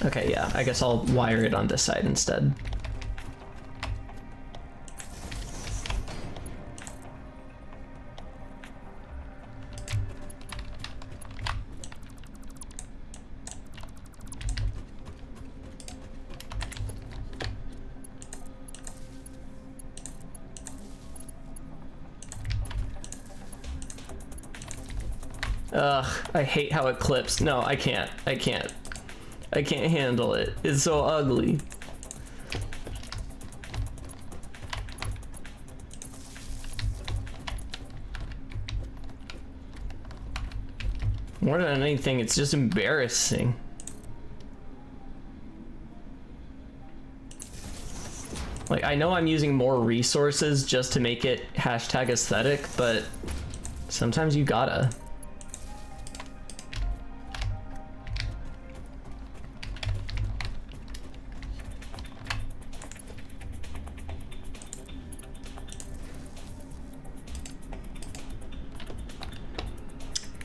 Okay, yeah, I guess I'll wire it on this side instead. Ugh, I hate how it clips. No, I can't. I can't handle it. It's so ugly. More than anything, it's just embarrassing. Like, I know I'm using more resources just to make it hashtag aesthetic, but sometimes you gotta.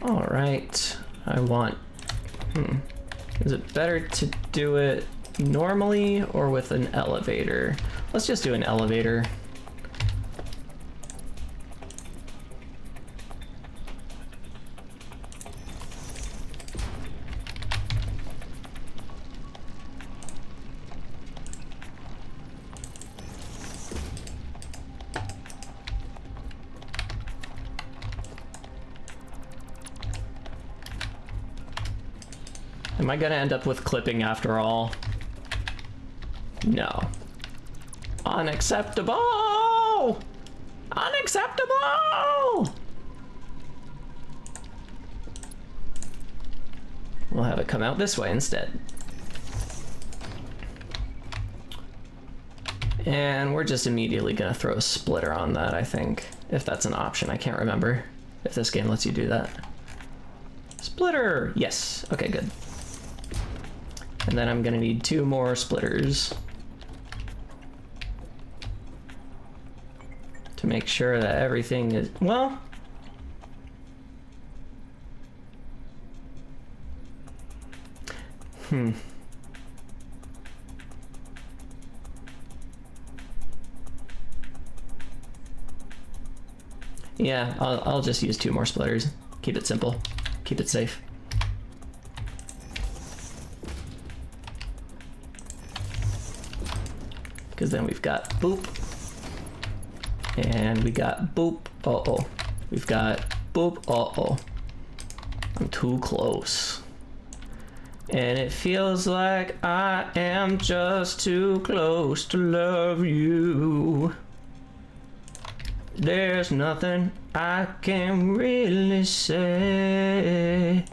All right, I want, is it better to do it normally or with an elevator? Let's just do an elevator. Am I gonna end up with clipping after all? No. Unacceptable! Unacceptable! We'll have it come out this way instead. And we're just immediately gonna throw a splitter on that, I think. If that's an option, I can't remember if this game lets you do that. Splitter! Yes, okay, good. And then I'm gonna need 2 more splitters to make sure that everything is, well, yeah, I'll just use 2 more splitters. Keep it simple, keep it safe. Because then we've got boop, and we got boop, uh-oh. We've got boop, uh-oh. I'm too close. And it feels like I am just too close to love you. There's nothing I can really say.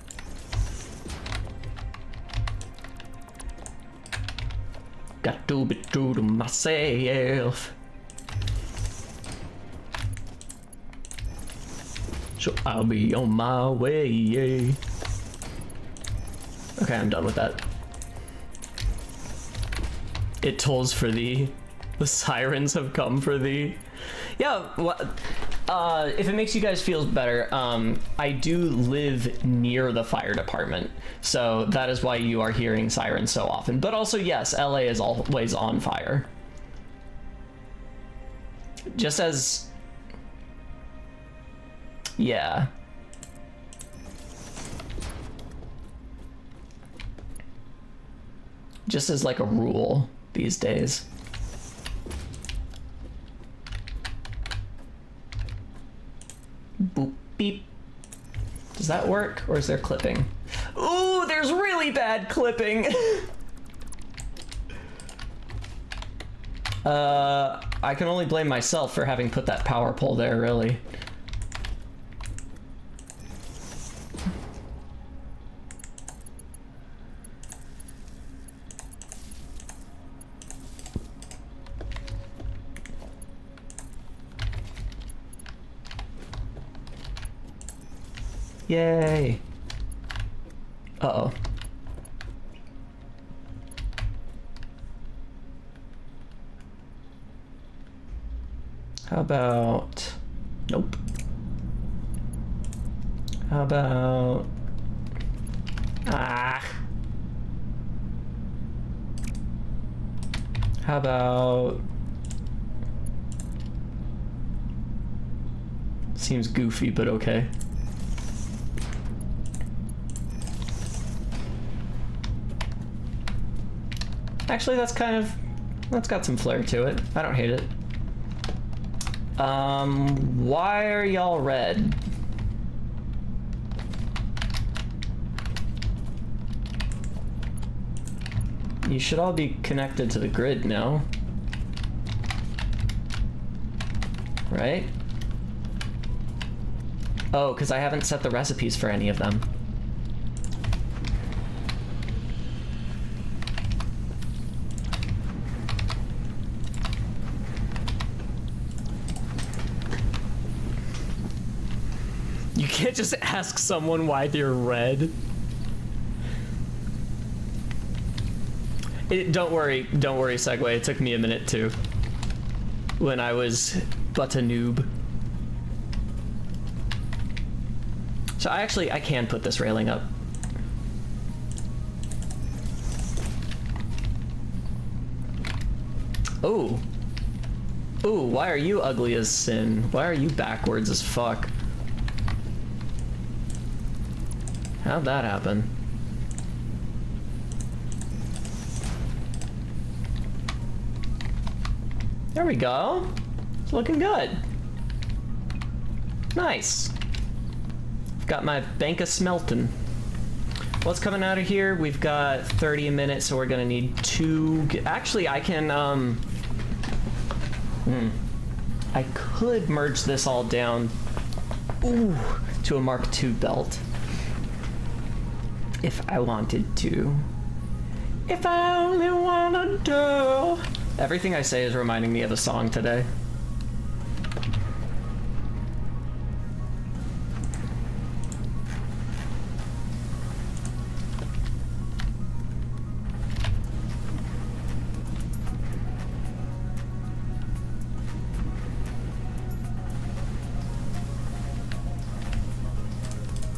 Got to be true to myself. So I'll be on my way. Okay, I'm done with that. It tolls for thee. The sirens have come for thee. Yeah, if it makes you guys feel better, I do live near the fire department, so that is why you are hearing sirens so often. But also, yes, LA is always on fire. Just as... yeah. Just as like a rule these days. Boop, beep. Does that work, or is there clipping? Ooh, there's really bad clipping! I can only blame myself for having put that power pole there, really. Yay! Uh-oh. How about... nope. How about... ah! How about... seems goofy, but okay. Actually, that's got some flair to it. I don't hate it. Why are y'all red? You should all be connected to the grid now. Right? Oh, because I haven't set the recipes for any of them. can't just ask someone why they're red. Don't worry, Segway. It took me a minute too. When I was but a noob. So I can put this railing up. Oh. Ooh, why are you ugly as sin? Why are you backwards as fuck? How'd that happen? There we go. It's looking good. Nice. Got my bank of smelting. What's coming out of here? We've got 30 a minute, so we're gonna need 2. Actually, I can, I could merge this all down, to a Mark II belt. If I wanted to. If I only wanted to. Everything I say is reminding me of a song today.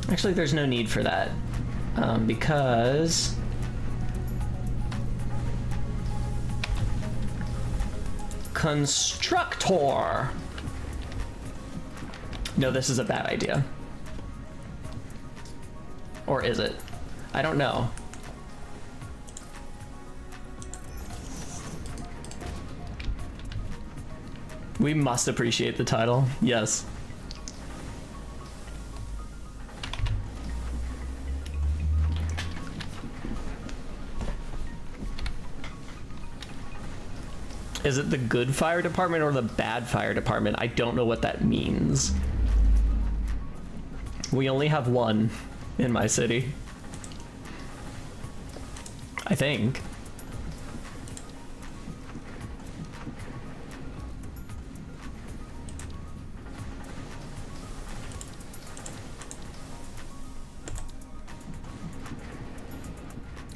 Actually, there's no need for that, because constructor. No, this is a bad idea. Or is it? I don't know. We must appreciate the title. Yes. Is it the good fire department or the bad fire department? I don't know what that means. We only have one in my city. I think.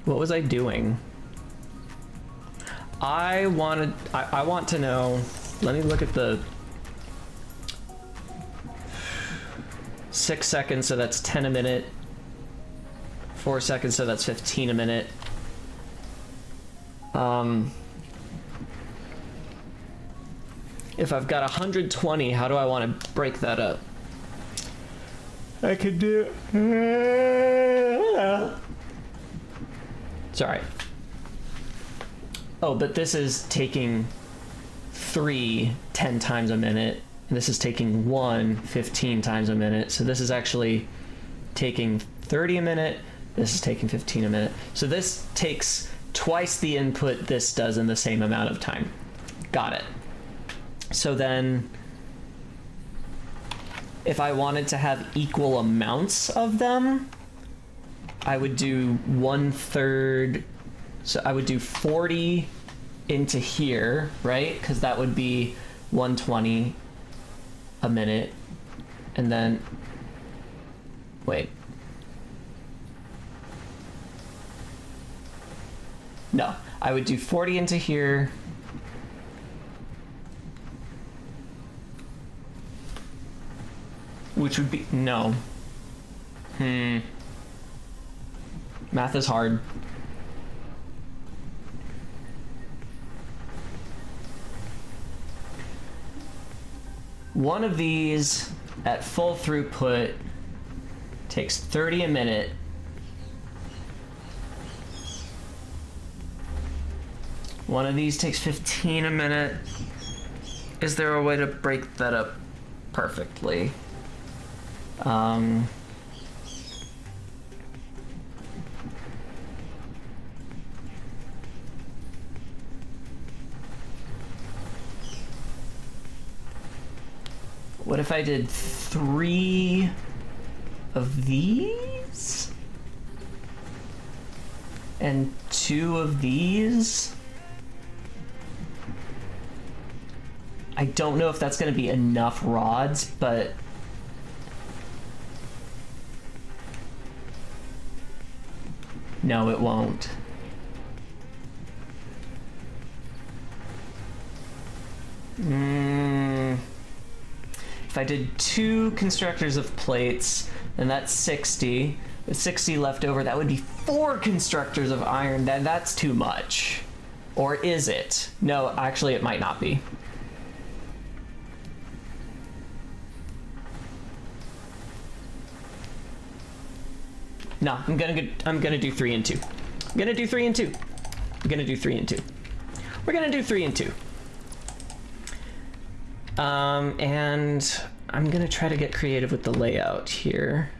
What was I doing? I want to know, let me look at the 6 seconds, so that's 10 a minute. 4 seconds, so that's 15 a minute. If I've got 120, how do I want to break that up? I could do... It's alright. Oh, but this is taking 3 10 times a minute, and this is taking 1 15 times a minute. So this is actually taking 30 a minute, this is taking 15 a minute. So this takes twice the input this does in the same amount of time. Got it. So then, if I wanted to have equal amounts of them, I would do 1/3. So I would do 40 into here, right? Because that would be 120 a minute. And then, wait. No, I would do 40 into here. Which would be, no. Math is hard. One of these at full throughput takes 30 a minute. One of these takes 15 a minute. Is there a way to break that up perfectly? What if I did 3 of these? And 2 of these? I don't know if that's going to be enough rods, but No, it won't. If I did 2 constructors of plates, then that's 60. With 60 left over, that would be 4 constructors of iron. Then that's too much. Or is it? No, actually it might not be. No, I'm gonna do 3 and 2. I'm gonna do 3 and 2. I'm gonna do 3 and 2. We're gonna do 3 and 2. And I'm gonna try to get creative with the layout here.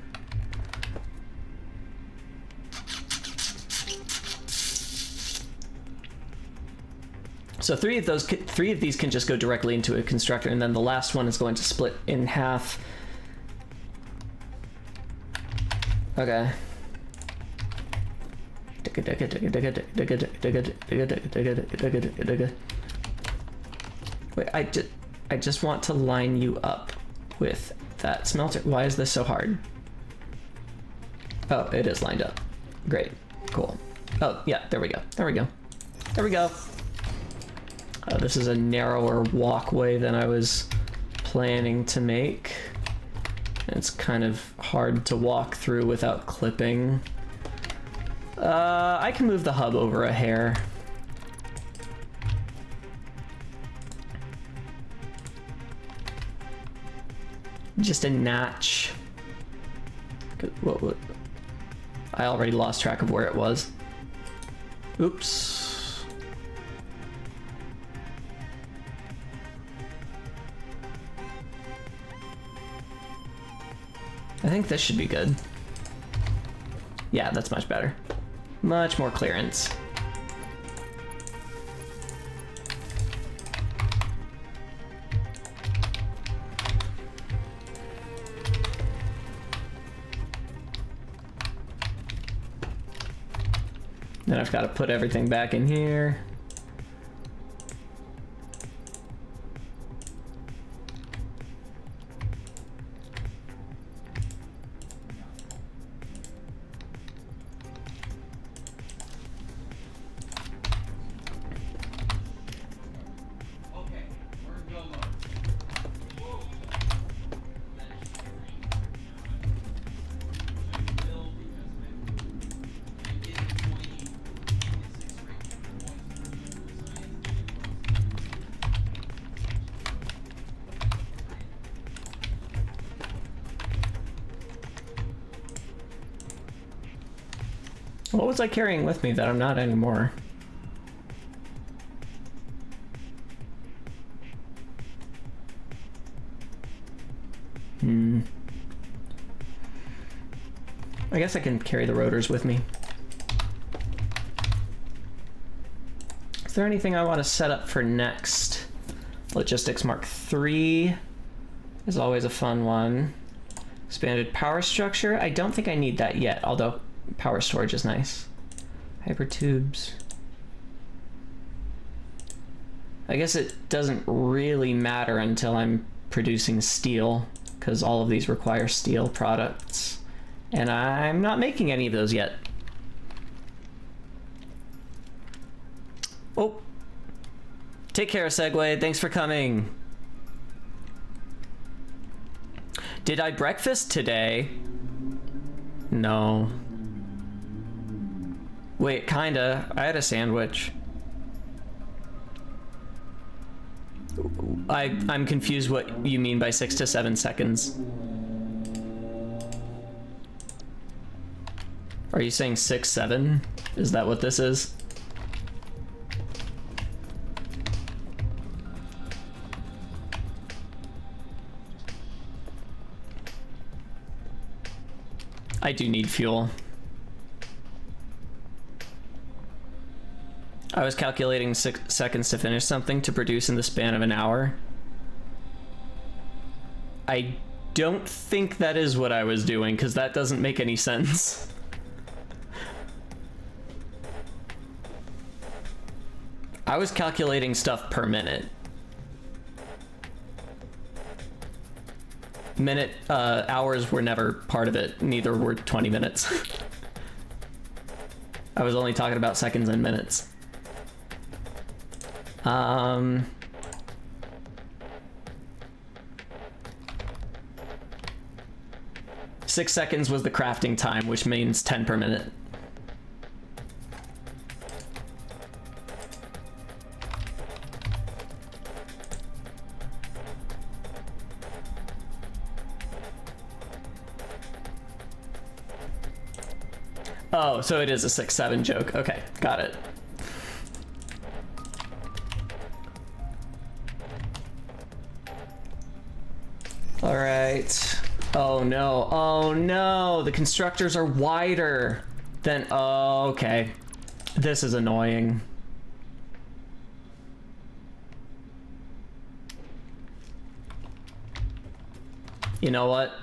So 3 of these can just go directly into a constructor, and then the last one is going to split in half. Okay. Wait, I just want to line you up with that smelter. Why is this so hard? Oh, it is lined up. Great. Cool. Oh, yeah, there we go. There we go. There we go. This is a narrower walkway than I was planning to make. It's kind of hard to walk through without clipping. I can move the hub over a hair. Just a notch. What? I already lost track of where it was. Oops. I think this should be good. Yeah, that's much better. Much more clearance. Then I've got to put everything back in here. What was I carrying with me that I'm not anymore? I guess I can carry the rotors with me. Is there anything I want to set up for next? Logistics Mark III is always a fun one. Expanded power structure. I don't think I need that yet, although power storage is nice. Hypertubes. I guess it doesn't really matter until I'm producing steel, because all of these require steel products. And I'm not making any of those yet. Oh. Take care, Segway. Thanks for coming. Did I breakfast today? No. Wait, kinda. I had a sandwich. I'm confused what you mean by 6 to 7 seconds. Are you saying 6, 7? Is that what this is? I do need fuel. I was calculating 6 seconds to finish something to produce in the span of an hour. I don't think that is what I was doing, because that doesn't make any sense. I was calculating stuff per minute. Hours were never part of it. Neither were 20 minutes. I was only talking about seconds and minutes. 6 seconds was the crafting time, which means 10 per minute. Oh, so it is a 6-7 joke. Okay, got it. All right. Oh no. Oh no. The constructors are wider than. Oh, okay. This is annoying. You know what?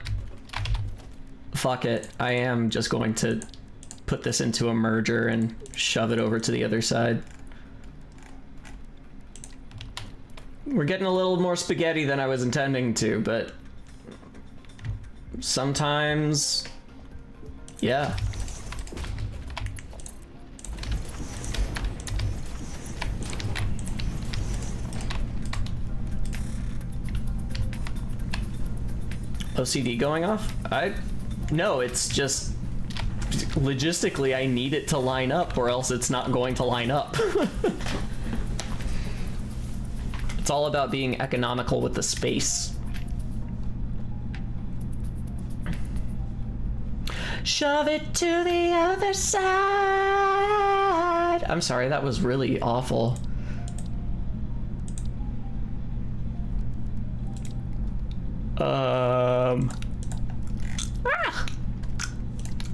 Fuck it. I am just going to put this into a merger and shove it over to the other side. We're getting a little more spaghetti than I was intending to, but sometimes, yeah. OCD going off? No, it's just logistically I need it to line up or else it's not going to line up. It's all about being economical with the space. Shove it to the other side. I'm sorry, that was really awful.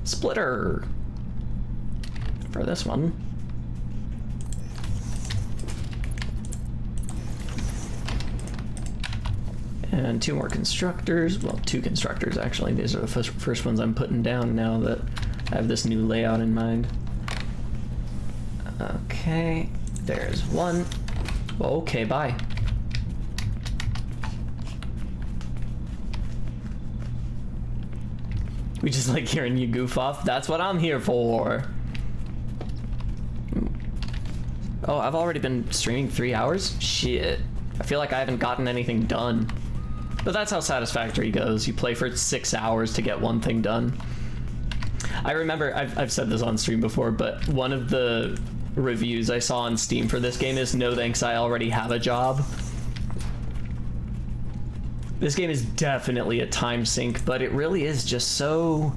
Splitter for this one. And 2 more constructors. Well, 2 constructors actually. These are the first ones I'm putting down now that I have this new layout in mind. Okay, there's 1. Okay, bye. We just like hearing you goof off. That's what I'm here for. Oh, I've already been streaming 3 hours? Shit. I feel like I haven't gotten anything done. But that's how Satisfactory goes. You play for 6 hours to get one thing done. I remember, I've said this on stream before, but one of the reviews I saw on Steam for this game is, no thanks, I already have a job. This game is definitely a time sink, but it really is just so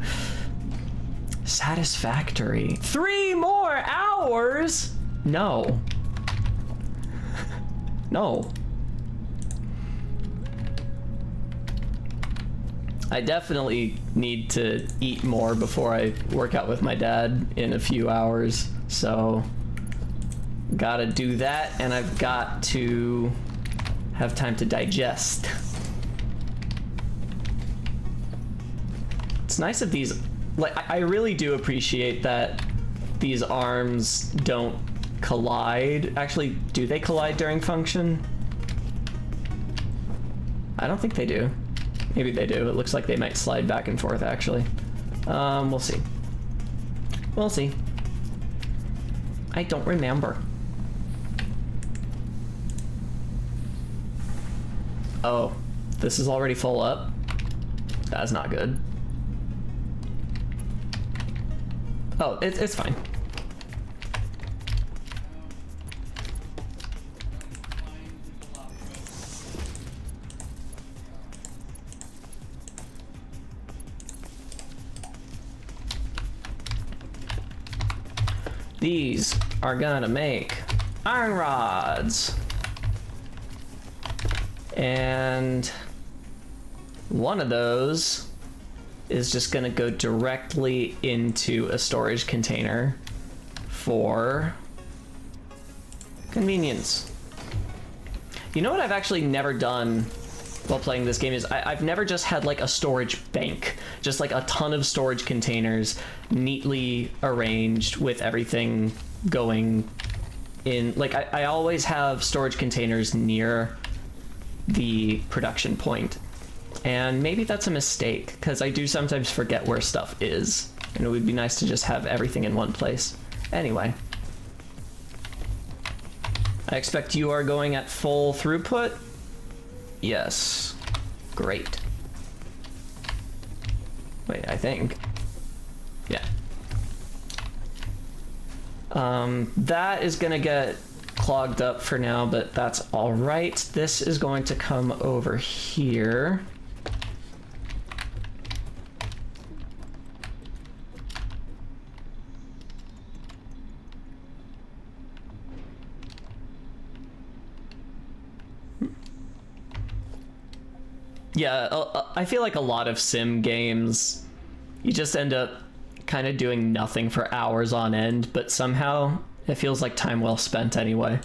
satisfactory. 3 more hours? No. No. I definitely need to eat more before I work out with my dad in a few hours, so gotta do that, and I've got to have time to digest. It's nice of these, like, I really do appreciate that these arms don't collide. Actually, do they collide during function? I don't think they do. Maybe they do. It looks like they might slide back and forth, actually. We'll see. We'll see. I don't remember. Oh, this is already full up? That's not good. Oh, it's fine. These are gonna make iron rods. And one of those is just gonna go directly into a storage container for convenience. You know what I've actually never done while playing this game is I've never just had like a storage bank, just like a ton of storage containers neatly arranged with everything going in. Like I always have storage containers near the production point. And maybe that's a mistake, because I do sometimes forget where stuff is, and it would be nice to just have everything in one place. Anyway. I expect you are going at full throughput? Yes. Great. Wait, I think. Yeah. That is gonna get clogged up for now, but that's all right. This is going to come over here. Yeah, I feel like a lot of sim games, you just end up kind of doing nothing for hours on end, but somehow it feels like time well spent anyway.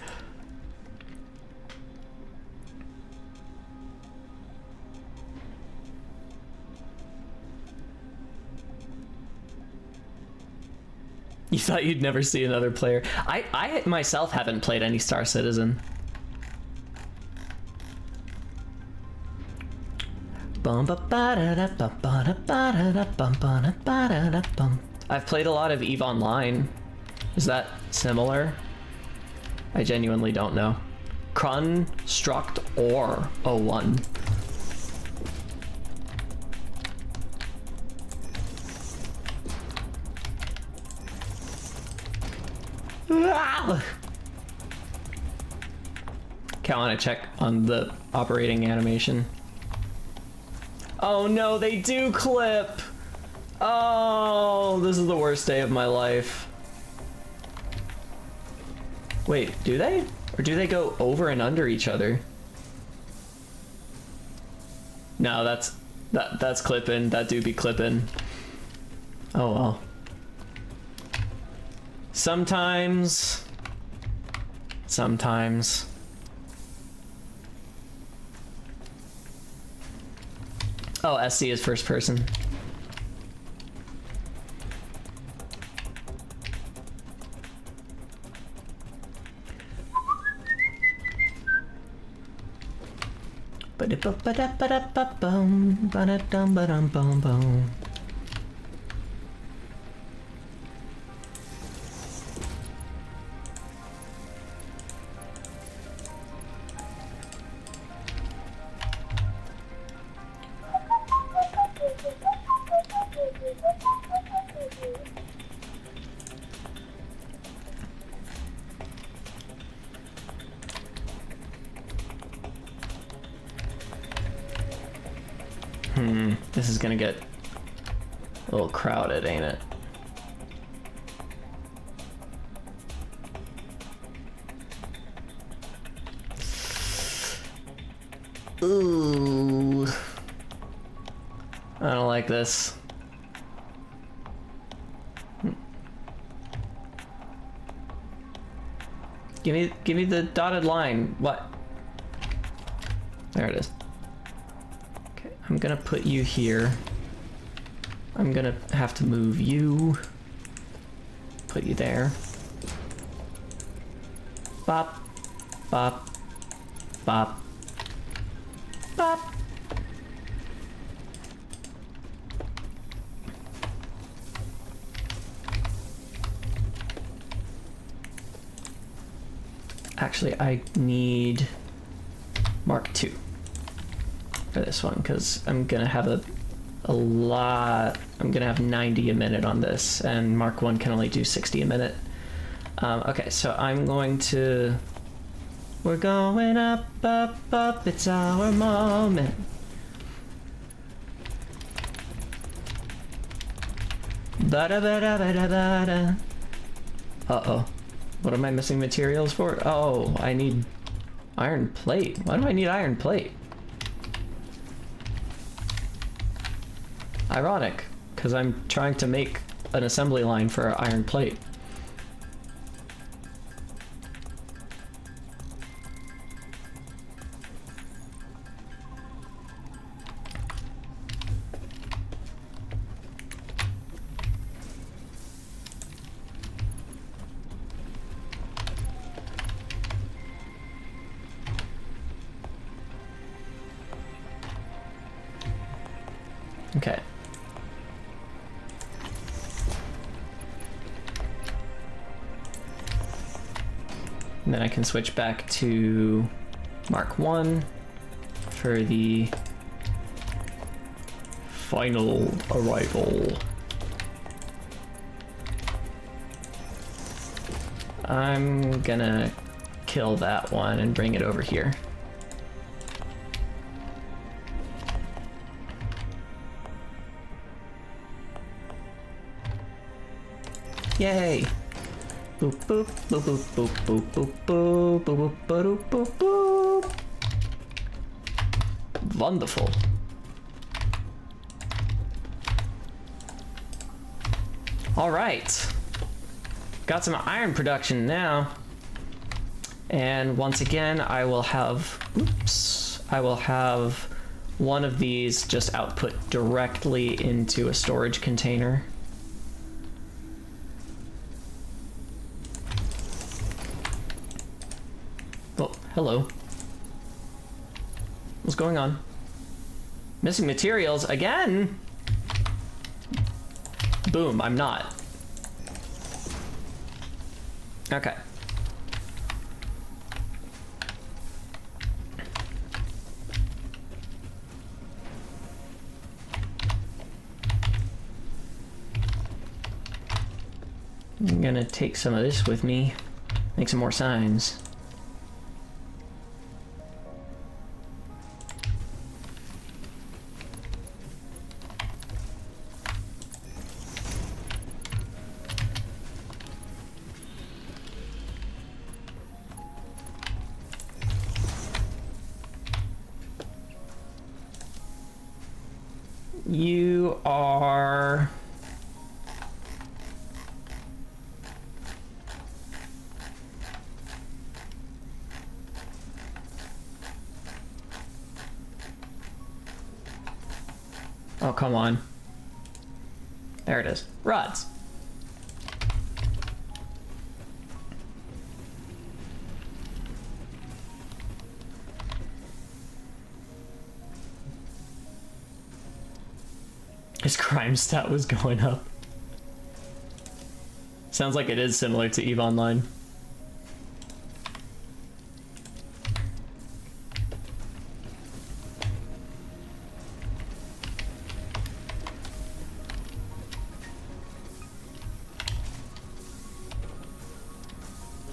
You thought you'd never see another player. I myself haven't played any Star Citizen. I've played a lot of EVE Online. Is that similar? I genuinely don't know. Construct or 01. Okay, I want to check on the operating animation. Oh no, they do clip! Oh, this is the worst day of my life. Wait, do they? Or do they go over and under each other? No, that's clipping. That do be clipping. Oh well. Sometimes. Oh, SC is first person. This is gonna get a little crowded, ain't it? Ooh. I don't like this. Give me the dotted line. What? There it is. Okay, I'm gonna put you here. I'm gonna have to move you. Put you there. Bop. Bop. Bop. Bop. Actually, I need Mark II for this one because I'm gonna have a lot. I'm gonna have 90 a minute on this, and Mark I can only do 60 a minute. Okay, so I'm going to. We're going up, up, up. It's our moment. Ba-da, ba-da, ba-da, ba-da. Uh-oh. What am I missing materials for? Oh, I need iron plate. Why do I need iron plate? Ironic, because I'm trying to make an assembly line for iron plate. Okay. And then I can switch back to Mark 1 for the final arrival. I'm gonna kill that one and bring it over here. Yay! Boop boop boop boop boop boop boop boop boop boop boop boop. Wonderful. All right. Got some iron production now. And once again, I will have one of these just output directly into a storage container. Oh, hello. What's going on? Missing materials again? Boom, I'm not. Okay. I'm gonna take some of this with me, make some more signs. You are... Oh, come on. There it is. Rods. His crime stat was going up. Sounds like it is similar to EVE Online.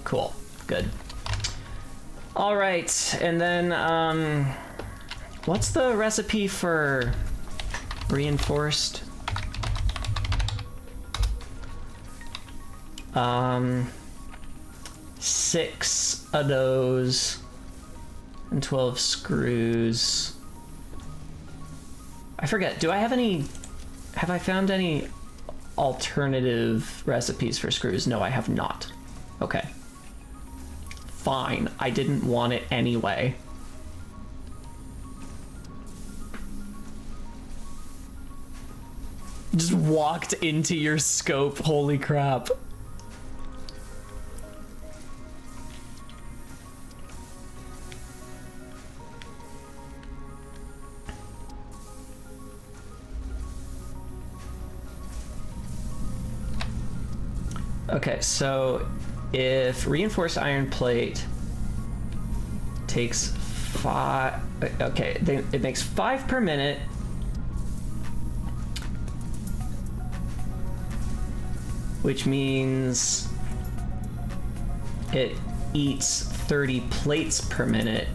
Cool. Good. All right, and then what's the recipe for reinforced? 6 of those and 12 screws. I forget, do I have any, have I found any alternative recipes for screws? No, I have not. Okay. Fine, I didn't want it anyway. Just walked into your scope, holy crap. Okay, so if reinforced iron plate takes 5, okay, it makes 5 per minute. Which means it eats 30 plates per minute.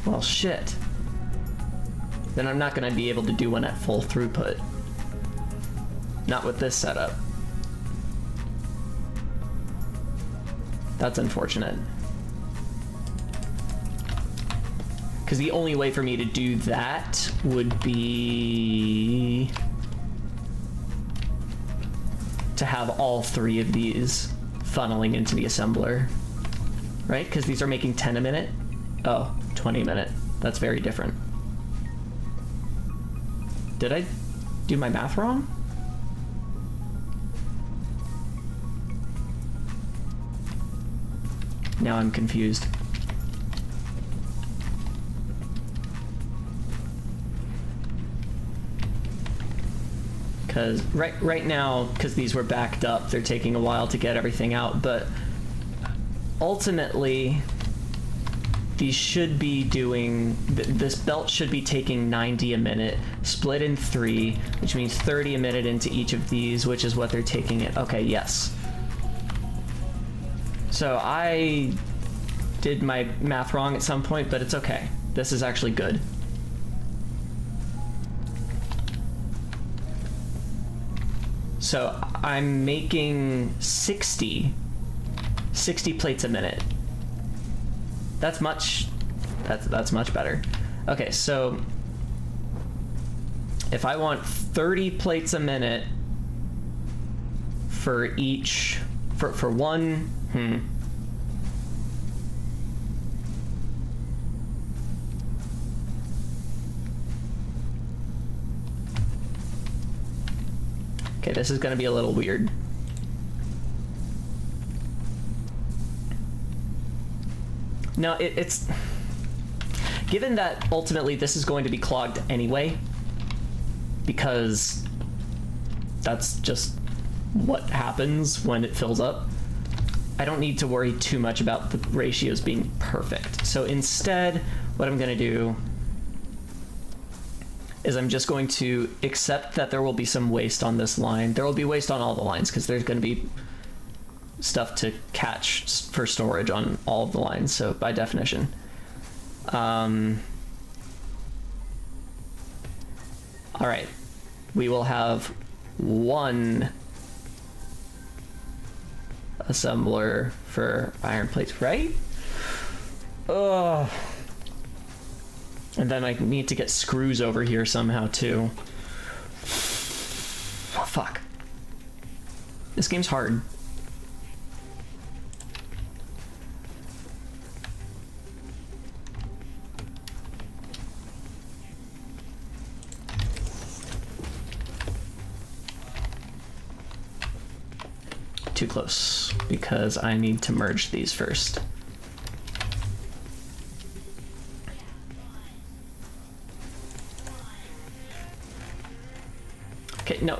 Well, shit. Then I'm not gonna be able to do one at full throughput. Not with this setup. That's unfortunate. Because the only way for me to do that would be to have all 3 of these funneling into the assembler. Right? Because these are making 10 a minute? Oh, 20 a minute. That's very different. Did I do my math wrong? Now I'm confused. Because right now, because these were backed up, they're taking a while to get everything out, but ultimately, these should be doing, this belt should be taking 90 a minute, split in 3, which means 30 a minute into each of these, which is what they're taking it. Okay, yes. So I did my math wrong at some point, but it's okay. This is actually good. So I'm making 60 plates a minute. That's much better. Okay, so if I want 30 plates a minute for each, for one, Okay, this is gonna be a little weird. No, it's... Given that ultimately this is going to be clogged anyway, because that's just what happens when it fills up, I don't need to worry too much about the ratios being perfect. So instead, what I'm gonna do is I'm just going to accept that there will be some waste on this line. There will be waste on all the lines because there's going to be stuff to catch for storage on all of the lines, so by definition. All right, we will have one assembler for iron plates, right? Ugh. And then I need to get screws over here somehow too. Oh, fuck. This game's hard. Too close, because I need to merge these first. Okay, no,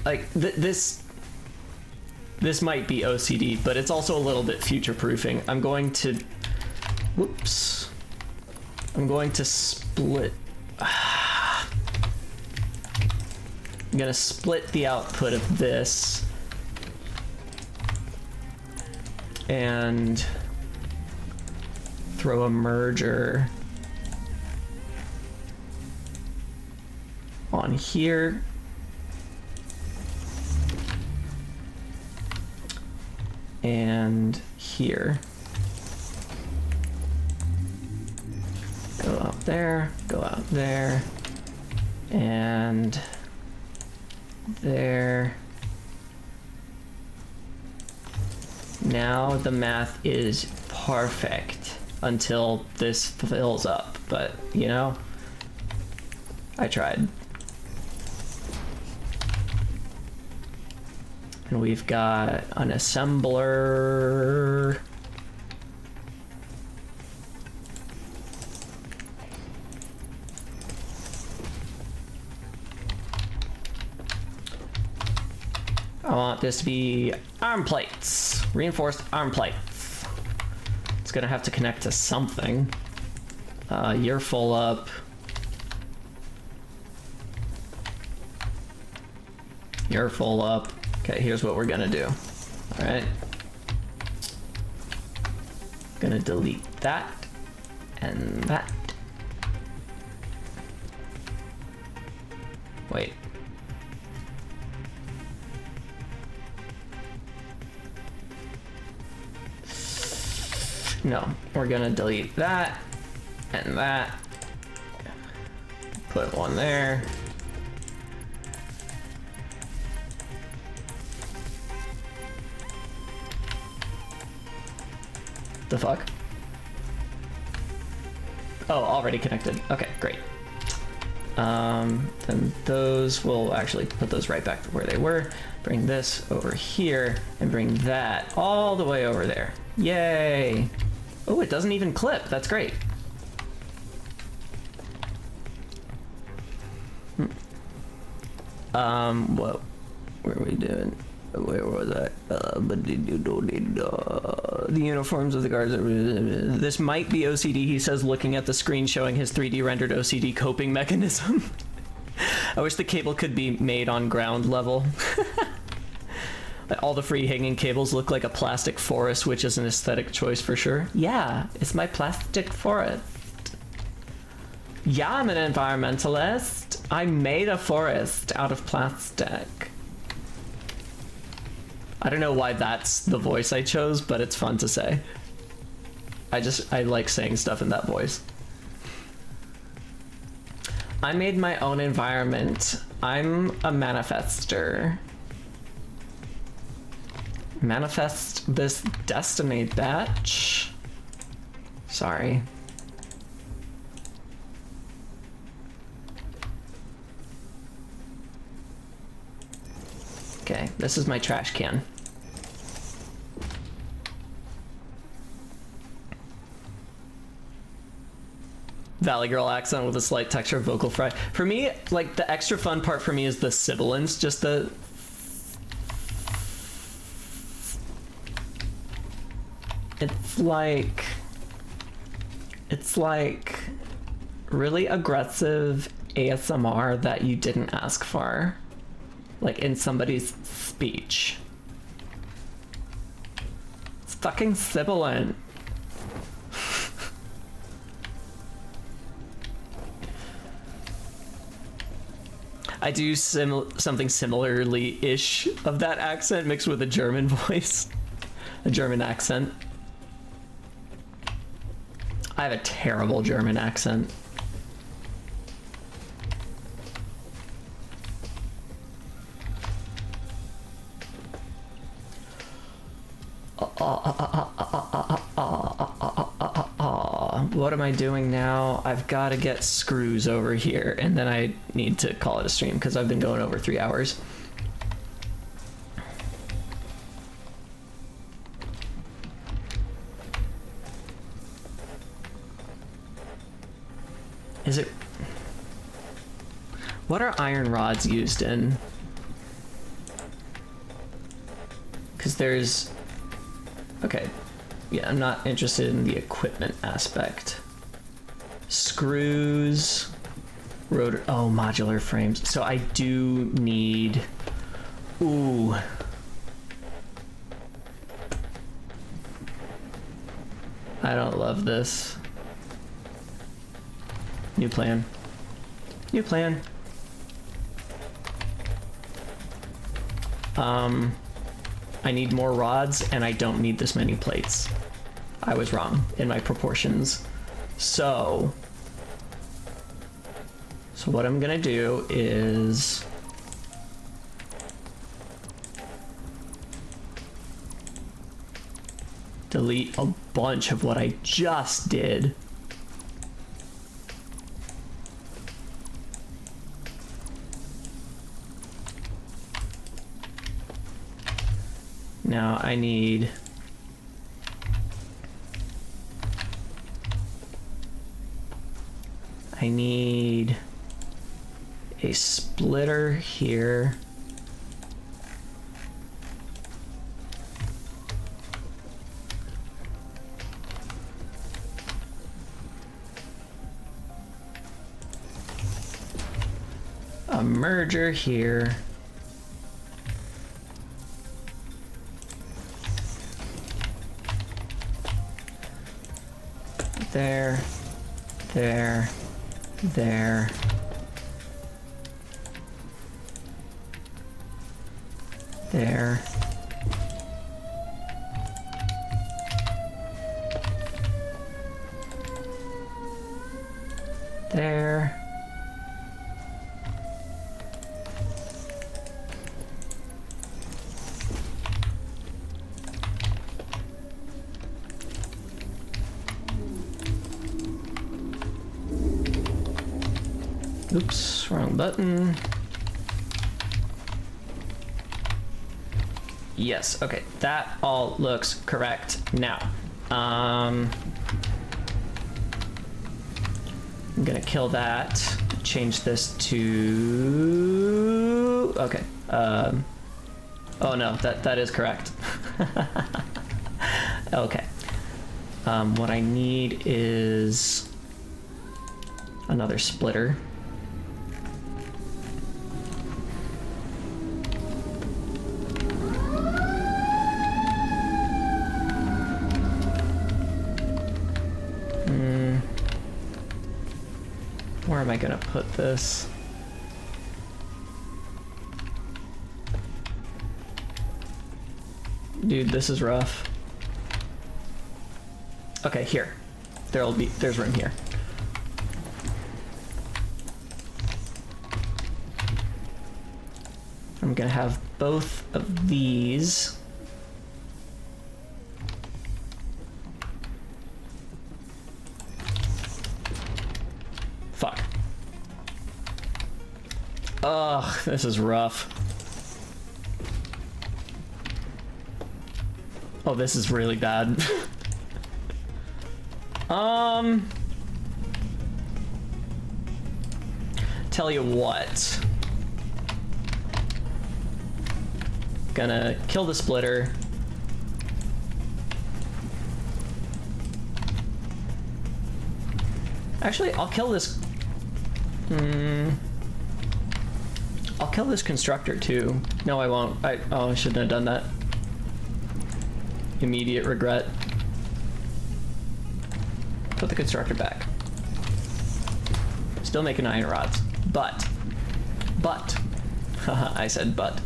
like this might be OCD, but it's also a little bit future-proofing. I'm going to, whoops. I'm going to split. I'm gonna split the output of this and throw a merger on here. And here. Go out there, go out there, and there. Now the math is perfect until this fills up, but you know, I tried. And we've got an assembler. I want this to be arm plates, reinforced arm plates. It's gonna have to connect to something. You're full up. You're full up. Okay, here's what we're gonna do. All right. Gonna delete that and that. Wait. No, we're gonna delete that and that. Put one there. The fuck? Oh, already connected. Okay, great. Then those, we'll actually put those right back to where they were. Bring this over here and bring that all the way over there. Yay! Oh, it doesn't even clip. That's great. What were we doing? Where was that? The uniforms of the guards. This might be OCD, he says, looking at the screen showing his 3D rendered OCD coping mechanism. I wish the cable could be made on ground level. All the free hanging cables look like a plastic forest, which is an aesthetic choice for sure. Yeah, it's my plastic forest. Yeah, I'm an environmentalist. I made a forest out of plastic. I don't know why that's the voice I chose, but it's fun to say. I like saying stuff in that voice. I made my own environment. I'm a manifester. Manifest this destiny, batch. Sorry. Okay, this is my trash can. Valley Girl accent with a slight texture of vocal fry. For me, like, the extra fun part for me is the sibilance, just the... It's like really aggressive ASMR that you didn't ask for. Like in somebody's speech. It's fucking sibilant. I do something similarly-ish of that accent mixed with a German voice. A German accent. I have a terrible German accent. What am I doing now? I've got to get screws over here, and then I need to call it a stream because I've been going over 3 hours. Is it... What are iron rods used in? Because there's... Okay. Yeah, I'm not interested in the equipment aspect. Screws... Rotor... Oh, modular frames. So I do need... Ooh. I don't love this. New plan. New plan. I need more rods, and I don't need this many plates. I was wrong in my proportions. So what I'm gonna do is... delete a bunch of what I just did. Now I need... a splitter here. A merger here. There, there, there. There. There. Oops, wrong button. Yes, okay, that all looks correct now. I'm gonna kill that, change this to... Okay, Oh no, that is correct. Okay. What I need is another splitter. Where am I gonna put this? Dude, this is rough. Okay, here. There's room here. I'm gonna have both of these. Fuck. Ugh, this is rough. Oh, this is really bad. Tell you what. Gonna kill the splitter. Actually, I'll kill this. I'll kill this constructor too. No, I won't. I shouldn't have done that. Immediate regret. Put the constructor back. Still making iron rods. But. I said but.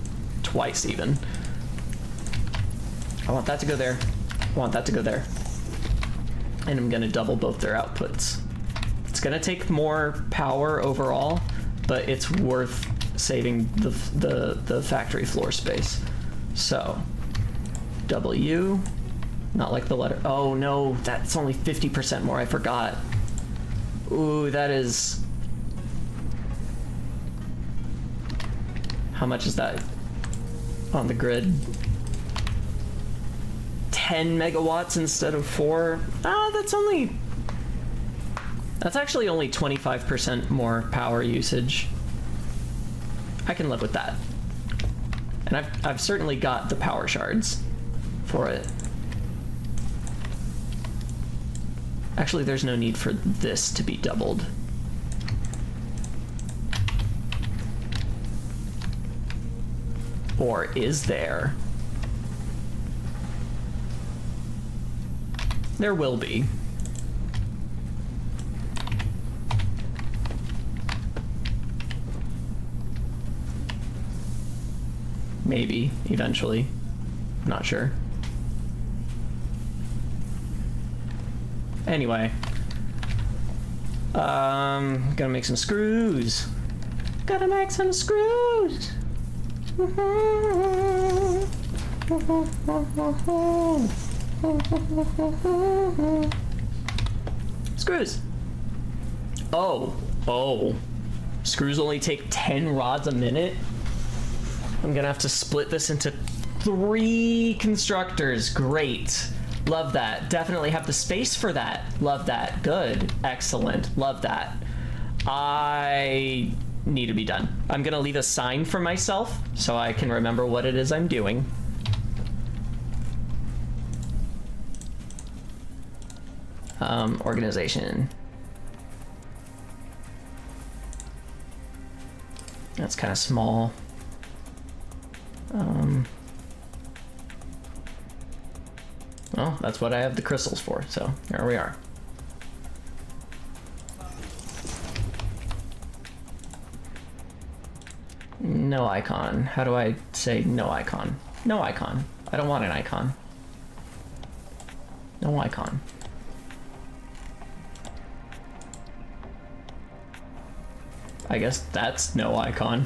Twice even. I want that to go there. I want that to go there. And I'm gonna double both their outputs. It's gonna take more power overall, but it's worth saving the factory floor space. So, W, not like the letter. Oh no, that's only 50% more. I forgot. Ooh, that is. How much is that on the grid? 10 megawatts instead of 4. Ah, that's actually only 25% more power usage. I can live with that. And I've certainly got the power shards for it. Actually, there's no need for this to be doubled. Or is there? There will be. Maybe, eventually. I'm not sure. Anyway. Gotta make some screws. Gotta make some screws. Screws. Oh. Screws only take 10 rods a minute? I'm gonna have to split this into 3 constructors. Great. Love that. Definitely have the space for that. Love that. Good. Excellent. Love that. I need to be done. I'm gonna leave a sign for myself so I can remember what it is I'm doing. Organization. That's kind of small. Well, that's what I have the crystals for, so there we are. No icon. How do I say no icon? No icon. I don't want an icon. No icon. I guess that's no icon.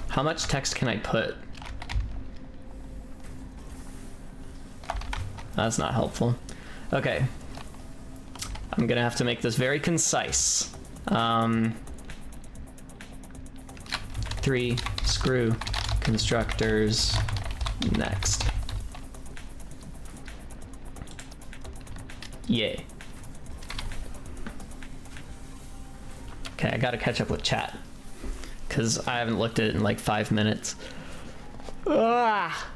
How much text can I put? That's not helpful. Okay. I'm gonna have to make this very concise. 3 screw constructors next. Yay. Okay, I gotta catch up with chat. because I haven't looked at it in like 5 minutes. Ah!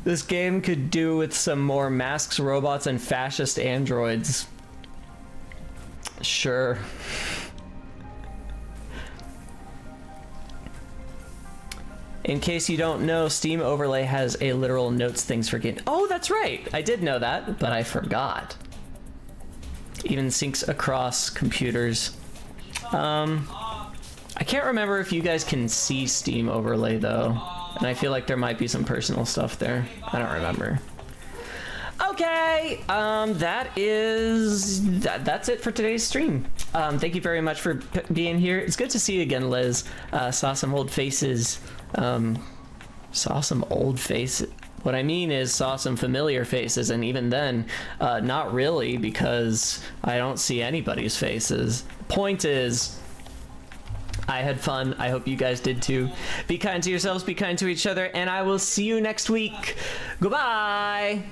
This game could do with some more masks, robots, and fascist androids. Sure. In case you don't know, Steam Overlay has a literal notes things for game. Oh, that's right. I did know that, but I forgot. Even syncs across computers. I can't remember if you guys can see Steam Overlay though, and I feel like there might be some personal stuff there. I don't remember. Okay, that's it for today's stream. Thank you very much for being here. It's good to see you again, Liz. Saw some old faces. Saw some old faces. What I mean is saw some familiar faces, and even then, not really, because I don't see anybody's faces. Point is, I had fun. I hope you guys did too. Be kind to yourselves, be kind to each other, and I will see you next week. Goodbye!